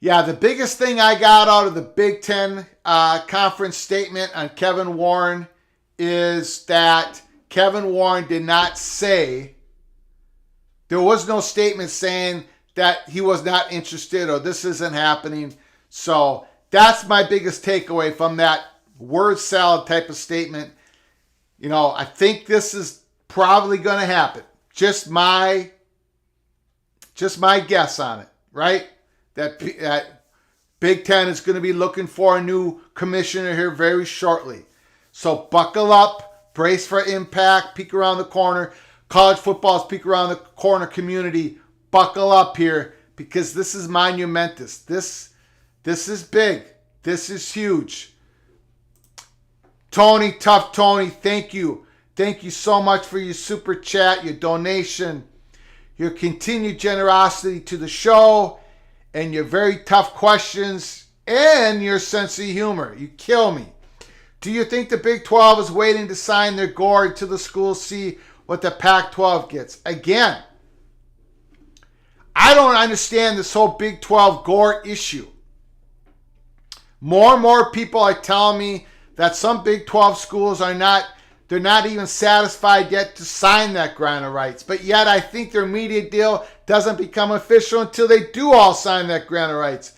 Yeah, the biggest thing I got out of the Big Ten conference statement on Kevin Warren is that Kevin Warren did not say, there was no statement saying that he was not interested or this isn't happening. So that's my biggest takeaway from that word salad type of statement. You know, I think this is probably going to happen. Just my guess on it, right? That Big Ten is going to be looking for a new commissioner here very shortly. So buckle up, brace for impact, peek around the corner. College football's peek around the corner community. Buckle up here because this is monumentous. This is big. This is huge. Tony, Tough Tony, thank you. Thank you so much for your super chat, your donation, your continued generosity to the show, and your very tough questions, and your sense of humor. You kill me. Do you think the Big 12 is waiting to sign their gore until the schools see what the Pac-12 gets? Again, I don't understand this whole Big 12 gore issue. More and more people are telling me that some Big 12 schools they're not even satisfied yet to sign that grant of rights. But yet I think their media deal doesn't become official until they do all sign that grant of rights.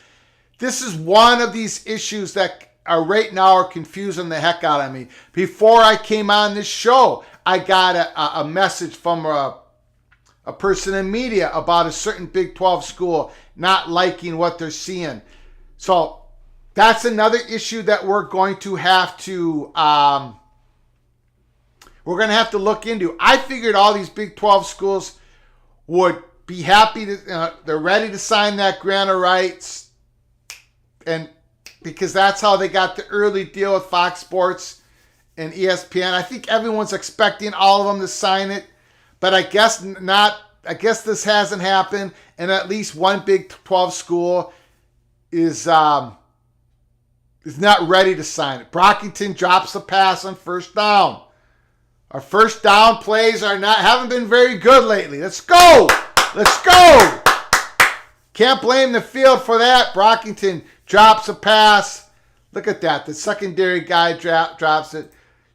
This is one of these issues that right now are confusing the heck out of me. Before I came on this show, I got a message from a person in media about a certain Big 12 school not liking what they're seeing. So that's another issue that we're going to have to look into. I figured all these Big 12 schools would be happy they're ready to sign that grant of rights, and because that's how they got the early deal with Fox Sports and ESPN. I think everyone's expecting all of them to sign it, but I guess not. I guess this hasn't happened, and at least one Big 12 school is not ready to sign it. Brockington drops a pass on first down. Our first down plays haven't been very good lately. Let's go! Let's go! Can't blame the field for that. Brockington drops a pass. Look at that. The secondary guy drops it.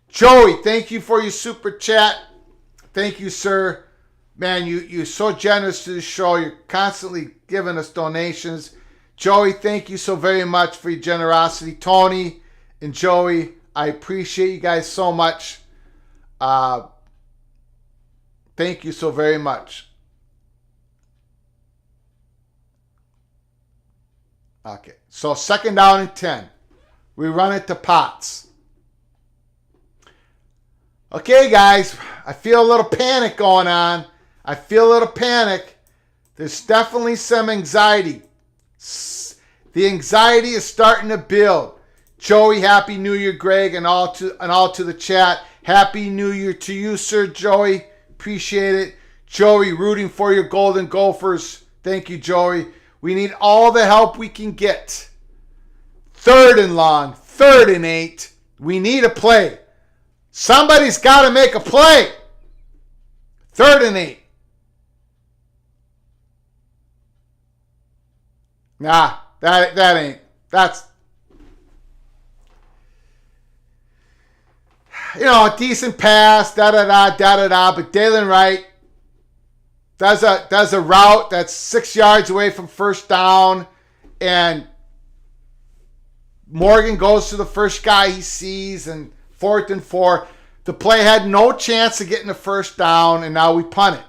Joey, thank you for your super chat. Thank you, sir. Man, you're so generous to the show. You're constantly giving us donations. Joey, thank you so very much for your generosity. Tony and Joey, I appreciate you guys so much. Thank you so very much. Okay, so 2nd down and 10. We run it to Potts. Okay, guys, I feel a little panic going on. I feel a little panic. There's definitely some anxiety. The anxiety is starting to build. Joey, Happy New Year, Greg, and all to the chat. Happy New Year to you, Sir Joey. Appreciate it. Joey, rooting for your Golden Gophers. Thank you, Joey. We need all the help we can get. 3rd and long, 3rd and 8. We need a play. Somebody's got to make a play. 3rd and 8. Nah, that ain't. That's, a decent pass, da-da-da, but Dalen Wright does a route that's 6 yards away from 1st down, and Morgan goes to the first guy he sees, and 4th and 4. The play had no chance of getting a 1st down, and now we punt it.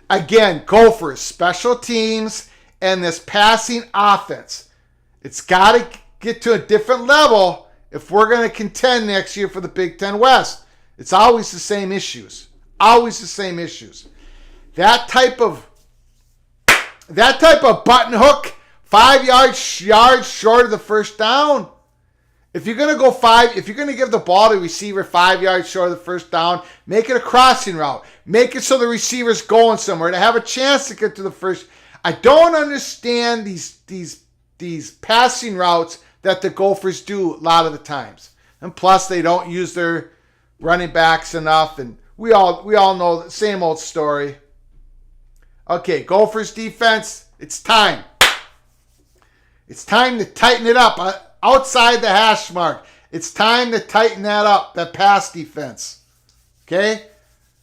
Again, Gophers, special teams, and this passing offense. It's got to get to a different level if we're going to contend next year for the Big Ten West. It's always the same issues. Always the same issues. That type of button hook, 5 yards short of the 1st down. If you're going to go if you're going to give the ball to the receiver 5 yards short of the 1st down, make it a crossing route. Make it so the receiver's going somewhere to have a chance to get to the first. I don't understand these passing routes that the Gophers do a lot of the times. And plus, they don't use their running backs enough. And we all know the same old story. Okay, Gophers defense, it's time. It's time to tighten it up. Outside the hash mark, it's time to tighten that up, that pass defense. Okay?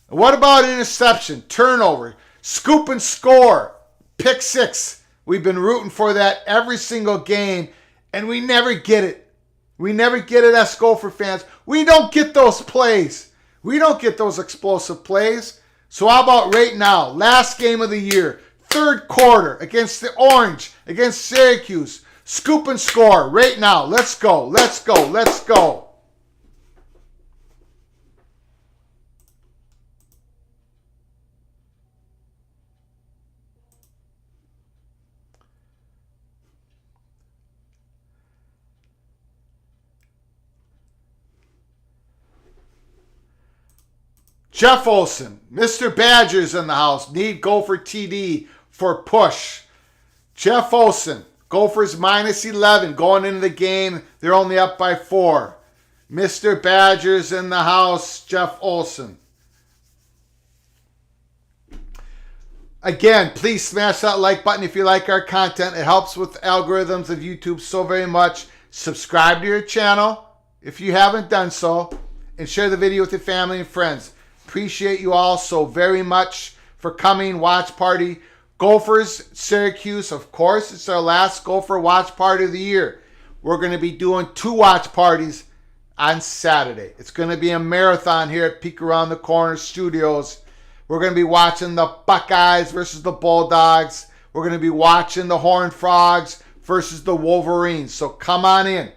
What about interception, turnover, scoop and score, pick 6? We've been rooting for that every single game, and we never get it. We never get it as Gopher fans. We don't get those plays. We don't get those explosive plays. So how about right now, last game of the year, 3rd quarter against the Orange, against Syracuse. Scoop and score right now. Let's go. Let's go. Let's go. Jeff Olson, Mr. Badger's in the house. Need Gopher TD for push. Jeff Olson, Gophers minus 11 going into the game. They're only up by 4. Mr. Badger's in the house. Jeff Olson. Again, please smash that like button if you like our content. It helps with algorithms of YouTube so very much. Subscribe to your channel if you haven't done so. And share the video with your family and friends. Appreciate you all so very much for coming. Watch party. Gophers, Syracuse, of course. It's our last Gopher watch party of the year. We're going to be doing 2 watch parties on Saturday. It's going to be a marathon here at Peek Around the Corner Studios. We're going to be watching the Buckeyes versus the Bulldogs. We're going to be watching the Horned Frogs versus the Wolverines. So come on in.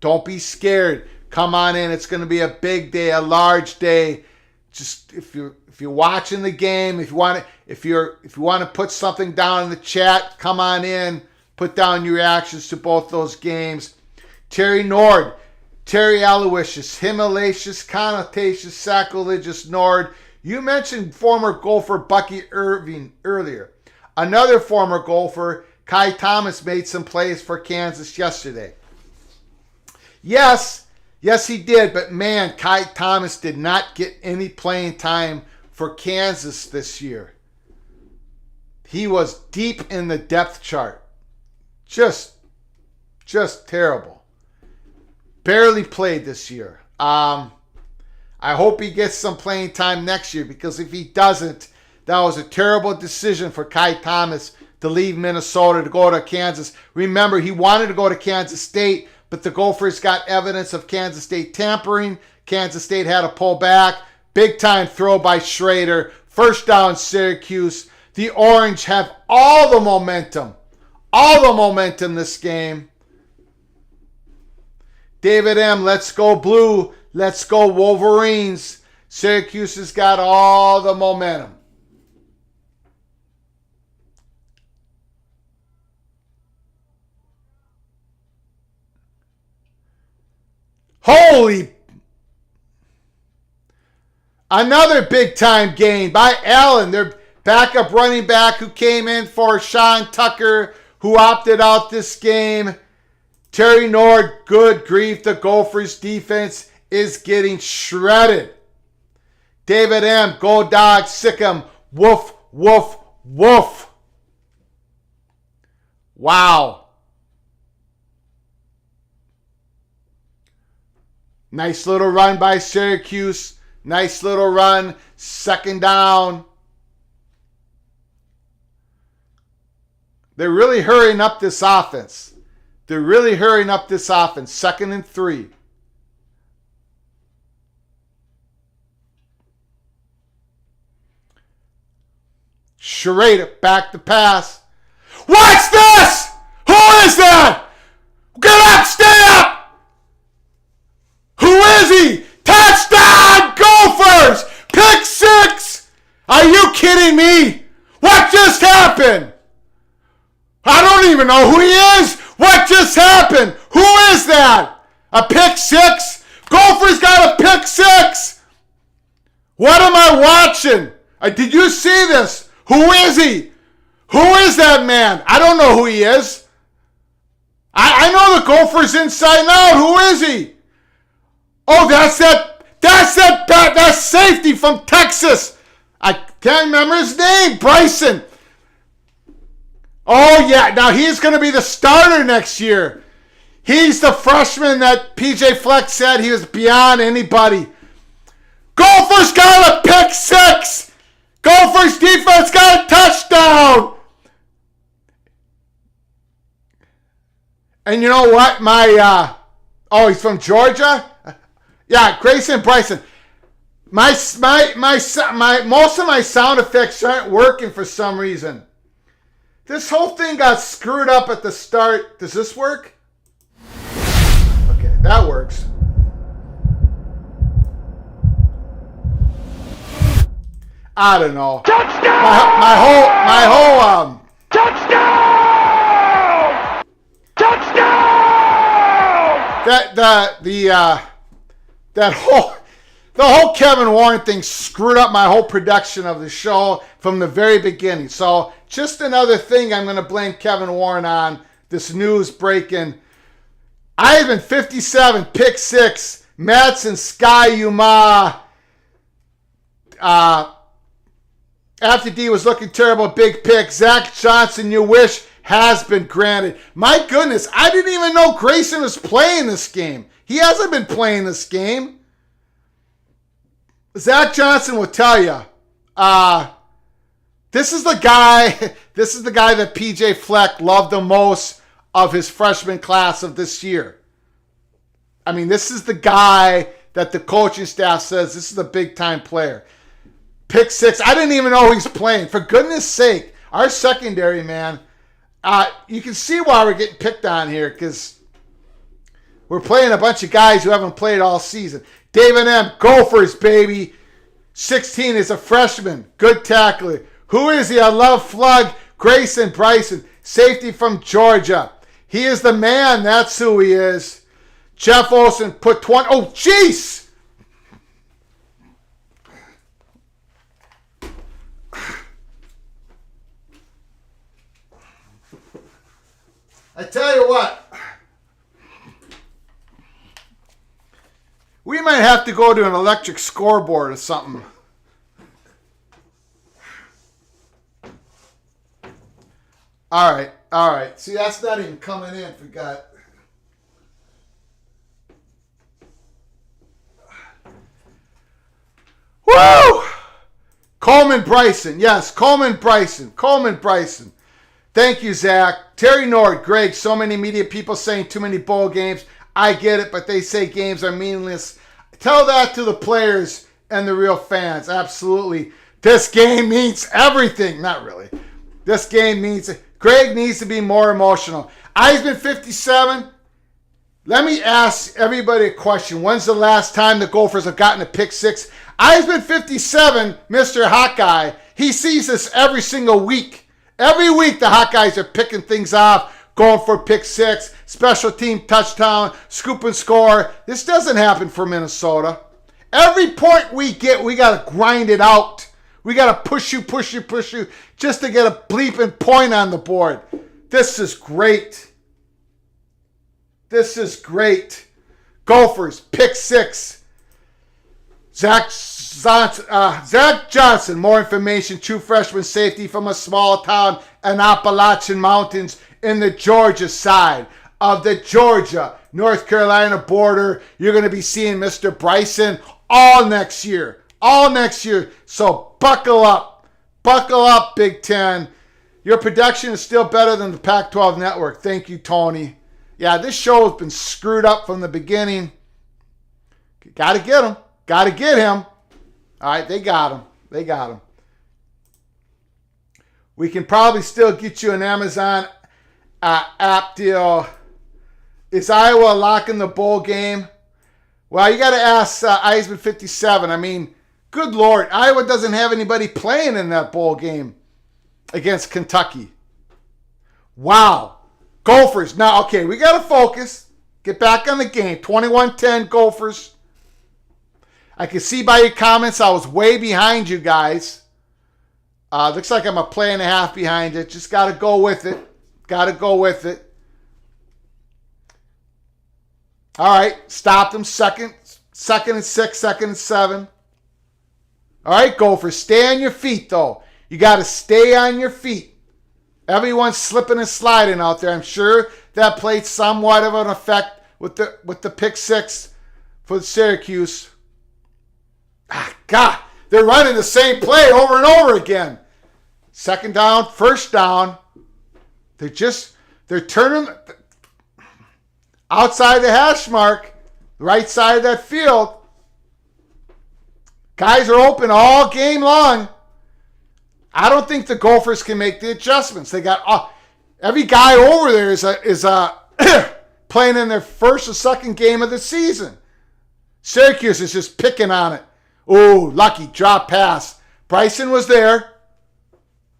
Don't be scared. Come on in. It's going to be a big day, a large day. Just if you're watching the game, if you want to put something down in the chat, come on in. Put down your reactions to both those games. Terry Nord, Terry Aloysius, Himalacious, Connotacious, Sacrilegious Nord. You mentioned former Gopher Bucky Irving earlier. Another former Gopher, Kai Thomas, made some plays for Kansas yesterday. Yes, he did, but man, Kai Thomas did not get any playing time for Kansas this year. He was deep in the depth chart. Just terrible. Barely played this year. I hope he gets some playing time next year, because if he doesn't, that was a terrible decision for Kai Thomas to leave Minnesota to go to Kansas. Remember, he wanted to go to Kansas State, but the Gophers got evidence of Kansas State tampering. Kansas State had to pull back. Big time throw by Schrader. 1st down, Syracuse. The Orange have all the momentum. all the momentum this game. David M., let's go blue. Let's go Wolverines. Syracuse has got all the momentum. Holy! Another big-time gain by Allen, their backup running back who came in for Sean Tucker, who opted out this game. Terry Nord, good grief, the Gophers defense is getting shredded. David M., go Dogs, sick 'em, woof, woof, woof. Wow. Nice little run by Syracuse. Nice little run. Second down. They're really hurrying up this offense. Second and 3. Schrader back to pass. What's this? Who is that? Get up, stay up. Who is he? Touchdown, Gophers! Pick 6! Are you kidding me? What just happened? I don't even know who he is. What just happened? Who is that? A pick 6? Gophers got a pick 6. What am I watching? Did you see this? Who is he? Who is that man? I don't know who he is. I know the Gophers inside and out. Who is he? Oh, that's safety from Texas. I can't remember his name. Bryson. Oh, yeah. Now he's going to be the starter next year. He's the freshman that PJ Fleck said he was beyond anybody. Gophers got a pick 6. Gophers defense got a touchdown. And you know what? He's from Georgia? Yeah, Grayson Bryson. Most of my sound effects aren't working for some reason. This whole thing got screwed up at the start. Does this work? Okay, that works. I don't know. Touchdown! My whole Touchdown! Touchdown! The whole Kevin Warren thing screwed up my whole production of the show from the very beginning. So just another thing I'm going to blame Kevin Warren on. This news breaking. Ivan 57, pick 6. Madsen Sky Yuma. After D was looking terrible, big pick. Zach Johnson, you wish, has been granted. My goodness, I didn't even know Grayson was playing this game. He hasn't been playing this game. Zach Johnson will tell you. This is the guy that PJ Fleck loved the most of his freshman class of this year. I mean, this is the guy that the coaching staff says this is a big-time player. Pick 6. I didn't even know he's playing. For goodness sake, our secondary, man, you can see why we're getting picked on here because we're playing a bunch of guys who haven't played all season. David M., Gophers, baby. 16 is a freshman. Good tackler. Who is he? I love Flug. Grayson Bryson. Safety from Georgia. He is the man. That's who he is. Jeff Olson put 20. Oh, jeez! I tell you what. We might have to go to an electric scoreboard or something. All right. See, that's not even coming in, forgot. Woo! Coleman Bryson. Yes, Coleman Bryson. Thank you, Zach. Terry Nord, Greg, so many media people saying too many bowl games. I get it, but they say games are meaningless. Tell that to the players and the real fans. Absolutely. This game means everything. Not really. This game means Greg needs to be more emotional. Eisman 57. Let me ask everybody a question. When's the last time the Gophers have gotten a pick six? Eisman 57, Mr. Hawkeye, he sees this every single week. Every week the Hawkeyes are picking things off, going for pick six, special team touchdown, scoop and score. This doesn't happen for Minnesota. Every point we get, we got to grind it out. We got to push you just to get a bleeping point on the board. This is great. This is great. Gophers, pick six. Zach Johnson, more information, true freshman safety from a small town in Appalachian Mountains in the Georgia side of the Georgia-North Carolina border. You're going to be seeing Mr. Bryson all next year. So buckle up, Big Ten. Your production is still better than the Pac-12 network. Thank you, Tony. Yeah, this show has been screwed up from the beginning. Got to get him. Got to get him. All right, they got him. We can probably still get you an Amazon app deal. Is Iowa locking the bowl game? Well, you got to ask Eisman 57. I mean, good Lord, Iowa doesn't have anybody playing in that bowl game against Kentucky. Wow. Gophers. Now, okay, we got to focus. Get back on the game. 21-10 Gophers. I can see by your comments I was way behind you guys. Looks like I'm a play and a half behind it. Just got to go with it. All right, stop them. Second and 6, second and 7. All right, Gophers, stay on your feet, though. You got to stay on your feet. Everyone's slipping and sliding out there. I'm sure that played somewhat of an effect with the pick six for Syracuse. God, they're running the same play over and over again. Second down, first down. They're turning outside the hash mark, right side of that field. Guys are open all game long. I don't think the Gophers can make the adjustments. They got every guy over there is playing in their first or second game of the season. Syracuse is just picking on it. Oh, lucky drop pass. Bryson was there.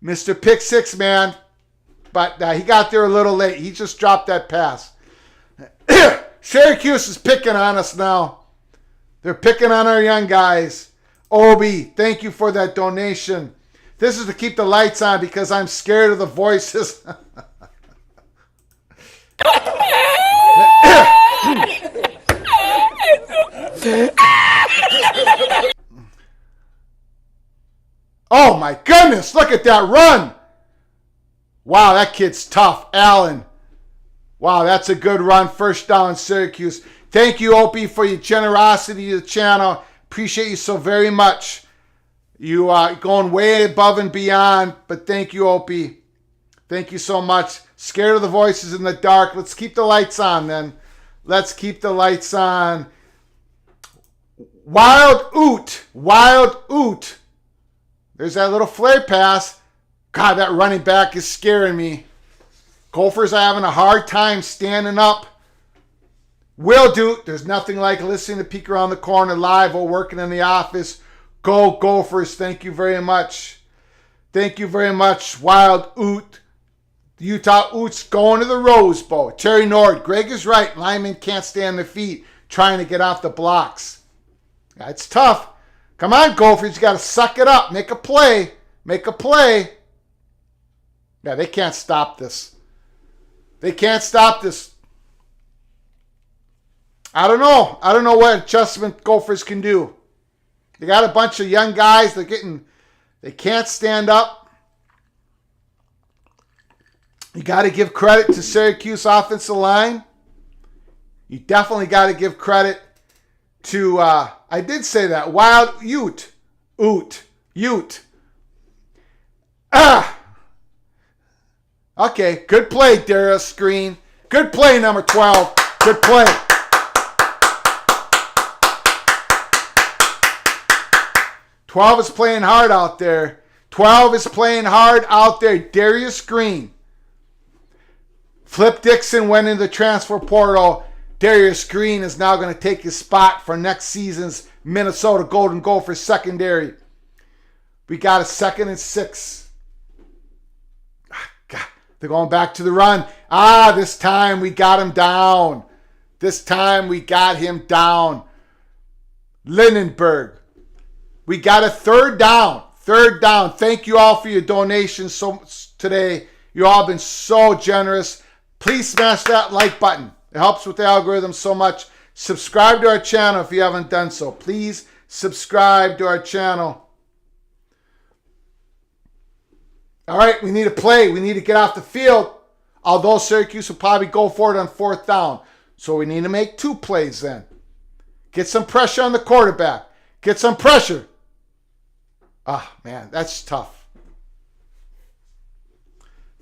Mr. Pick Six man. But he got there a little late. He just dropped that pass. Syracuse is picking on us now. They're picking on our young guys. Obi, thank you for that donation. This is to keep the lights on because I'm scared of the voices. Oh my goodness, look at that run. Wow, that kid's tough. Allen. Wow, that's a good run. First down, Syracuse. Thank you, Opie, for your generosity to the channel. Appreciate you so very much. You are going way above and beyond, but thank you, Opie. Thank you so much. Scared of the voices in the dark. Let's keep the lights on then. Let's keep the lights on. Wild Oot. There's that little flare pass. God, that running back is scaring me. Gophers are having a hard time standing up. Will do. There's nothing like listening to Peek Around the Corner live or working in the office. Go Gophers. Thank you very much. Thank you very much, Wild Oot. The Utah Oots going to the Rose Bowl. Terry Nord. Greg is right. Linemen can't stay on their feet trying to get off the blocks. It's tough. Come on, Gophers. You got to suck it up. Make a play. Yeah, they can't stop this. I don't know what adjustment Gophers can do. They got a bunch of young guys. They can't stand up. You got to give credit to Syracuse offensive line. You definitely got to give credit to, I did say that, Wild Ute. Okay, good play, Darius Green. Good play, number 12. Good play. "12 is playing hard out there. 12 is playing hard out there. Darius Green. Flip Dixon went into the transfer portal. Darius Green is now going to take his spot for next season's Minnesota Golden Gophers secondary. We got a 2nd and 6. God, they're going back to the run. This time we got him down. Lindenberg. We got a 3rd down. 3rd down. Thank you all for your donations today. You all have been so generous. Please smash that like button. It helps with the algorithm so much. Subscribe to our channel if you haven't done so. Please subscribe to our channel. All right, we need to play. We need to get off the field. Although Syracuse will probably go for it on 4th down. So we need to make 2 plays then. Get some pressure on the quarterback. Get some pressure. Man, that's tough.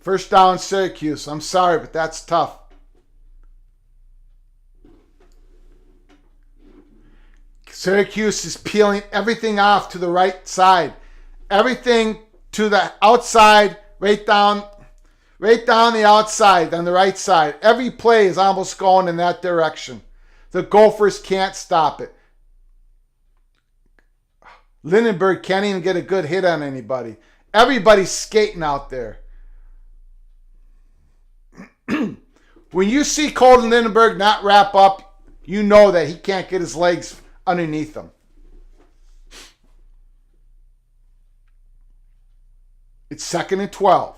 1st down, Syracuse. I'm sorry, but that's tough. Syracuse is peeling everything off to the right side. Everything to the outside, right down the outside on the right side. Every play is almost going in that direction. The Gophers can't stop it. Lindenberg can't even get a good hit on anybody. Everybody's skating out there. When you see Colton Lindenberg not wrap up, you know that he can't get his legs underneath him. It's 2nd and 12.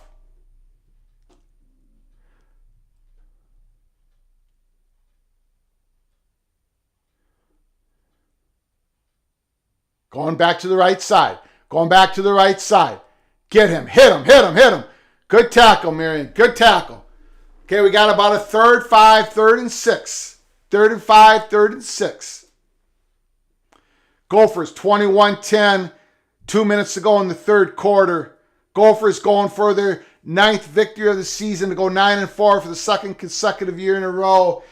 Going back to the right side. Get him. Hit him. Good tackle, Marion. Good tackle. Okay, we got about a 3rd, 5, 3rd and 6. 3rd and 5, 3rd and 6. Gophers 21-10. 2 minutes to go in the 3rd quarter. Gophers going for their 9th victory of the season to go 9-4 for the 2nd consecutive year in a row.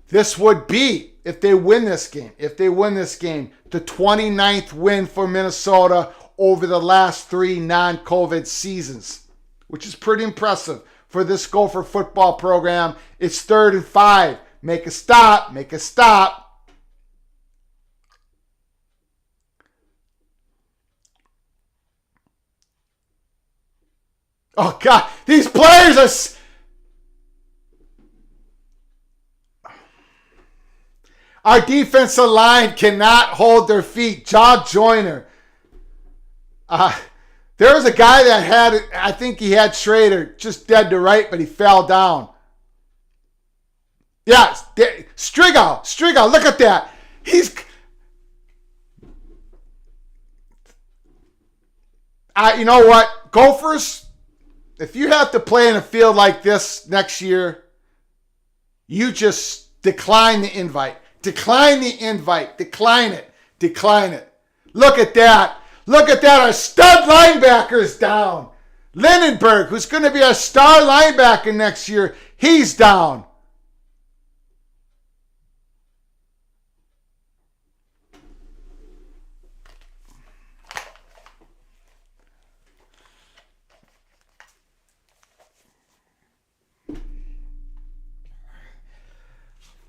This would be, if they win this game, the 29th win for Minnesota over the last 3 non-COVID seasons, which is pretty impressive for this Gopher football program. It's 3rd and 5. Make a stop. Oh, God, these players are... Our defensive line cannot hold their feet. Job Joyner. There was a guy that had, I think he had Schrader just dead to right, but he fell down. Yeah, Strigal, look at that. You know what? Gophers, if you have to play in a field like this next year, you just decline the invite. Decline it. Look at that. Our stud linebacker is down. Lindenberg, who's going to be our star linebacker next year, he's down.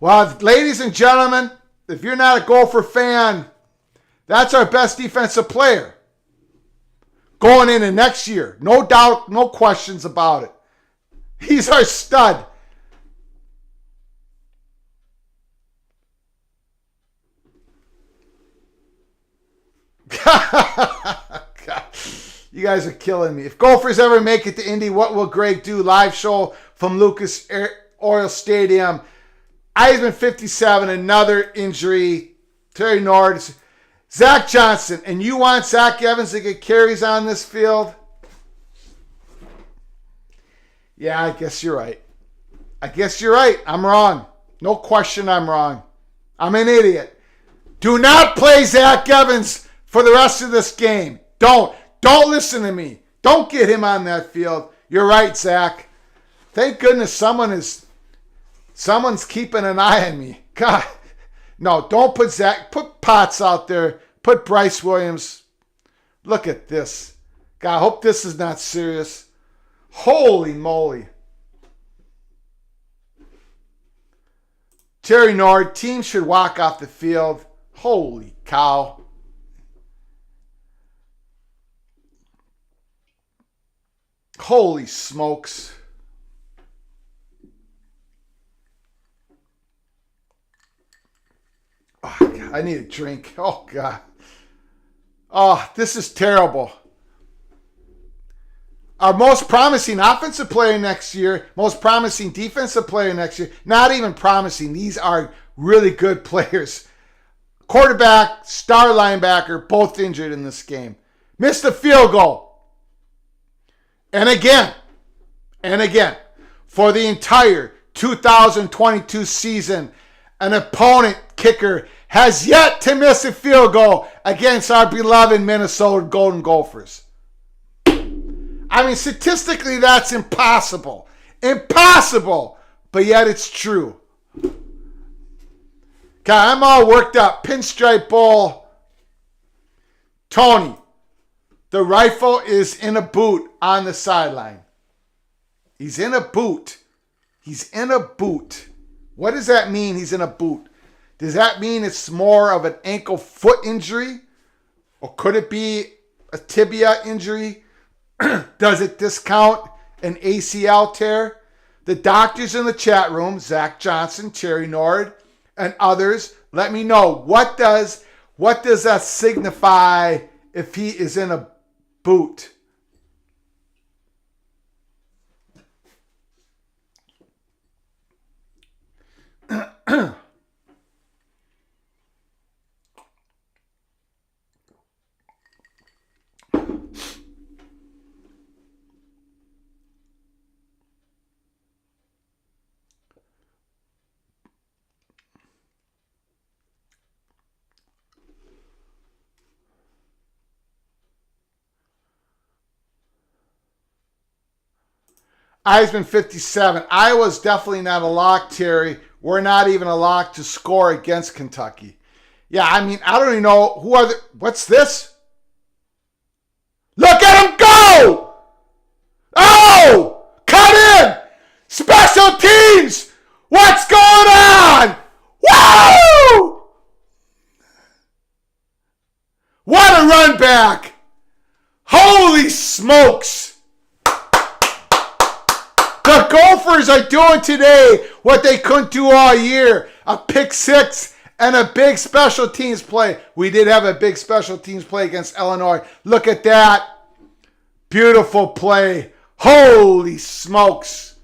Well, ladies and gentlemen, if you're not a Gopher fan, that's our best defensive player going into next year. No doubt, no questions about it. He's our stud. God, you guys are killing me. If Gophers ever make it to Indy, what will Greg do? Live show from Lucas Oil Stadium. Eisman 57, another injury. Terry Nord. Zach Johnson. And you want Zach Evans to get carries on this field? Yeah, I guess you're right. I'm wrong. No question I'm wrong. I'm an idiot. Do not play Zach Evans for the rest of this game. Don't listen to me. Don't get him on that field. You're right, Zach. Thank goodness someone's keeping an eye on me. God. No, don't put Zach. Put Potts out there. Put Bryce Williams. Look at this. God, I hope this is not serious. Holy moly. Terry Nord, team should walk off the field. Holy cow. Holy smokes. Oh, God, I need a drink. Oh, God. Oh, this is terrible. Our most promising offensive player next year, most promising defensive player next year, not even promising. These are really good players. Quarterback, star linebacker, both injured in this game. Missed a field goal. And again, for the entire 2022 season, an opponent kicker has yet to miss a field goal against our beloved Minnesota Golden Gophers. I mean, statistically, that's impossible. Impossible. But yet it's true. God, I'm all worked up. Pinstripe Bowl. Tony, the rifle is in a boot on the sideline. He's in a boot. He's in a boot. What does that mean, he's in a boot? Does that mean it's more of an ankle foot injury? Or could it be a tibia injury? Does it discount an ACL tear? The doctors in the chat room, Zach Johnson, Terry Nord, and others, let me know. What does that signify if he is in a boot? Eisman 57. Iowa's definitely not a lock, Terry. We're not even a lock to score against Kentucky. Yeah, I mean, I don't even know who are the... What's this? Look at him go! Oh! Cut in! Special teams! What's going on? Woo! What a run back! Holy smokes! The Gophers are doing today what they couldn't do all year. A pick six and a big special teams play. We did have a big special teams play against Illinois. Look at that. Beautiful play. Holy smokes.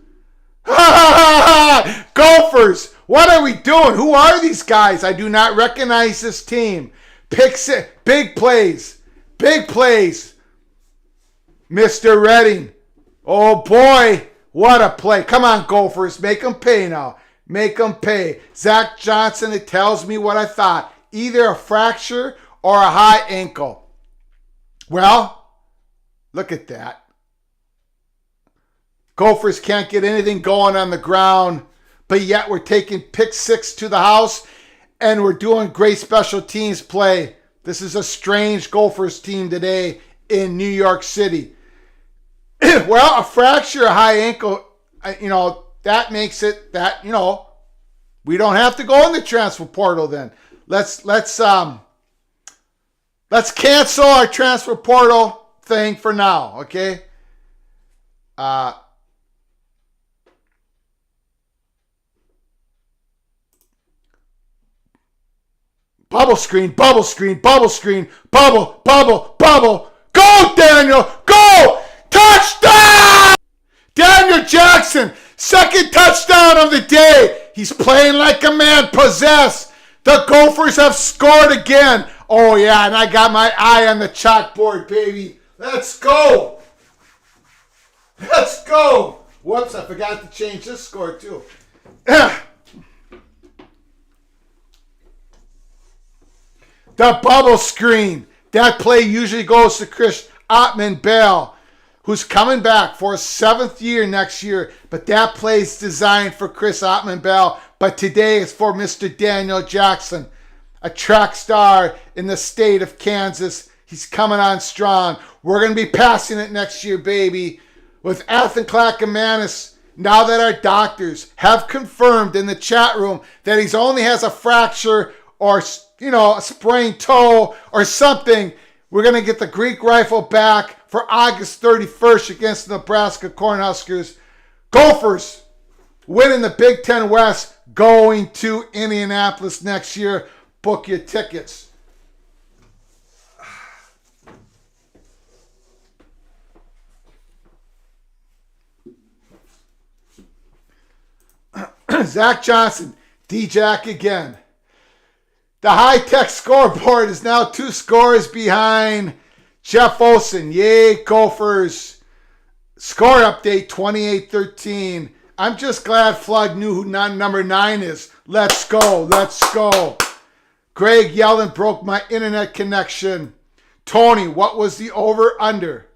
Gophers, what are we doing? Who are these guys? I do not recognize this team. Pick six. Big plays. Big plays. Mr. Redding. Oh boy. What a play. Come on, Gophers. Make them pay now. Make them pay. Zach Johnson, it tells me what I thought. Either a fracture or a high ankle. Well, look at that. Gophers can't get anything going on the ground, but yet we're taking pick six to the house, and we're doing great special teams play. This is a strange Gophers team today in New York City. Well, a fracture, a high ankle, that makes it that, we don't have to go in the transfer portal then. Let's cancel our transfer portal thing for now, okay? Bubble screen, bubble screen, bubble screen, bubble, bubble, bubble. Go, Daniel, go! Touchdown! Daniel Jackson, second touchdown of the day. He's playing like a man possessed. The Gophers have scored again. Oh, yeah, and I got my eye on the chalkboard, baby. Let's go. Let's go. Whoops, I forgot to change this score, too. The bubble screen. That play usually goes to Chris Ottman-Bell, who's coming back for a seventh year next year. But that play is designed for Chris Ottman-Bell. But today is for Mr. Daniel Jackson, a track star in the state of Kansas. He's coming on strong. We're going to be passing it next year, baby. With Athan Clackamas Now that our doctors have confirmed in the chat room that he only has a fracture or, a sprained toe or something, we're going to get the Greek rifle back for August 31st against the Nebraska Cornhuskers. Gophers winning the Big Ten West, going to Indianapolis next year. Book your tickets. Zach Johnson, D-Jack again. The high-tech scoreboard is now 2 scores behind Jeff Olson. Yay, Gophers. Score update 28-13. I'm just glad Flood knew who number 9 is. Let's go. Let's go. Greg Yellen broke my internet connection. Tony, what was the over-under?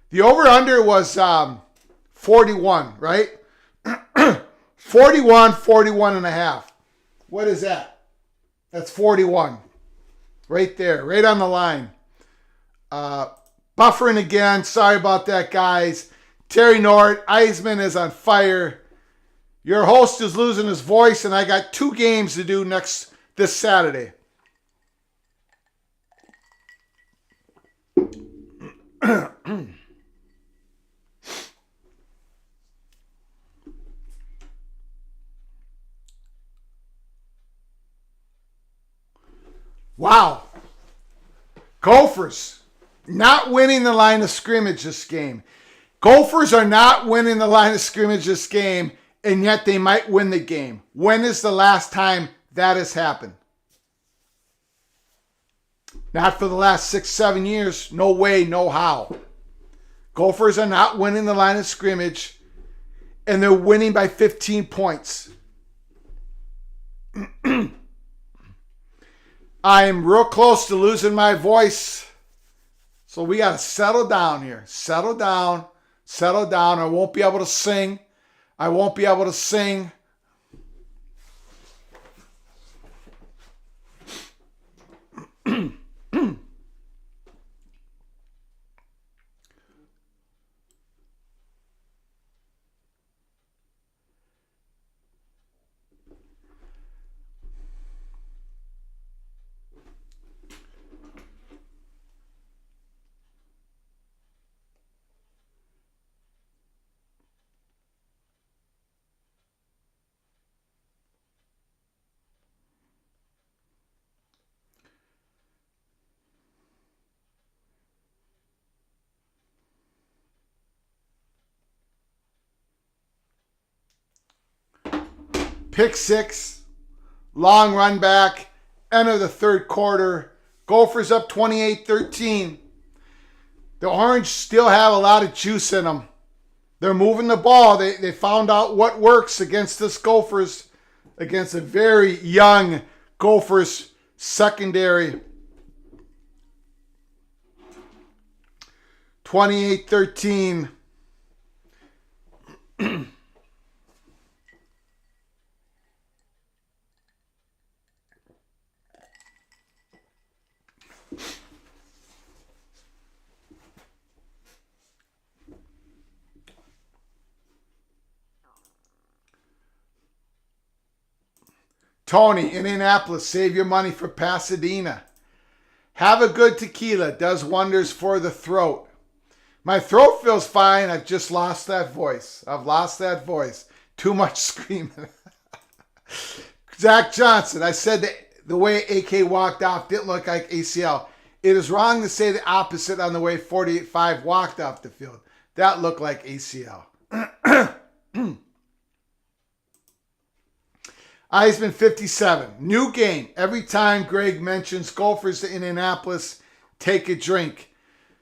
The over-under was 41, right? 41 and a half. What is that? That's 41. Right there, right on the line. Buffering again. Sorry about that, guys. Terry Nord, Eisman is on fire. Your host is losing his voice, and I got 2 games to do this Saturday. Wow. Gophers not winning the line of scrimmage this game. Gophers are not winning the line of scrimmage this game, and yet they might win the game. When is the last time that has happened? Not for the last 6-7 years. No way, no how. Gophers are not winning the line of scrimmage, and they're winning by 15 points. I'm real close to losing my voice. So we got to settle down here. Settle down. Settle down. I won't be able to sing. I won't be able to sing. Pick 6, long run back, end of the third quarter. Gophers up 28-13. The Orange still have a lot of juice in them. They're moving the ball. They found out what works against this Gophers, against a very young Gophers secondary. 28-13. Tony, Indianapolis, save your money for Pasadena. Have a good tequila, does wonders for the throat. My throat feels fine. I've just lost that voice. I've lost that voice. Too much screaming. Zach Johnson, I said that the way AK walked off didn't look like ACL. It is wrong to say the opposite on the way 48-5 walked off the field. That looked like ACL. Eisman 57. New game. Every time Greg mentions Gophers to Indianapolis, take a drink.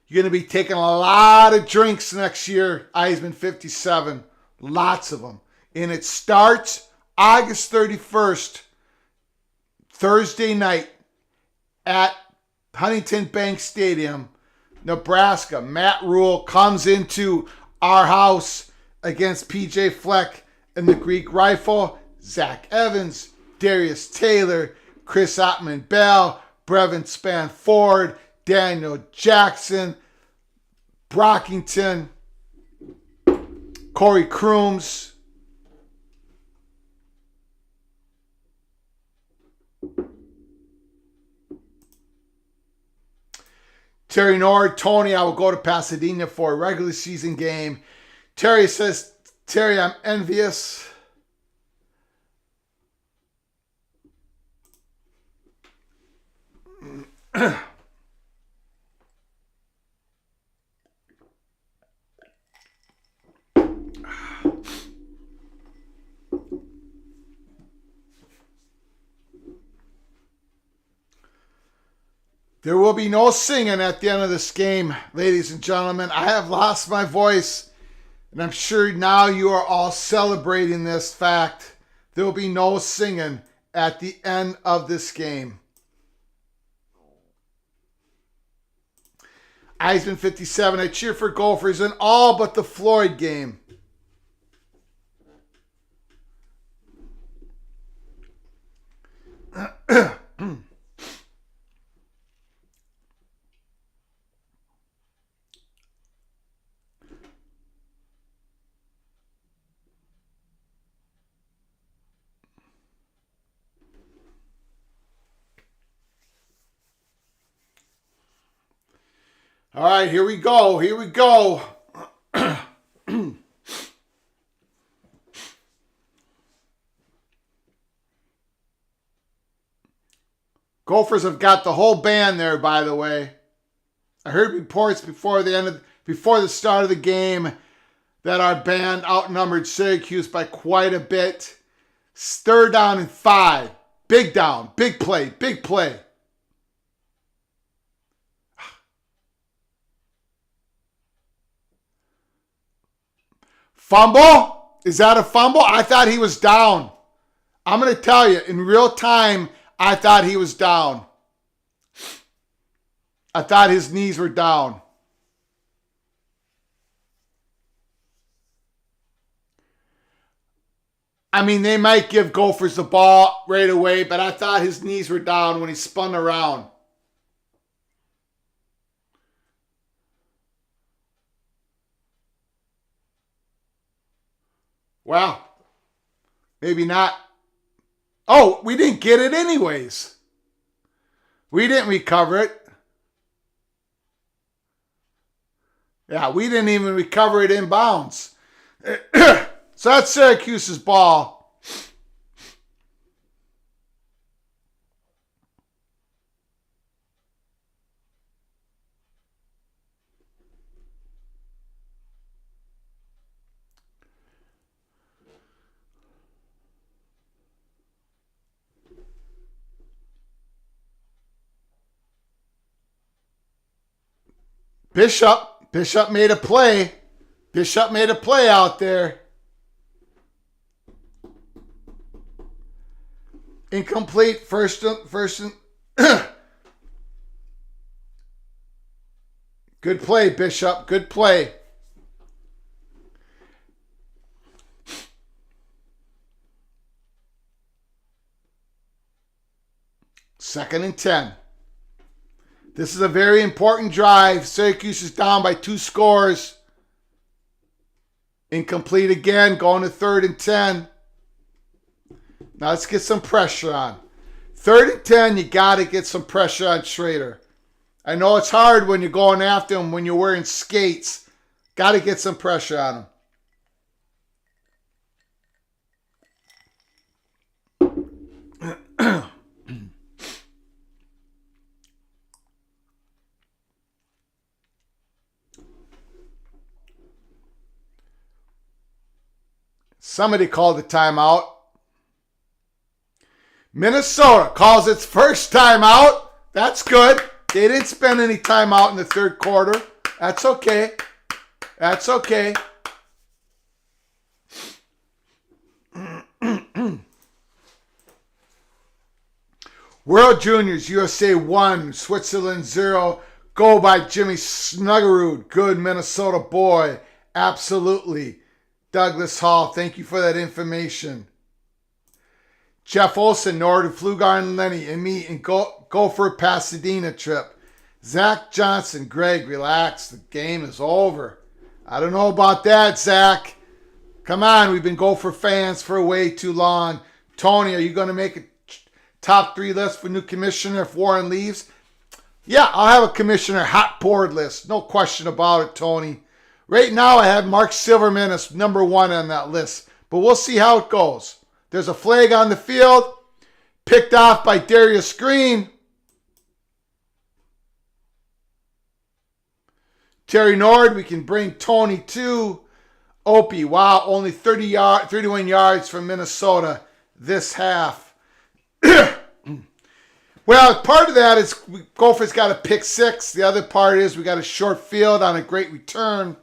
You're going to be taking a lot of drinks next year. Eisman 57. Lots of them. And it starts August 31st, Thursday night at Huntington Bank Stadium, Nebraska. Matt Rule comes into our house against PJ Fleck and the Greek Rifle. Zach Evans, Darius Taylor, Chris Ottman-Bell, Brevin Spann-Ford, Daniel Jackson, Brockington, Corey Crooms. Terry Nord, Tony, I will go to Pasadena for a regular season game. Terry says, Terry, I'm envious. There will be no singing at the end of this game, ladies and gentlemen. I have lost my voice, and I'm sure now you are all celebrating this fact. There will be no singing at the end of this game. Eisman 57, I cheer for Gophers in all but the Floyd game. All right, here we go. Here we go. Gophers have got the whole band there, by the way. I heard reports before the start of the game that our band outnumbered Syracuse by quite a bit. Third down and 5. Big down. Big play. Big play. Fumble? Is that a fumble? I thought he was down. I'm going to tell you, in real time, I thought he was down. I thought his knees were down. I mean, they might give Gophers the ball right away, but I thought his knees were down when he spun around. Well, maybe not. Oh, we didn't get it anyways. We didn't recover it. Yeah, we didn't even recover it in bounds. So that's Syracuse's ball. Bishop made a play. Bishop made a play out there. Incomplete. First. Good play, Bishop. Good play. Second and 10. This is a very important drive. Syracuse is down by 2 scores. Incomplete again, going to 3rd and 10. Now let's get some pressure on. 3rd and 10, you got to get some pressure on Schrader. I know it's hard when you're going after him when you're wearing skates. Got to get some pressure on him. Somebody called the timeout. Minnesota calls its first timeout. That's good. They didn't spend any time out in the 3rd quarter. That's okay. That's okay. World Juniors, USA 1, Switzerland 0. Go by Jimmy Snuggerud. Good Minnesota boy. Absolutely. Douglas Hall, thank you for that information. Jeff Olson, Norton Flugarn, Lenny, and me in Gopher Pasadena trip. Zach Johnson, Greg, relax. The game is over. I don't know about that, Zach. Come on, we've been Gopher fans for way too long. Tony, are you going to make a top 3 list for new commissioner if Warren leaves? Yeah, I'll have a commissioner hot board list. No question about it, Tony. Right now, I have Mark Silverman as number 1 on that list. But we'll see how it goes. There's a flag on the field. Picked off by Darius Green. Terry Nord, we can bring Tony to. Opie, wow, only 31 yards from Minnesota this half. Well, part of that is Gopher's got a pick 6. The other part is we got a short field on a great return.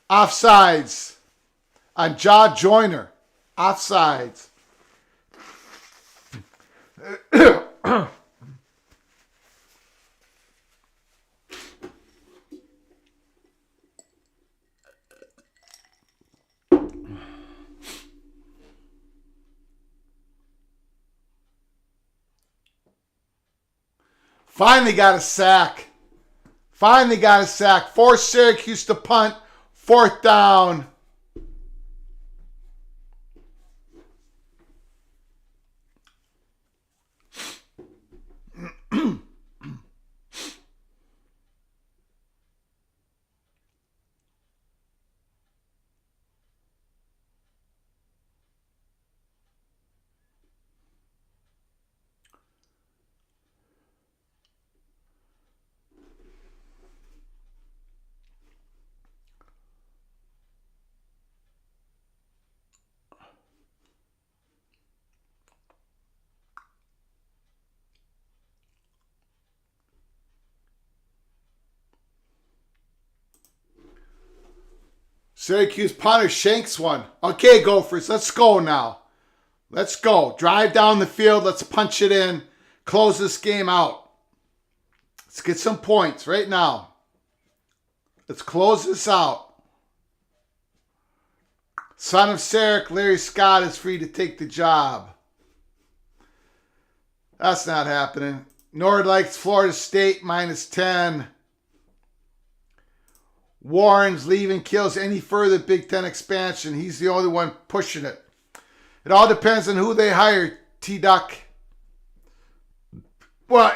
Offsides on Jaw Joyner. Offsides. Finally got a sack. Forced Syracuse to punt. 4th down. Syracuse punter shanks one. Okay, Gophers, let's go now. Let's go. Drive down the field. Let's punch it in. Close this game out. Let's get some points right now. Let's close this out. Son of Sarek, Larry Scott is free to take the job. That's not happening. Nord likes Florida State -10. Warren's leaving kills any further Big Ten expansion. He's the only one pushing it. It all depends on who they hire, T-Duck. Well,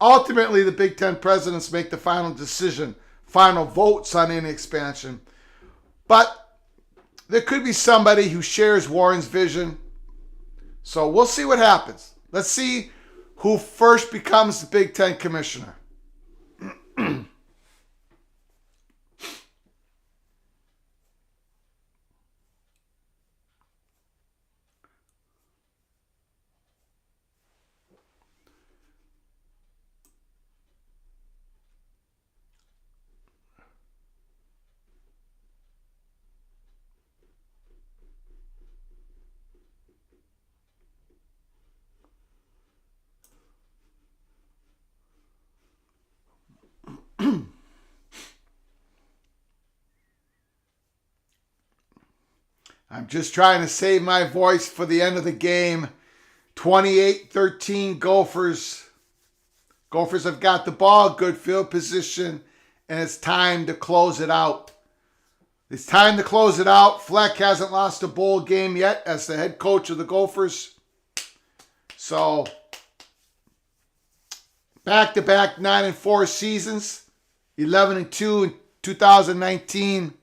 ultimately the Big Ten presidents make the final decision, final votes on any expansion. But there could be somebody who shares Warren's vision. So we'll see what happens. Let's see who first becomes the Big Ten commissioner. I'm just trying to save my voice for the end of the game. 28-13 Gophers. Gophers have got the ball, good field position, and it's time to close it out. It's time to close it out. Fleck hasn't lost a bowl game yet as the head coach of the Gophers. So, back-to-back 9-4 seasons, 11-2 in 2019.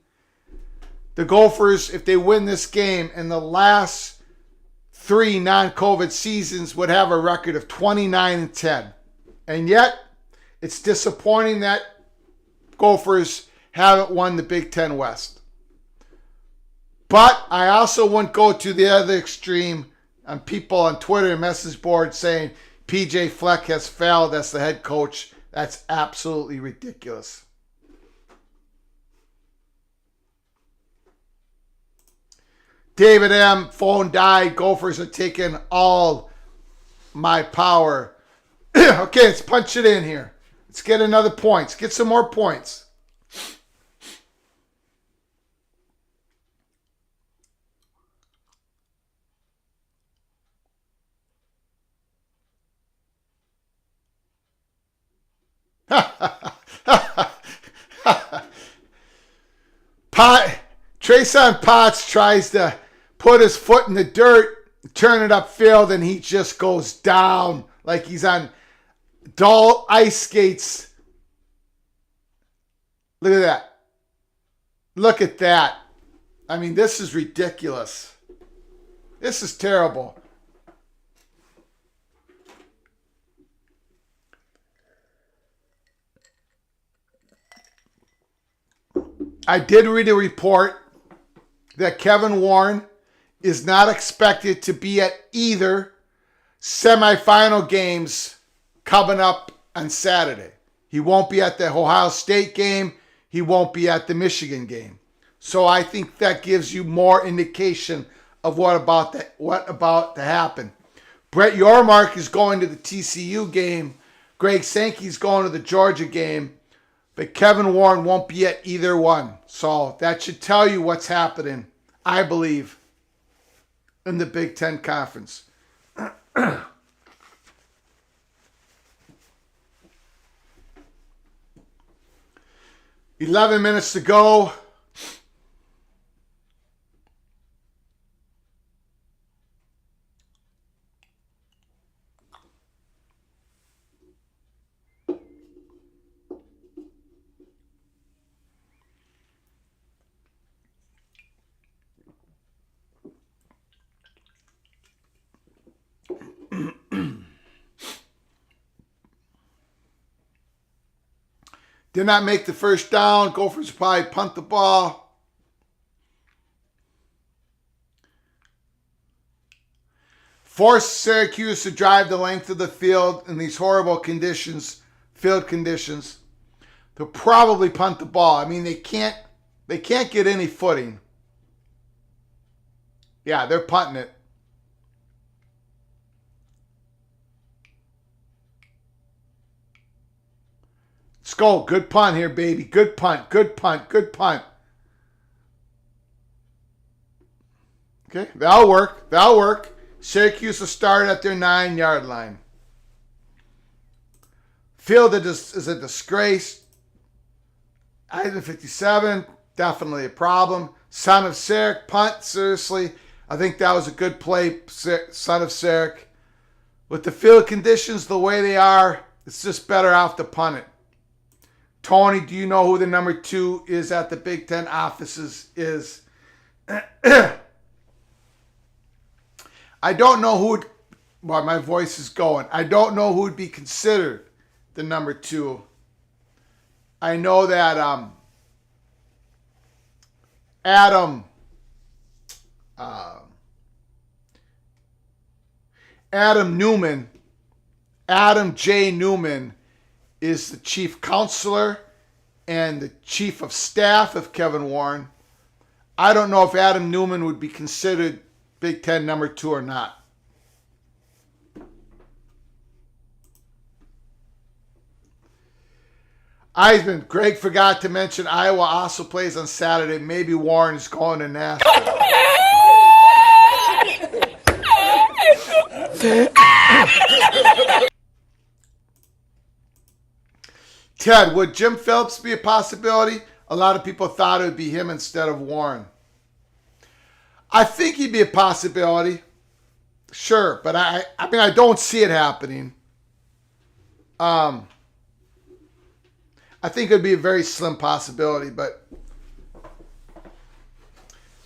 The Gophers, if they win this game in the last 3 non-COVID seasons, would have a record of 29-10. And yet, it's disappointing that Gophers haven't won the Big Ten West. But I also wouldn't go to the other extreme on people on Twitter and message boards saying PJ Fleck has failed as the head coach. That's absolutely ridiculous. David M., phone died. Gophers are taking all my power. Okay, let's punch it in here. Let's get another point. Let's get some more points. Trason Potts tries to put his foot in the dirt, turn it upfield, and he just goes down like he's on dull ice skates. Look at that. Look at that. I mean, this is ridiculous. This is terrible. I did read a report that Kevin Warren is not expected to be at either semifinal games coming up on Saturday. He won't be at the Ohio State game. He won't be at the Michigan game. So I think that gives you more indication of what about to happen. Brett Yormark is going to the TCU game. Greg Sankey's going to the Georgia game. But Kevin Warren won't be at either one. So that should tell you what's happening, I believe, in the Big Ten Conference. 11 minutes to go. Did not make the first down. Gophers probably punt the ball. Forced Syracuse to drive the length of the field in these horrible conditions, field conditions. They'll probably punt the ball. I mean, they can't get any footing. Yeah, they're punting it. Let's go. Good punt here, baby. Good punt. Good punt. Good punt. Okay, that'll work. That'll work. Syracuse will start at their 9-yard line. Field is a disgrace. Item 57, definitely a problem. Son of Sarek, punt, seriously. I think that was a good play, Son of Sarek. With the field conditions the way they are, it's just better off to punt it. Tony, do you know who the number 2 is at the Big Ten offices is? I don't know who, well, my voice is going. I don't know who would be considered the number 2. I know that Adam J. Newman is the chief counselor and the chief of staff of Kevin Warren. I don't know if Adam Newman would be considered Big Ten number 2 or not. Eisman, Greg forgot to mention Iowa also plays on Saturday. Maybe Warren is going to Nashville. Ted, would Jim Phillips be a possibility? A lot of people thought it would be him instead of Warren. I think he'd be a possibility. Sure, but I mean, I don't see it happening. I think it would be a very slim possibility, but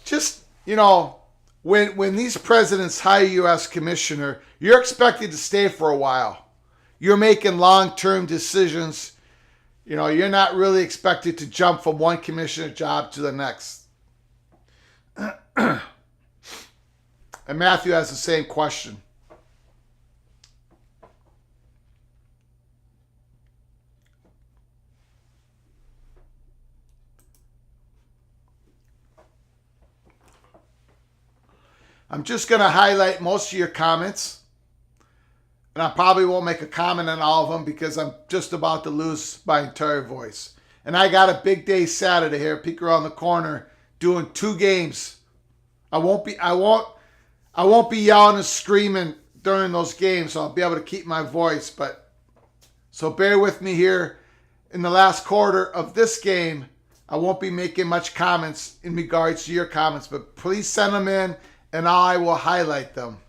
just, you know, when these presidents hire you as commissioner, you're expected to stay for a while. You're making long-term decisions. You know, you're not really expected to jump from one commissioner job to the next. And Matthew has the same question. I'm just going to highlight most of your comments. And I probably won't make a comment on all of them because I'm just about to lose my entire voice. And I got a big day Saturday here, peek around the corner, doing 2 games. I won't be yelling and screaming during those games, so I'll be able to keep my voice. But so bear with me here. In the last quarter of this game, I won't be making much comments in regards to your comments, but please send them in and I will highlight them.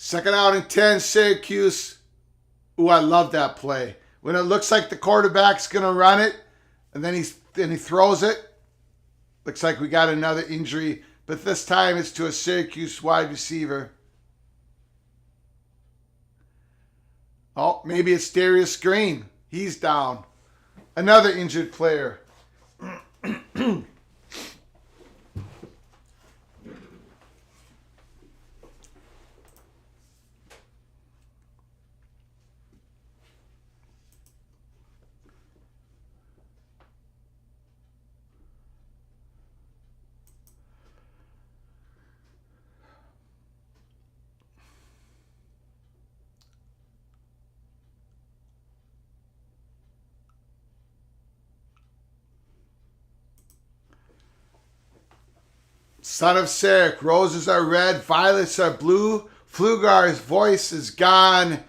Second out and 10, Syracuse. Ooh, I love that play. When it looks like the quarterback's going to run it, and then he throws it. Looks like we got another injury, but this time it's to a Syracuse wide receiver. Oh, maybe it's Darius Green. He's down. Another injured player. Son of Syracuse, roses are red, violets are blue, Pflugar's voice is gone,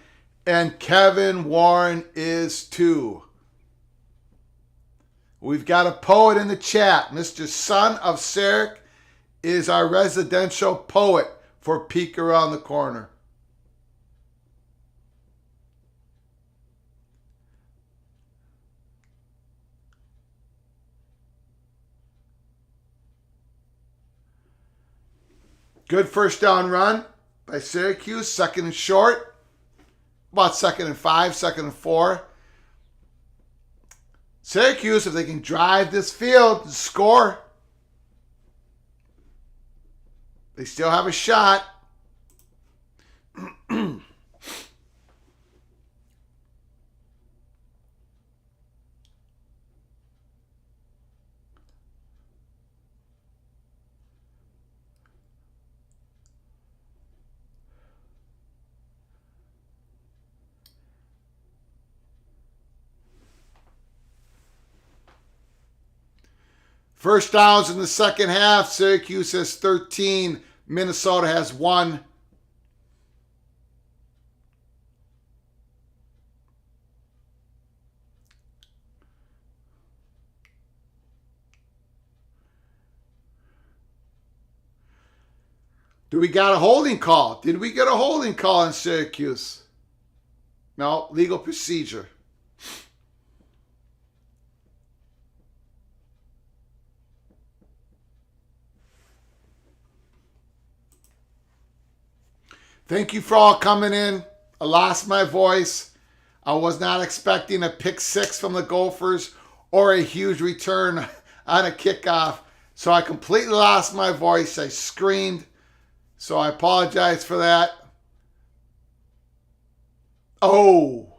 and Kevin Warren is too. We've got a poet in the chat. Mr. Son of Syracuse is our residential poet for Peek Around the Corner. Good first down run by Syracuse. Second and short. About 2nd and 5, 2nd and 4. Syracuse, if they can drive this field and score, they still have a shot. First downs in the second half. Syracuse has 13. Minnesota has 1. Do we got a holding call? Did we get a holding call in Syracuse? No, legal procedure. Thank you for all coming in. I lost my voice. I was not expecting a pick 6 from the Gophers or a huge return on a kickoff. So I completely lost my voice. I screamed. So I apologize for that. Oh.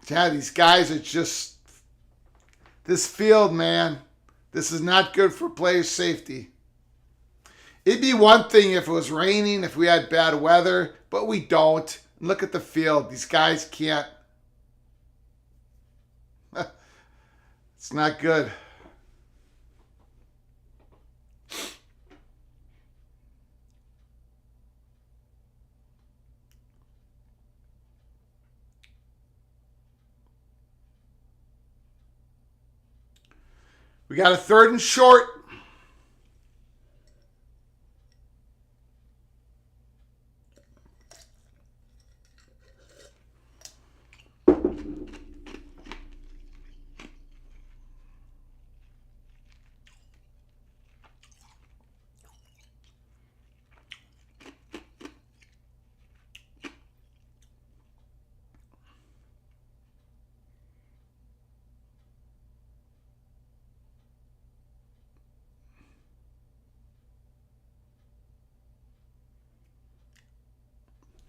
Yeah, these guys are just... This field, man. This is not good for player safety. It'd be one thing if it was raining, if we had bad weather, but we don't. Look at the field. These guys can't. It's not good. We got a 3rd and short.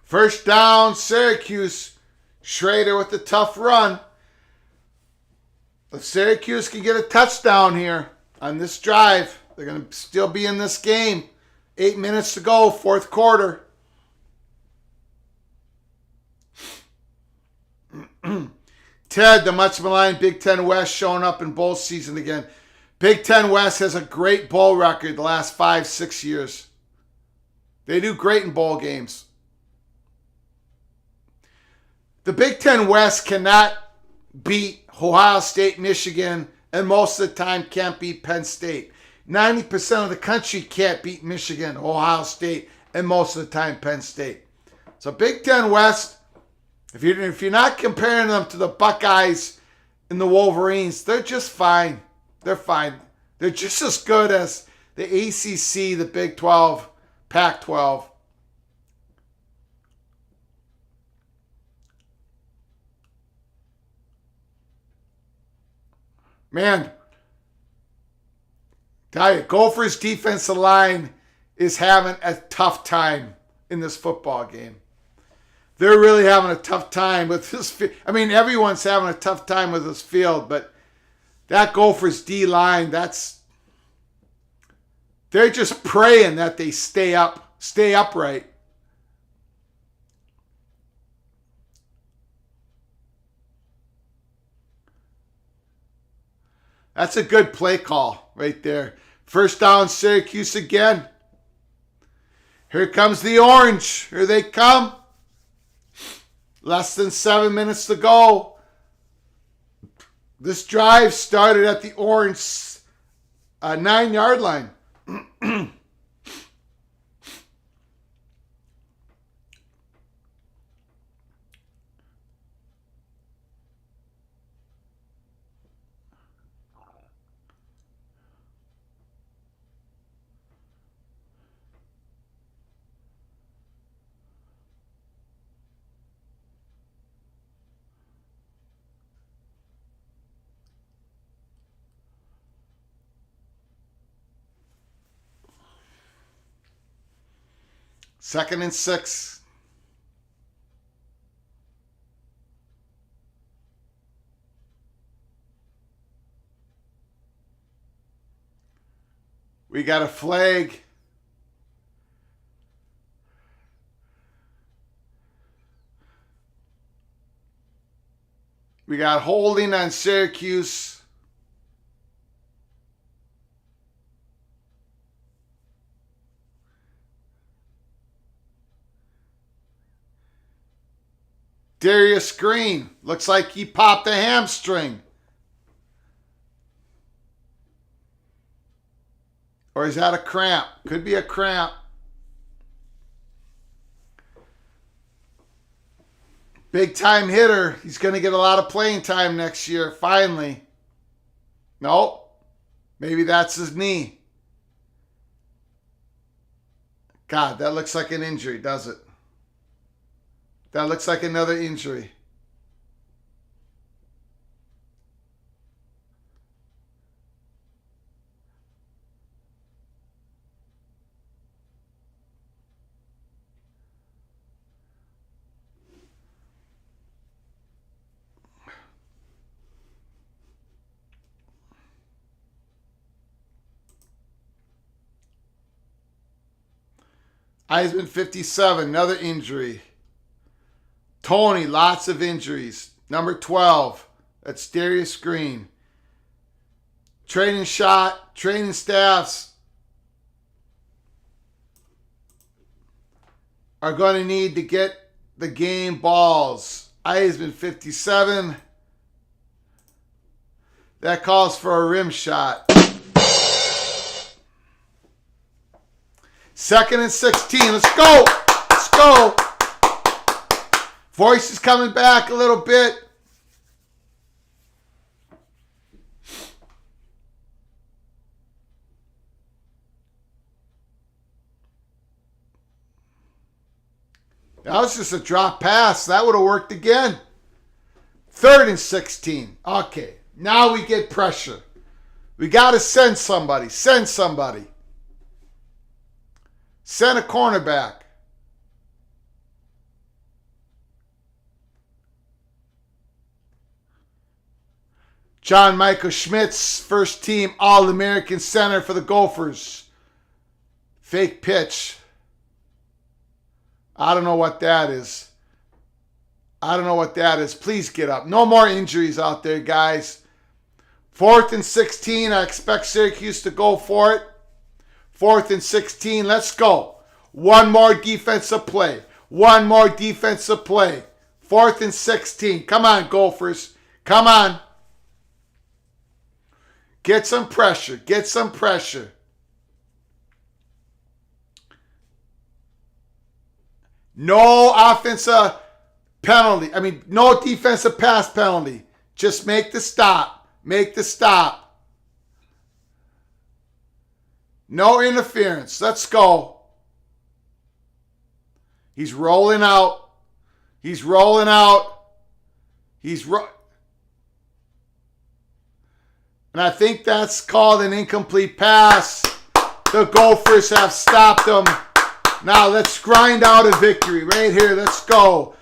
First down, Syracuse. Schrader with the tough run. If Syracuse can get a touchdown here on this drive, they're going to still be in this game. 8 minutes to go, fourth quarter. Ted, the much maligned Big Ten West, showing up in bowl season again. Big Ten West has a great bowl record the last 5-6 years. They do great in bowl games. The Big Ten West cannot beat Ohio State, Michigan, and most of the time can't beat Penn State. 90% of the country can't beat Michigan, Ohio State, and most of the time Penn State. So Big Ten West, if you're not comparing them to the Buckeyes and the Wolverines, they're just fine. They're fine. They're just as good as the ACC, the Big 12, Pac-12. Man, tell you, Gopher's defensive line is having a tough time in this football game. They're really having a tough time with this. I mean, everyone's having a tough time with this field, but that Gopher's D-line, they're just praying that they stay upright. That's a good play call right there. First down, Syracuse again. Here comes the orange. Here they come. Less than 7 minutes to go. This drive started at the orange 9-yard line. Second and 6. We got a flag. We got holding on Syracuse. Darius Green, looks like he popped a hamstring. Or is that a cramp? Could be a cramp. Big time hitter. He's going to get a lot of playing time next year, finally. Nope. Maybe that's his knee. God, that looks like an injury, does it? That looks like another injury. Heisman 57, another injury. Tony, lots of injuries. Number 12, that's Darius Green. Training staffs are going to need to get the game balls. Heisman 57. That calls for a rim shot. Second and 16. Let's go. Let's go. Voice is coming back a little bit. That was just a drop pass. That would have worked again. Third and 16. Okay. Now we get pressure. We got to send somebody. Send somebody. Send a cornerback. John Michael Schmitz, first team All-American center for the Gophers. Fake pitch. I don't know what that is. Please get up. No more injuries out there, guys. 4th and 16. I expect Syracuse to go for it. 4th and 16. Let's go. One more defensive play. 4th and 16. Come on, Gophers. Come on. Get some pressure. No offensive penalty. No defensive pass penalty. Just make the stop. No interference. Let's go. He's rolling out. And I think that's called an incomplete pass. The Gophers have stopped them. Now let's grind out a victory right here. Let's go.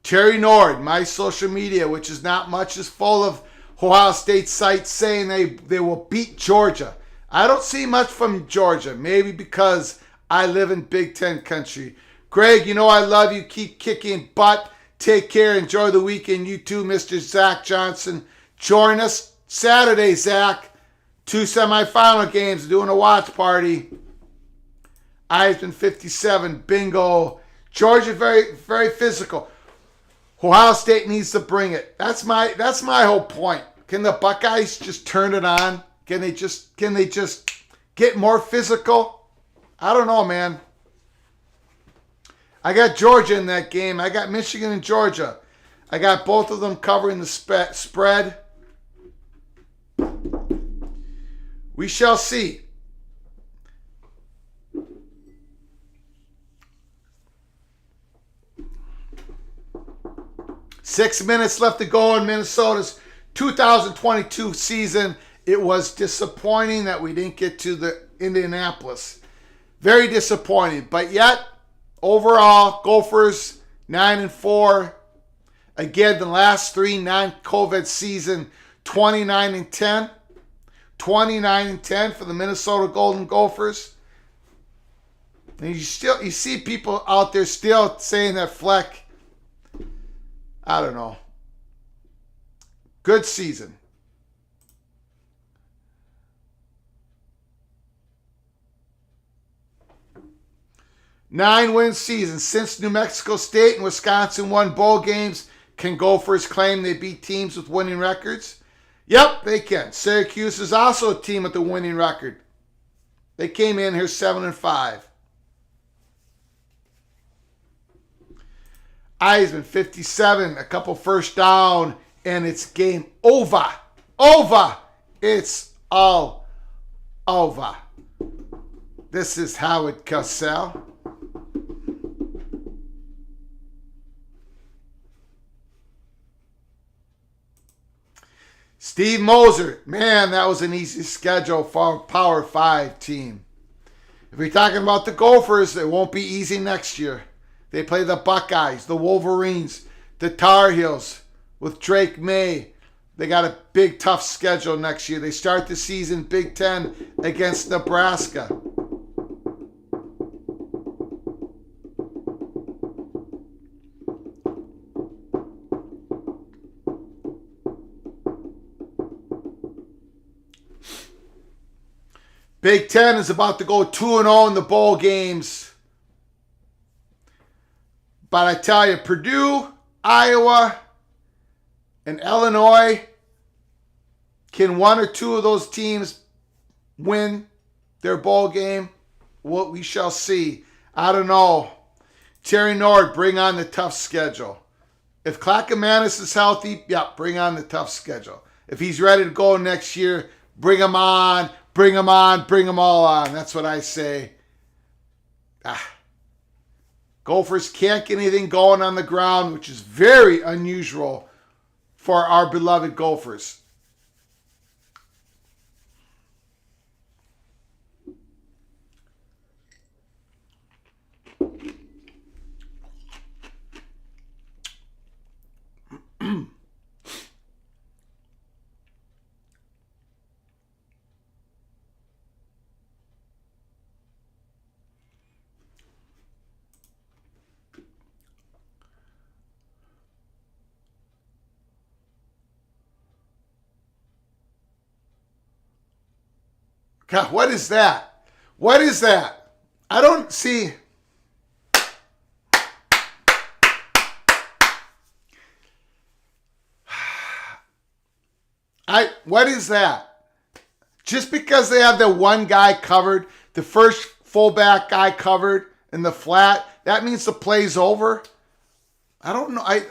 Terry Nord, my social media, which is not much, is full of Ohio State sites saying they will beat Georgia. I don't see much from Georgia. Maybe because I live in Big Ten country. Greg, you know I love you. Keep kicking butt. Take care. Enjoy the weekend. You too, Mr. Zach Johnson. Join us Saturday, Zach. 2 semifinal games. Doing a watch party. Eisman 57. Bingo. Georgia very, very physical. Ohio State needs to bring it. That's my whole point. Can the Buckeyes just turn it on? Can they just get more physical? I don't know, man. I got Georgia in that game. I got Michigan and Georgia. I got both of them covering the spread. We shall see. Six minutes left to go in Minnesota's 2022 season. It was disappointing that we didn't get to the Indianapolis. Very disappointing. But yet, overall, Gophers 9-4. Again, the last 3 non-COVID season, 29-10. 29-10 for the Minnesota Golden Gophers. And you see people out there still saying that Fleck, I don't know. Good season. Nine-win season. Since New Mexico State and Wisconsin won bowl games, can Gophers claim they beat teams with winning records? Yep, they can. Syracuse is also a team with a winning record. They came in here 7-5. Eisman 57, a couple first down, and it's game over. It's all over. This is Howard Cosell. Steve Moser, man, that was an easy schedule for a Power 5 team. If we're talking about the Gophers, it won't be easy next year. They play the Buckeyes, the Wolverines, the Tar Heels with Drake May. They got a big, tough schedule next year. They start the season Big Ten against Nebraska. Big Ten is about to go 2-0 in the bowl games. But I tell you, Purdue, Iowa, and Illinois, can one or two of those teams win their bowl game? What we shall see. I don't know. Terry Nord, bring on the tough schedule. If Clackamas is healthy, yeah, bring on the tough schedule. If he's ready to go next year, bring him on. Bring them on. Bring them all on. That's what I say. Gophers can't get anything going on the ground, which is very unusual for our beloved Gophers. God, what is that? What is that? I don't see. What is that? Just because they have the one guy covered, the first fullback guy covered in the flat, that means the play's over? I don't know. I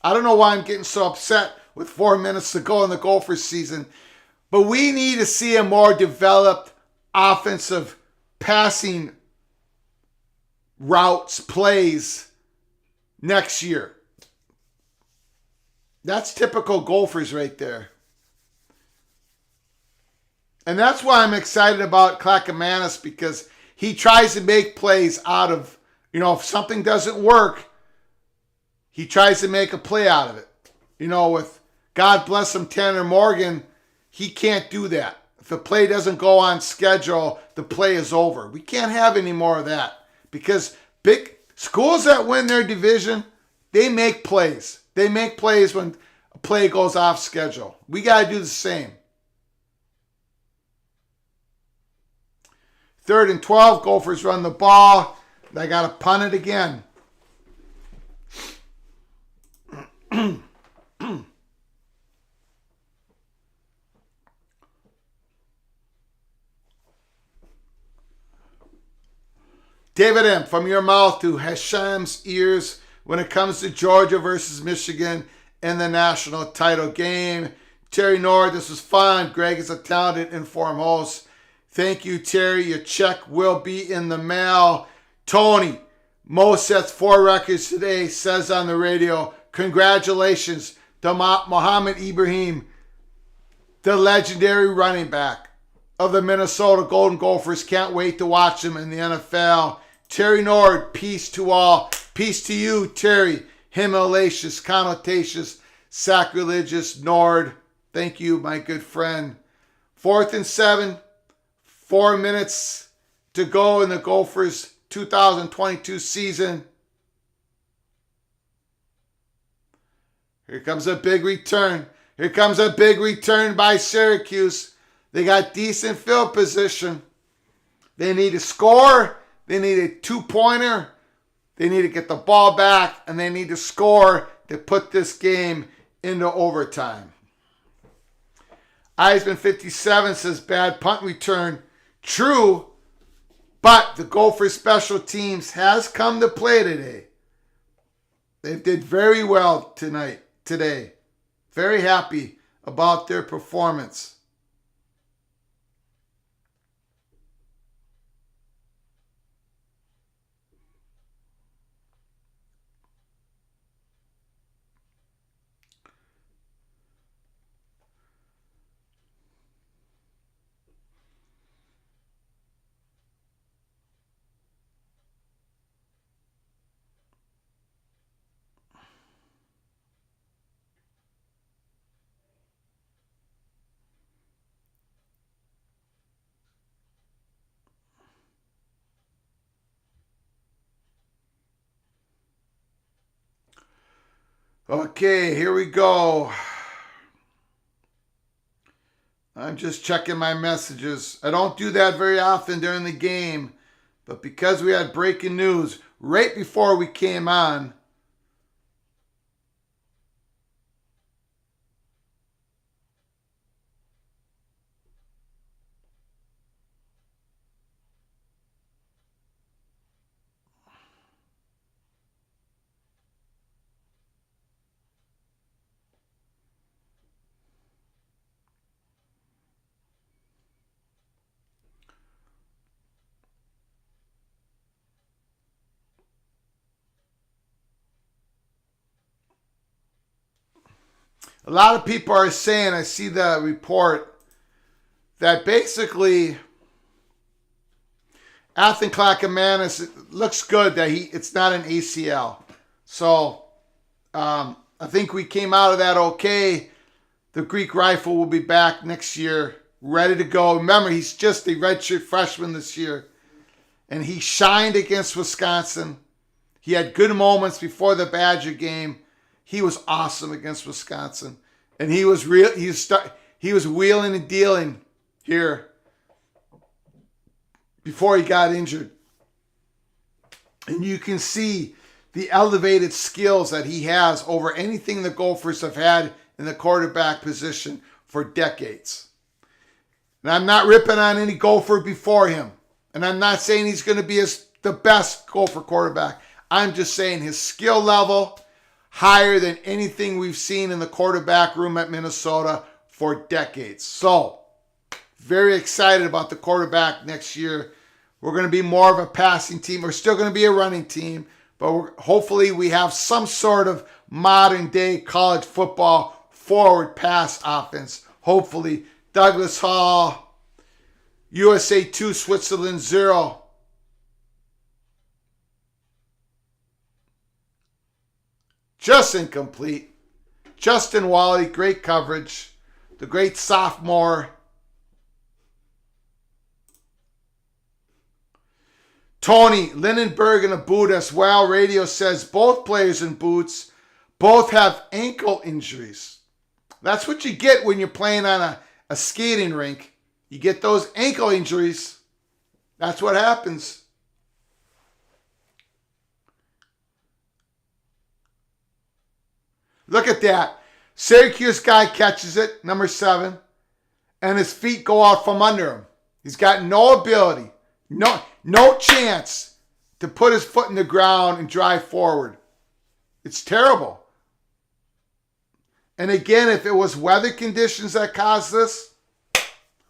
don't know why I'm getting so upset with 4 minutes to go in the Gopher season. But we need to see a more developed offensive passing routes, plays next year. That's typical Gophers right there. And that's why I'm excited about Clackamas, because he tries to make plays out of, if something doesn't work, he tries to make a play out of it. With God bless him, Tanner Morgan, he can't do that. If the play doesn't go on schedule, the play is over. We can't have any more of that, because big schools that win their division, they make plays. They make plays when a play goes off schedule. We got to do the same. 3rd and 12, Gophers run the ball. They got to punt it again. David M., from your mouth to Hasham's ears when it comes to Georgia versus Michigan in the national title game. Terry Nord, this was fun. Greg is a talented, informed host. Thank you, Terry. Your check will be in the mail. Tony, Mo sets 4 records today, says on the radio, congratulations to Mohamed Ibrahim, the legendary running back of the Minnesota Golden Gophers. Can't wait to watch him in the NFL. Terry Nord, peace to all. Peace to you, Terry. Himalacious, connotacious, sacrilegious Nord. Thank you, my good friend. 4th and 7. 4 minutes to go in the Gophers 2022 season. Here comes a big return. Here comes a big return by Syracuse. They got decent field position. They need to score. They need a 2-pointer. They need to get the ball back, and they need to score to put this game into overtime. Eisman 57 says bad punt return. True, but the Gophers special teams has come to play today. They did very well today. Very happy about their performance. Okay, here we go. I'm just checking my messages. I don't do that very often during the game, but because we had breaking news right before we came on, a lot of people are saying, I see the report, that basically Athan Clackamas, it looks good that it's not an ACL. So I think we came out of that okay. The Greek Rifle will be back next year, ready to go. Remember, he's just a redshirt freshman this year, and he shined against Wisconsin. He had good moments before the Badger game. He was awesome against Wisconsin, and he was real. he was wheeling and dealing here before he got injured. And you can see the elevated skills that he has over anything the Gophers have had in the quarterback position for decades. And I'm not ripping on any Gopher before him. And I'm not saying he's going to be the best Gopher quarterback. I'm just saying his skill level higher than anything we've seen in the quarterback room at Minnesota for decades. So, very excited about the quarterback next year. We're going to be more of a passing team. We're still going to be a running team, but hopefully we have some sort of modern day college football forward pass offense. Hopefully, Douglas Hall, USA 2, Switzerland 0. Just incomplete. Justin Wally, great coverage. The great sophomore. Tony, Lindenberg in a boot as well. Radio says both players in boots. Both have ankle injuries. That's what you get when you're playing on a skating rink. You get those ankle injuries. That's what happens. Look at that. Syracuse guy catches it, number 7, and his feet go out from under him. He's got no ability, no chance to put his foot in the ground and drive forward. It's terrible. And again, if it was weather conditions that caused this,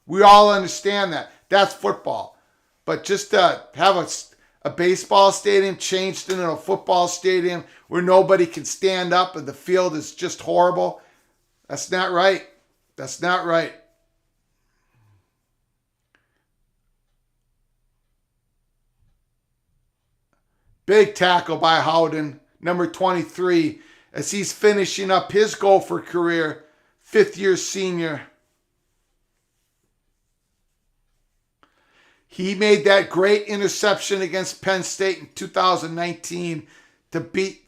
we all understand that. That's football. But just to have a baseball stadium changed into a football stadium where nobody can stand up and the field is just horrible, that's not right. That's not right. Big tackle by Howden, number 23, as he's finishing up his Gopher career, 5th-year senior. He made that great interception against Penn State in 2019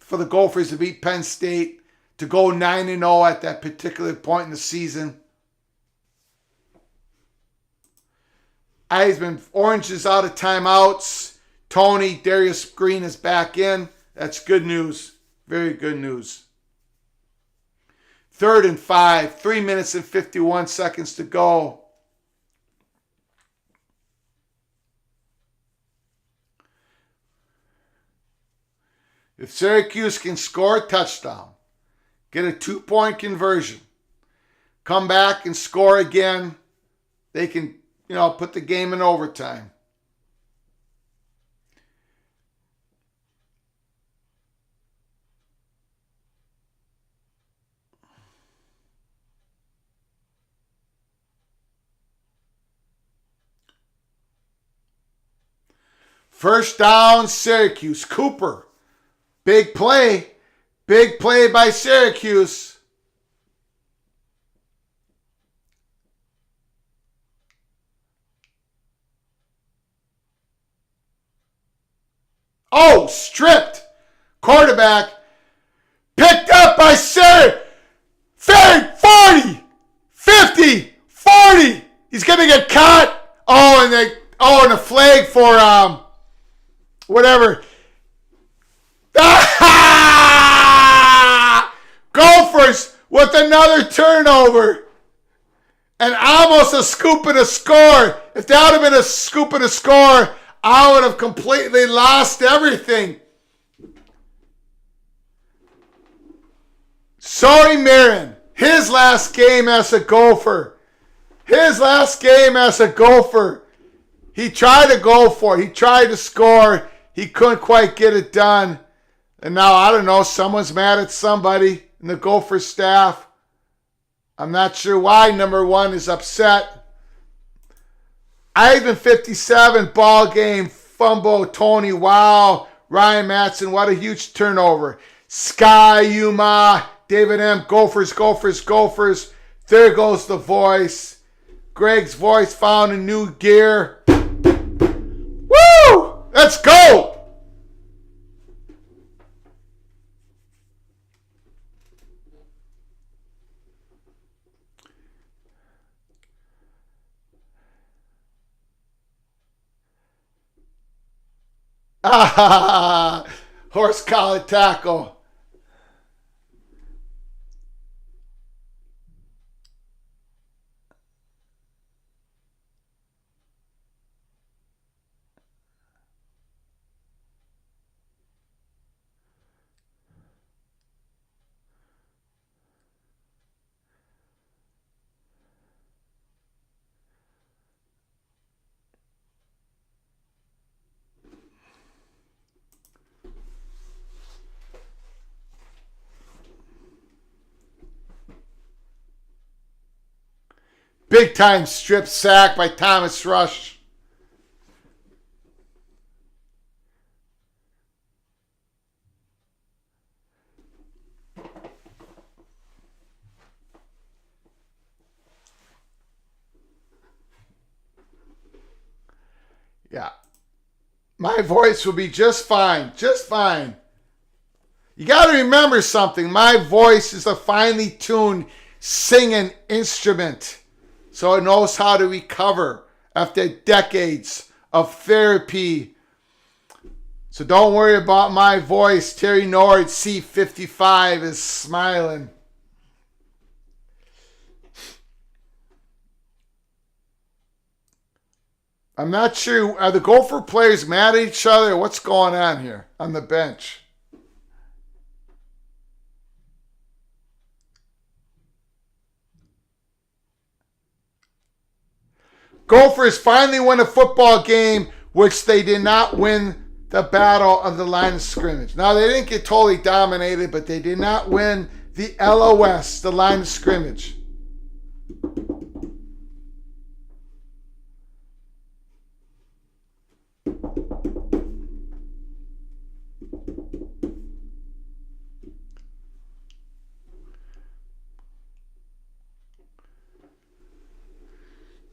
for the Gophers to beat Penn State, to go 9-0 at that particular point in the season. Eisman, Orange is out of timeouts. Tony, Darius Green is back in. That's good news. Very good news. 3rd and 5, 3 minutes and 51 seconds to go. If Syracuse can score a touchdown, get a 2-point conversion, come back and score again, they can, put the game in overtime. First down, Syracuse. Cooper. Big play. Big play by Syracuse. Oh, stripped. Quarterback. Picked up by Syracuse. 40, 50, 40. He's going to get caught. And a flag for whatever. Gophers with another turnover. And almost a scoop and a score. If that would have been a scoop and a score, I would have completely lost everything. Sorry, Marin. His last game as a Gopher. His last game as a Gopher. He tried to go for it. He tried to score. He couldn't quite get it done. And now, I don't know, someone's mad at somebody in the Gopher staff. I'm not sure why. Number 1 is upset. Ivan 57, ball game, fumble, Tony, wow. Ryan Matson, what a huge turnover. Sky, Yuma, David M, Gophers, Gophers, Gophers. There goes the voice. Greg's voice found a new gear. Woo! Let's go! Ah, horse collar tackle. Big time strip sack by Thomas Rush. Yeah. My voice will be just fine. Just fine. You got to remember something. My voice is a finely tuned singing instrument. So it knows how to recover after decades of therapy. So don't worry about my voice. Terry Nord, C55, is smiling. I'm not sure. Are the Gopher players mad at each other? What's going on here on the bench? Gophers finally win a football game, which they did not win the battle of the line of scrimmage. Now, they didn't get totally dominated, but they did not win the LOS, the line of scrimmage.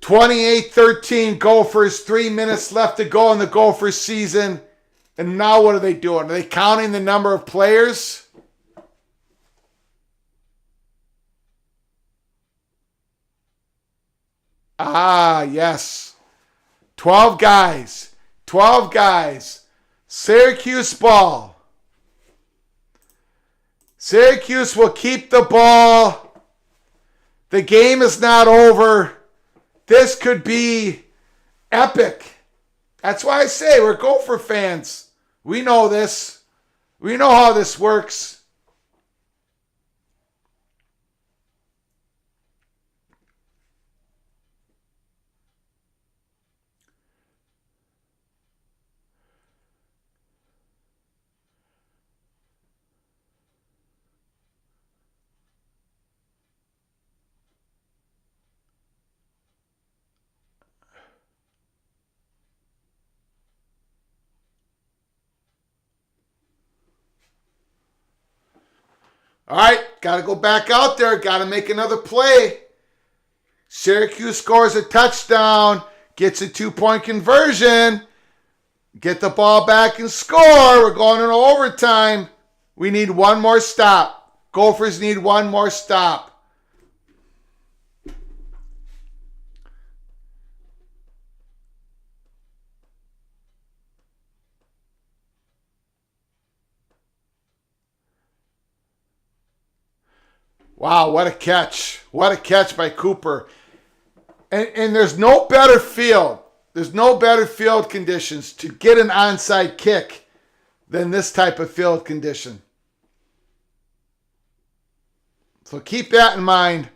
(28-13) Gophers, 3 minutes left to go in the Gophers season. And now what are they doing? Are they counting the number of players? Ah, yes. 12 guys. 12 guys. Syracuse ball. Syracuse will keep the ball. The game is not over. This could be epic. That's why I say we're Gopher fans. We know this. We know how this works. All right, got to go back out there. Got to make another play. Syracuse scores a touchdown, gets a 2-point conversion, get the ball back and score. We're going into overtime. We need one more stop. Gophers need one more stop. Wow, what a catch. What a catch by Cooper. And there's no better field. There's no better field conditions to get an onside kick than this type of field condition. So keep that in mind.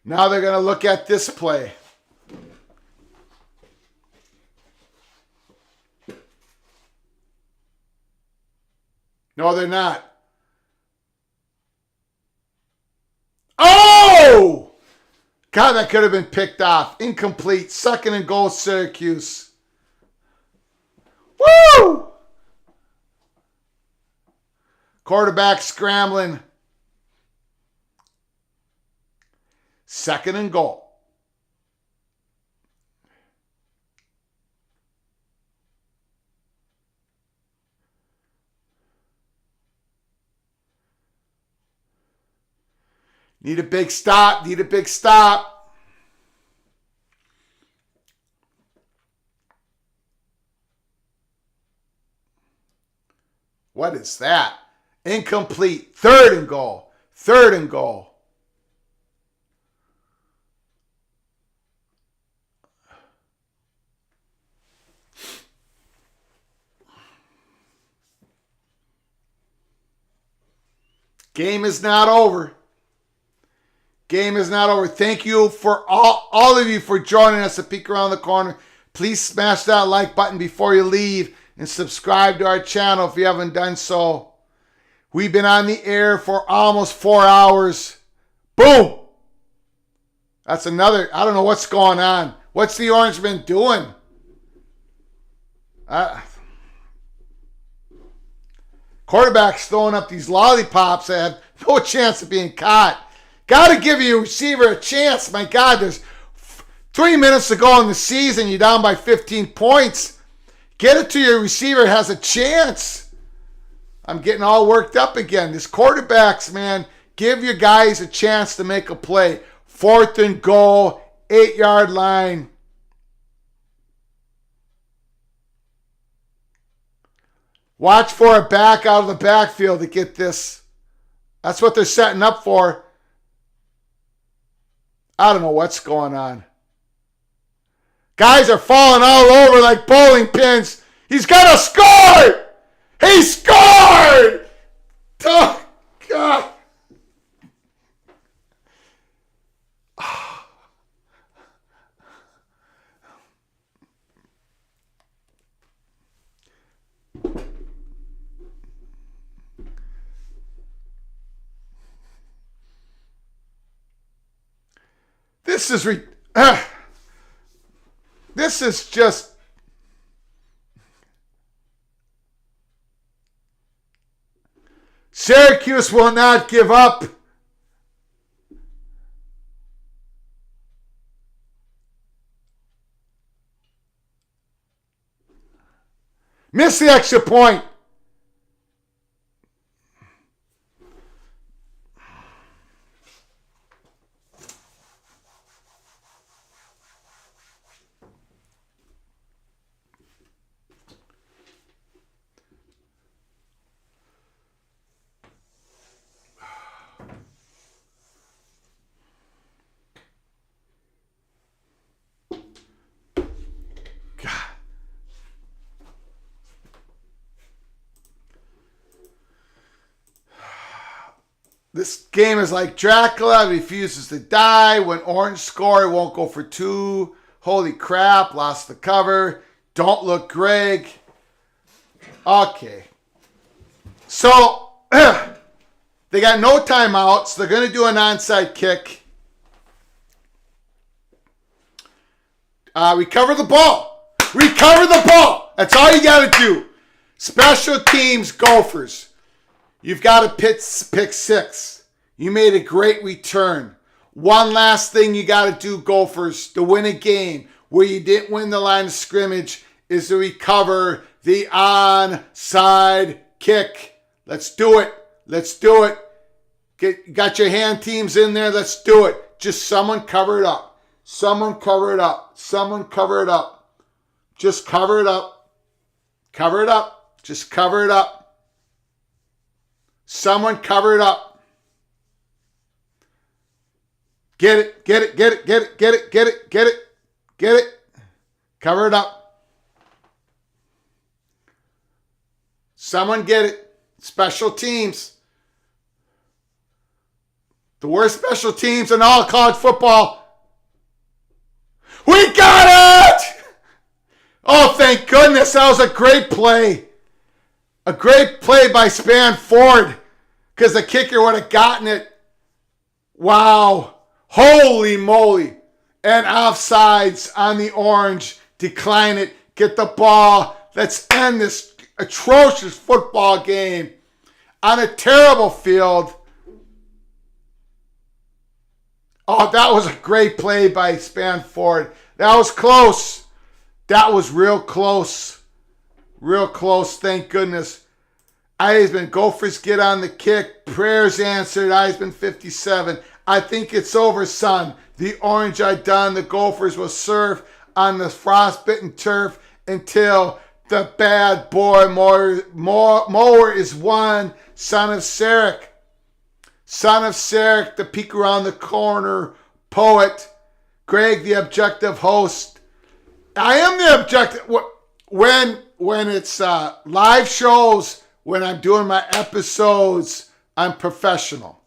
Now they're going to look at this play. No, they're not. Oh! God, that could have been picked off. Incomplete. 2nd and goal, Syracuse. Woo! Quarterback scrambling. 2nd and goal. Need a big stop. Need a big stop. What is that? Incomplete. 3rd and goal. 3rd and goal. Game is not over. Game is not over. Thank you for all of you for joining us at Peek Around the Corner. Please smash that like button before you leave and subscribe to our channel if you haven't done so. We've been on the air for almost 4 hours. Boom! That's another, I don't know what's going on. What's the Orange been doing? Quarterback's throwing up these lollipops that have no chance of being caught. Got to give your receiver a chance. My God, there's 3 minutes to go in the season. You're down by 15 points. Get it to your receiver. Has a chance. I'm getting all worked up again. This quarterbacks, man, give your guys a chance to make a play. 4th and goal, 8-yard line. Watch for a back out of the backfield to get this. That's what they're setting up for. I don't know what's going on. Guys are falling all over like bowling pins. He's got to score! He scored! Oh, God. This is just Syracuse will not give up. Miss the extra point. This game is like Dracula, refuses to die. When Orange score, it won't go for 2. Holy crap, lost the cover. Don't look Greg. Okay. So, they got no timeouts. They're going to do an onside kick. Recover the ball. Recover the ball. That's all you got to do. Special teams, Gophers. You've got to pick 6. You made a great return. One last thing you got to do, Gophers, to win a game where you didn't win the line of scrimmage is to recover the onside kick. Let's do it. Let's do it. Got your hand teams in there. Let's do it. Just someone cover it up. Someone cover it up. Someone cover it up. Just cover it up. Cover it up. Just cover it up. Someone cover it up. Get it, get it, get it, get it, get it, get it, get it, get it. Cover it up. Someone get it. Special teams. The worst special teams in all college football. We got it! Oh, thank goodness. That was a great play. A great play by Span Ford. Because the kicker would have gotten it. Wow. Holy moly. And offsides on the Orange. Decline it. Get the ball. Let's end this atrocious football game on a terrible field. Oh, that was a great play by Span Ford. That was close. That was real close. Real close, thank goodness. Eisman, Gophers get on the kick. Prayers answered. Eisman 57. I think it's over, son. The orange are done. The Gophers will serve on the frostbitten turf until the bad boy mower is won. Son of Syracuse. Son of Syracuse, the peek around the corner poet. Greg, the objective host. I am the objective. When it's live shows, when I'm doing my episodes, I'm professional.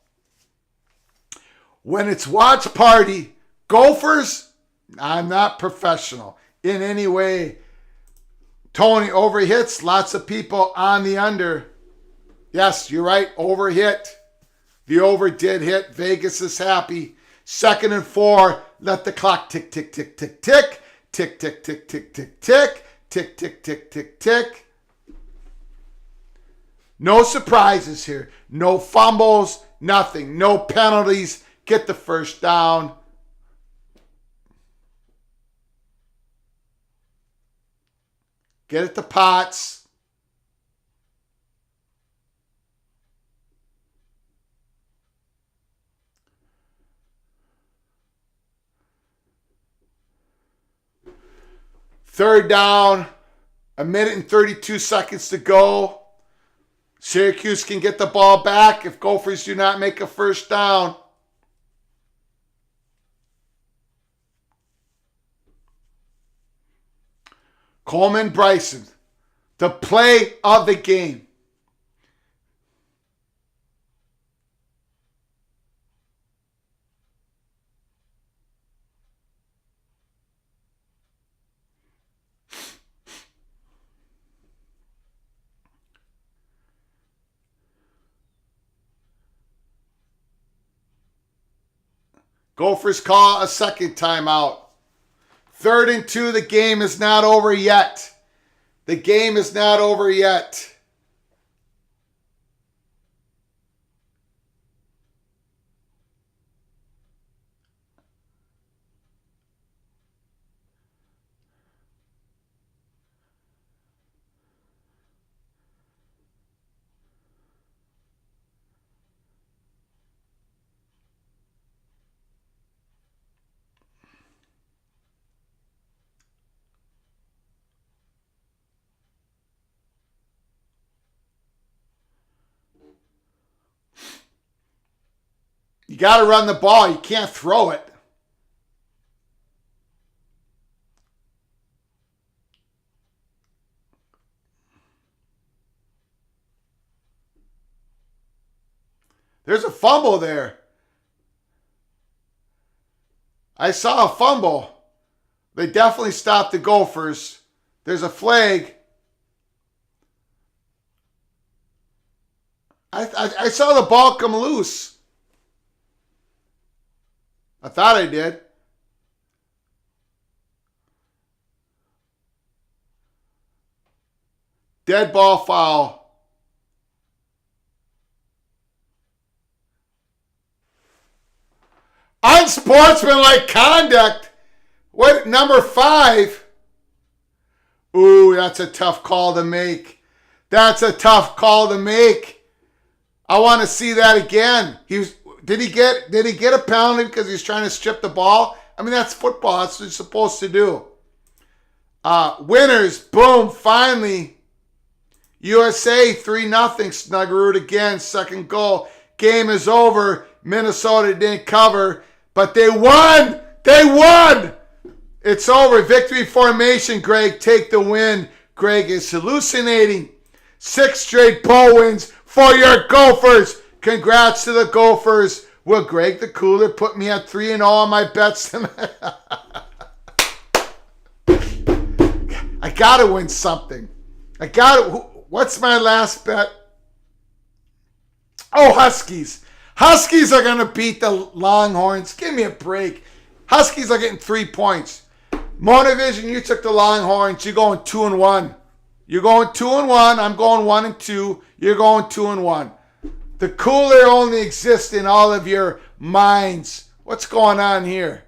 When it's watch party, Gophers, I'm not professional in any way. Tony, overhits, lots of people on the under. Yes, you're right, overhit. The over did hit. Vegas is happy. 2nd and 4. Let the clock tick, tick, tick, tick, tick. Tick, tick, tick, tick, tick, tick. Tick, tick, tick, tick, tick. No surprises here. No fumbles. Nothing. No penalties. Get the first down. Get it to Potts. Third down, 1:32 to go. Syracuse can get the ball back if Gophers do not make a first down. Coleman Bryson, the play of the game. Gophers call a second timeout. 3rd and 2, the game is not over yet. The game is not over yet. You got to run the ball. You can't throw it. There's a fumble there. I saw a fumble. They definitely stopped the Gophers. There's a flag. I saw the ball come loose. I thought I did. Dead ball foul. Unsportsmanlike conduct. What, number 5? Ooh, that's a tough call to make. That's a tough call to make. I want to see that again. Did he get a penalty because he's trying to strip the ball? I mean, that's football. That's what you're supposed to do. Winners, boom, finally. USA 3-0. Snuggerud again, second goal. Game is over. Minnesota didn't cover, but they won. They won. It's over. Victory formation, Greg. Take the win. Greg is hallucinating. 6 straight bowl wins for your Gophers. Congrats to the Gophers. Will Greg the Cooler put me at 3-0 on my bets tonight? I got to win something. What's my last bet? Oh, Huskies. Huskies are going to beat the Longhorns. Give me a break. Huskies are getting 3 points. Monovision, you took the Longhorns. You're going 2-1. You're going 2-1. I'm going 1-2. You're going 2-1. The Cooler only exists in all of your minds. What's going on here?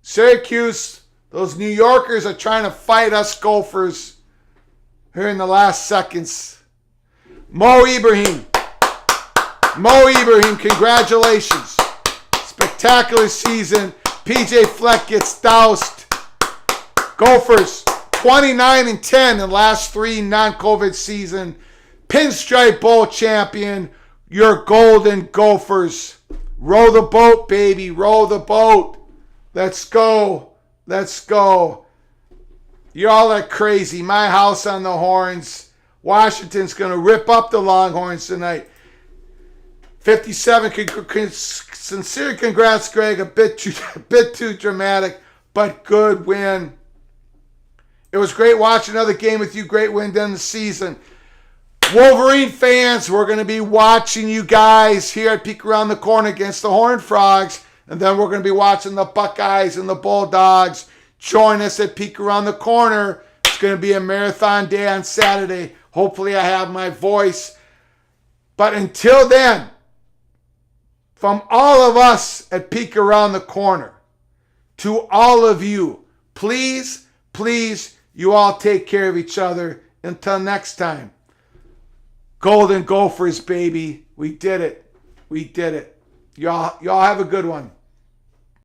Syracuse, those New Yorkers are trying to fight us Gophers here in the last seconds. Mo Ibrahim. Mo Ibrahim, congratulations. Spectacular season. PJ Fleck gets doused. Gophers, 29-10 in the last 3 non-COVID season. Pinstripe Bowl champion. Your Golden Gophers. Row the boat, baby. Row the boat. Let's go. Let's go. Y'all are crazy. My house on the horns. Washington's going to rip up the Longhorns tonight. 57. Sincere congrats, Greg. A bit too dramatic, but good win. It was great watching another game with you. Great win down the season. Wolverine fans, we're going to be watching you guys here at Peek Around the Corner against the Horned Frogs. And then we're going to be watching the Buckeyes and the Bulldogs. Join us at Peek Around the Corner. It's going to be a marathon day on Saturday. Hopefully I have my voice. But until then, from all of us at Peek Around the Corner, to all of you, please, please, you all take care of each other. Until next time. Golden Gophers, baby. We did it. We did it. Y'all have a good one.